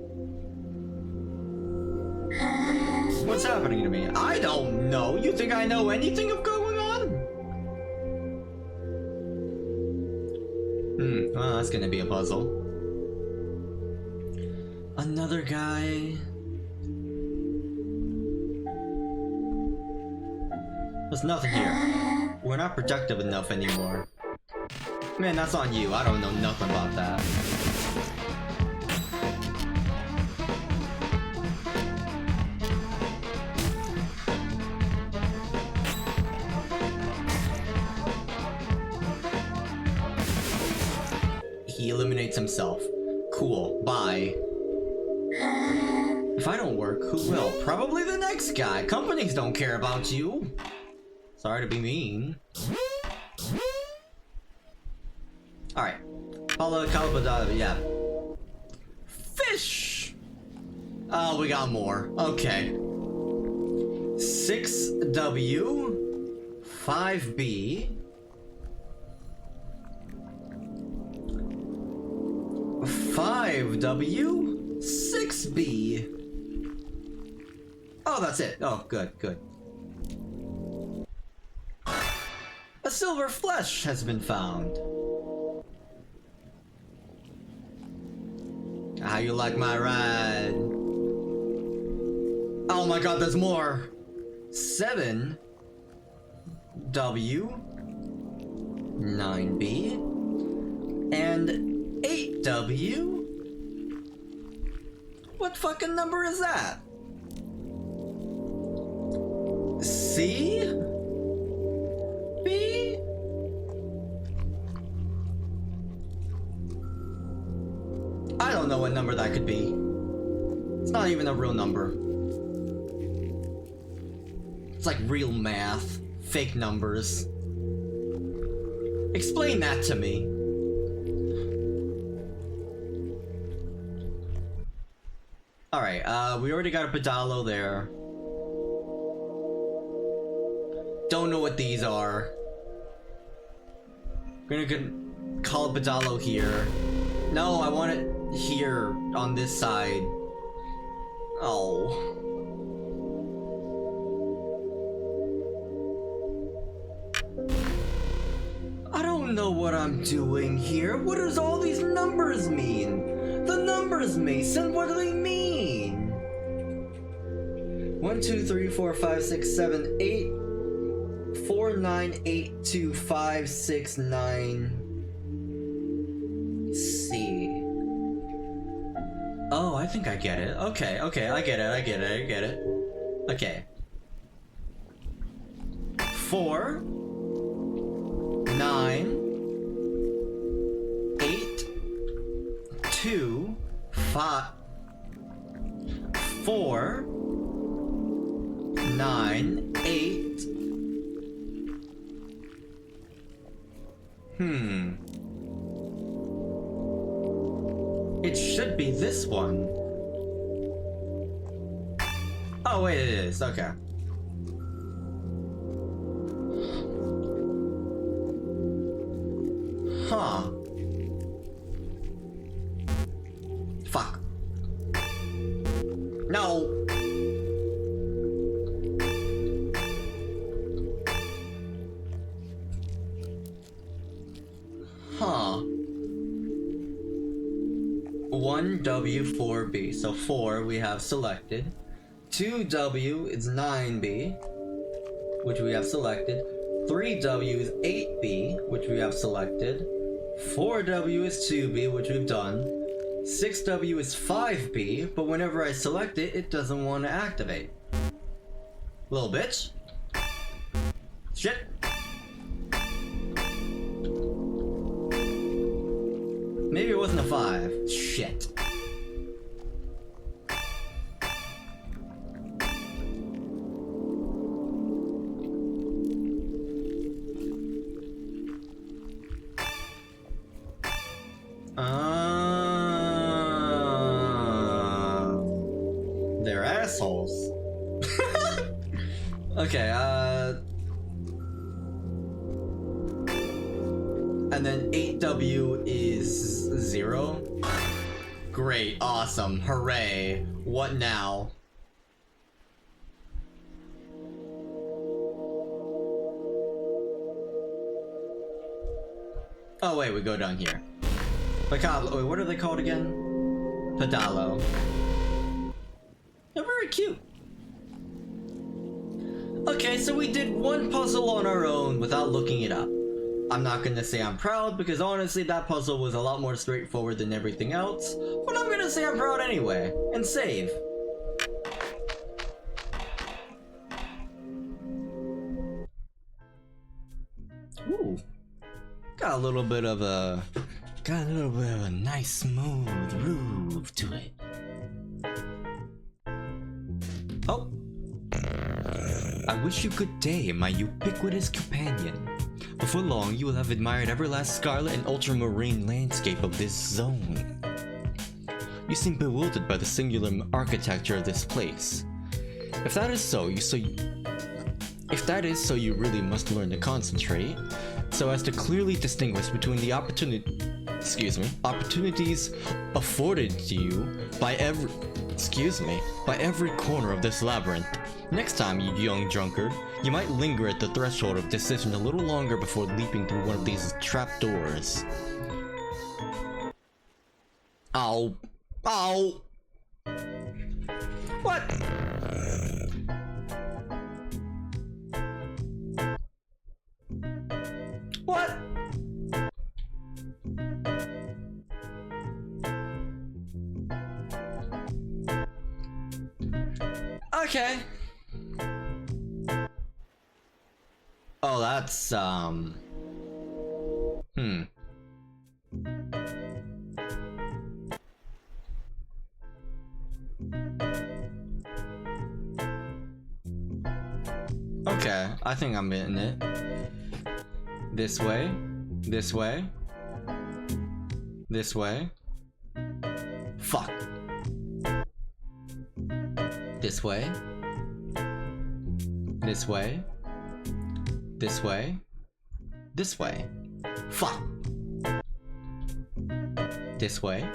What's happening to me? I don't know. You think I know anything of going on? Well, that's gonna be a puzzle. Another guy. There's nothing here. We're not productive enough anymore. Man, that's on you. I don't know nothing about that. He eliminates himself. Cool. Bye. If I don't work, who will? Probably the next guy. Companies don't care about you. Sorry to be mean. Alright. Follow Calabada, yeah. Fish! Oh, we got more. Okay. 6W, 5B, 5W, 6B. Oh, that's it. Oh, good, good. A silver flesh has been found. How you like my ride? Oh my god, there's more! 7W, 9B, and 8W? What fucking number is that? C? B? I don't know what number that could be. It's not even a real number. It's like real math. Fake numbers. Explain that to me. Alright, we already got a pedalo there. Don't know what these are. We're gonna call a pedalo here. No, I want it here on this side. Oh. I don't know what I'm doing here. What does all these numbers mean? The numbers, Mason, what do they mean? 1, 2, 3, 4, 5, 6, 7, 8. 4, 9, 8, 2, 5, 6, 9. C. Oh, I think I get it. Okay, okay, I get it, I get it, I get it. Okay. 4, 9, 8, 2, 5, 4, 9, 8. It should be this one. Oh wait, it is. Okay. Huh. Fuck. No. Huh. 1W, 4B. So 4 we have selected. 2W is 9B, which we have selected. 3W is 8B, which we have selected. 4W is 2B, which we've done. 6W is 5B, but whenever I select it, it doesn't want to activate. Little bitch. Shit. Maybe it wasn't a 5. Shit. They're assholes. Okay, and then 8W is 0. Great, awesome, hooray. What now? Oh wait, we go down here. Pedalo, wait, what are they called again? Pedalo. They're very cute. Okay, so we did one puzzle on our own without looking it up. I'm not gonna say I'm proud, because honestly that puzzle was a lot more straightforward than everything else, but I'm gonna say I'm proud anyway, and save. Ooh. Got a little bit of a nice smooth groove to it. Oh. I wish you good day, my ubiquitous companion. Before long, you will have admired everlast scarlet and ultramarine landscape of this zone. You seem bewildered by the singular architecture of this place. If that is so, you really must learn to concentrate, so as to clearly distinguish between the opportunities afforded to you by every corner of this labyrinth. Next time, you young drunkard, you might linger at the threshold of decision a little longer before leaping through one of these trapdoors. Ow. Ow! What? What? Okay. Oh, that's, Okay, I think I'm in it. This way. This way. This way. Fuck. This way. This way. This way. This way. Fuck. This way.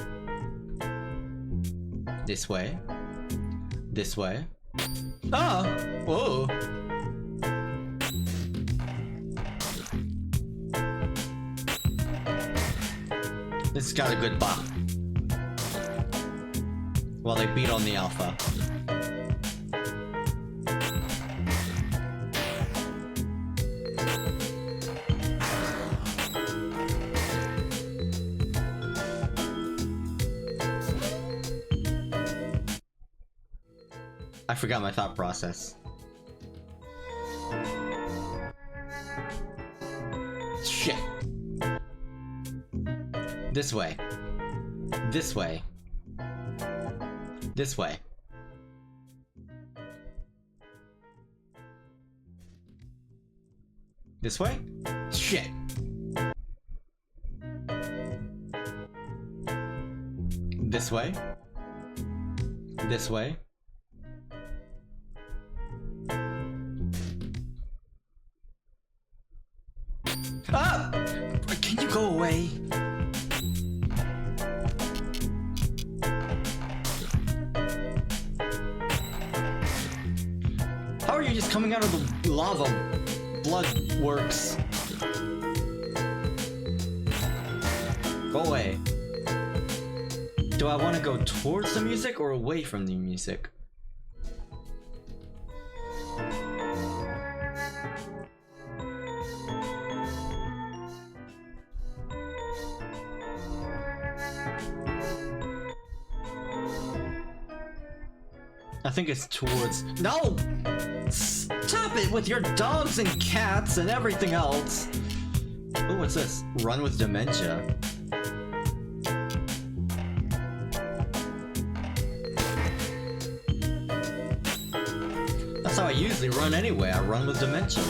This way. This way. Oh! Whoa! This has got a good bop. While they beat on the alpha. I forgot my thought process. Shit. This way. This way. This way. This way? Shit. This way? This way? Ah! Can you go away? How are you just coming out of the lava? Blood works. Go away. Do I want to go towards the music or away from the music? I think it's towards. No! Stop it with your dogs and cats and everything else! Oh, what's this? Run with dementia. That's how I usually run anyway. I run with dementia.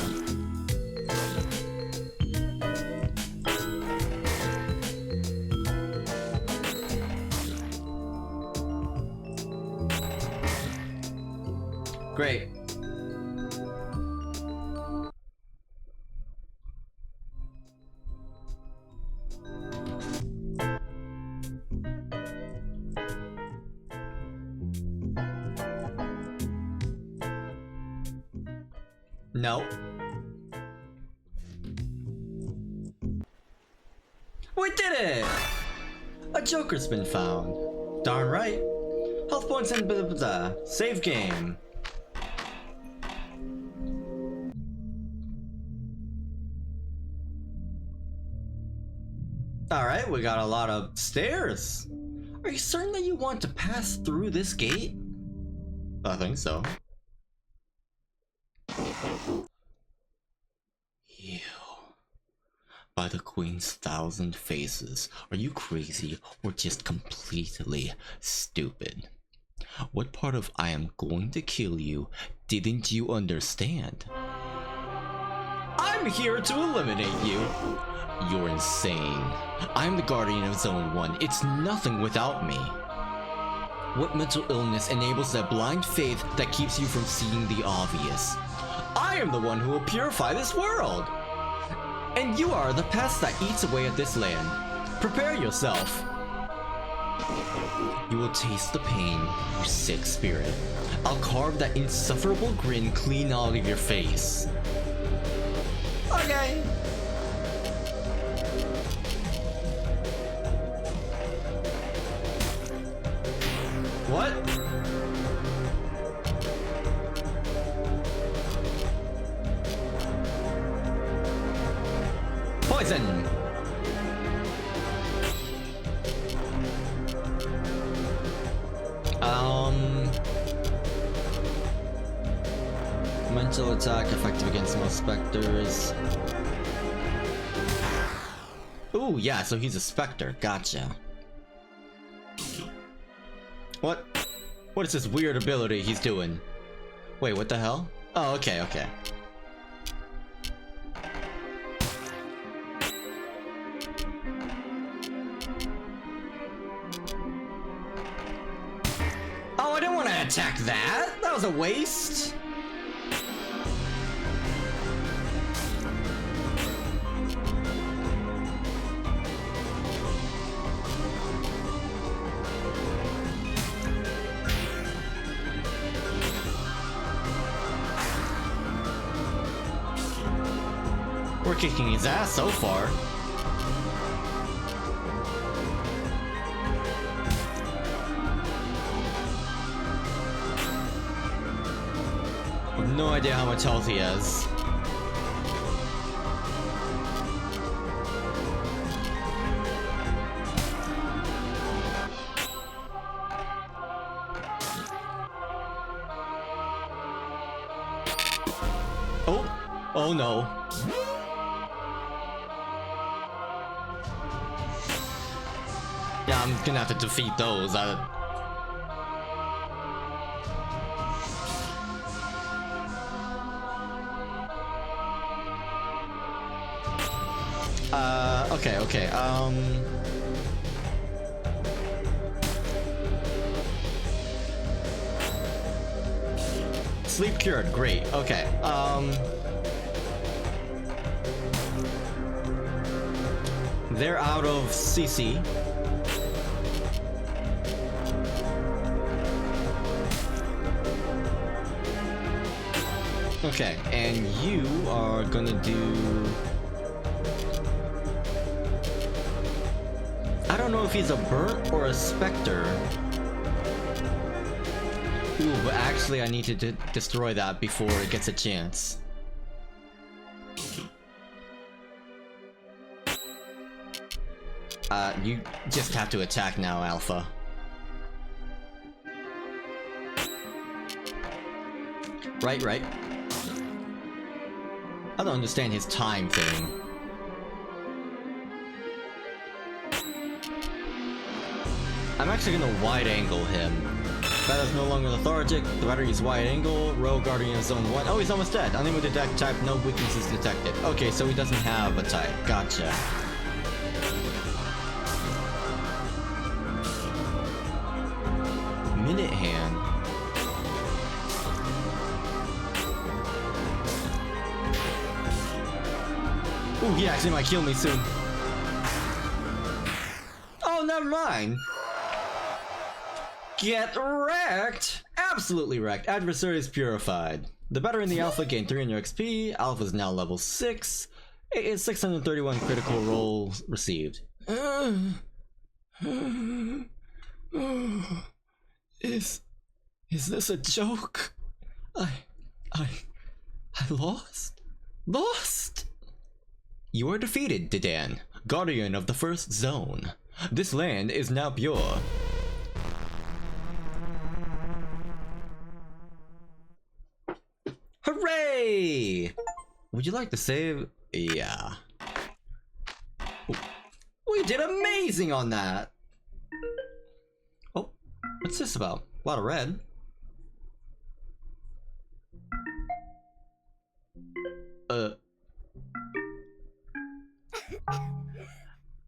Great. No. We did it! A Joker's been found. Darn right. Health points and blah blah blah. Save game. Alright, we got a lot of stairs. Are you certain that you want to pass through this gate? I think so. You. By the Queen's 1,000 faces, are you crazy or just completely stupid? What part of I am going to kill you didn't you understand? I'm here to eliminate you. You're insane. I'm the guardian of Zone 1. It's nothing without me. What mental illness enables that blind faith that keeps you from seeing the obvious? I am the one who will purify this world! And you are the pest that eats away at this land. Prepare yourself. You will taste the pain, you sick spirit. I'll carve that insufferable grin clean out of your face. Okay. What? Poison! Mental attack effective against most specters. Ooh, yeah, so he's a specter. Gotcha. What? What is this weird ability he's doing? Wait, what the hell? Oh, okay, okay. Oh, I didn't want to attack that! That was a waste! We're kicking his ass so far. I have no idea how much health he has. Oh! Oh no. Yeah, I'm gonna have to defeat those. Okay, okay, Sleep cured, great, okay, they're out of CC. Okay, and you are gonna do... I don't know if he's a burnt or a specter. Ooh, but actually I need to destroy that before it gets a chance. You just have to attack now, Alpha. Right, right. I don't understand his time thing. I'm actually gonna wide angle him. Batter's no longer lethargic. The batter is wide angle. Row guardian of zone 1. Oh, he's almost dead. Unable to detect type. No weaknesses detected. Okay, so he doesn't have a type. Gotcha. Minute hand. Ooh, he actually might kill me soon. Oh, never mind. Get wrecked! Absolutely wrecked. Adversary is purified. The better in the alpha gain 300 XP. Alpha is now level 6. It is 631 critical rolls received. Is this a joke? I lost? Lost? You are defeated, Dedan, guardian of the first zone. This land is now pure. Hooray! Would you like to save? Yeah. We did amazing on that! Oh, what's this about? A lot of red.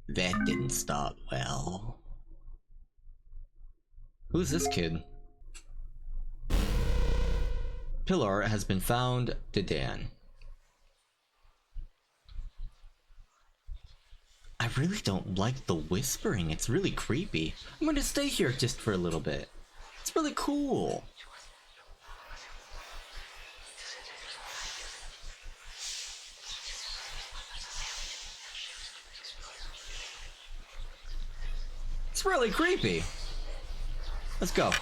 That didn't start well. Who's this kid? Pillar has been found to Dan. I really don't like the whispering. It's really creepy. I'm gonna stay here just for a little bit. It's really cool. It's really creepy. Let's go.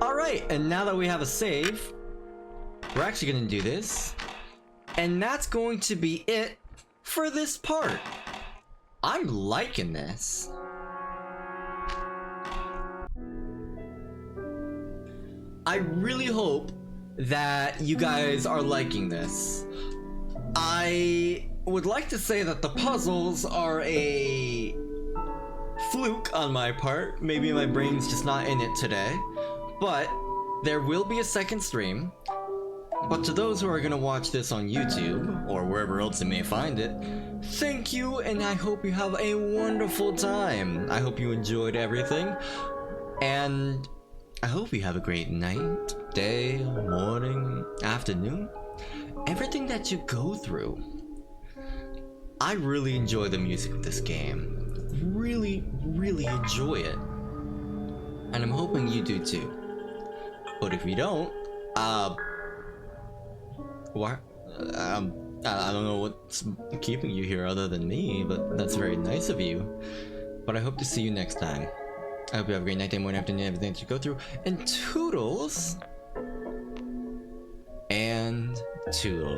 Alright, and now that we have a save, we're actually gonna do this. And that's going to be it for this part. I'm liking this. I really hope that you guys are liking this. I would like to say that the puzzles are a fluke on my part. Maybe my brain's just not in it today. But there will be a second stream. But to those who are gonna watch this on YouTube, or wherever else they may find it, thank you, and I hope you have a wonderful time. I hope you enjoyed everything, and I hope you have a great night, day, morning, afternoon, everything that you go through. I really enjoy the music of this game. Really, really enjoy it. And I'm hoping you do too. But if you don't, what? I don't know what's keeping you here other than me, but that's very nice of you. But I hope to see you next time. I hope you have a great night, day, morning, afternoon, everything that you go through. And Toodles. And Toodles.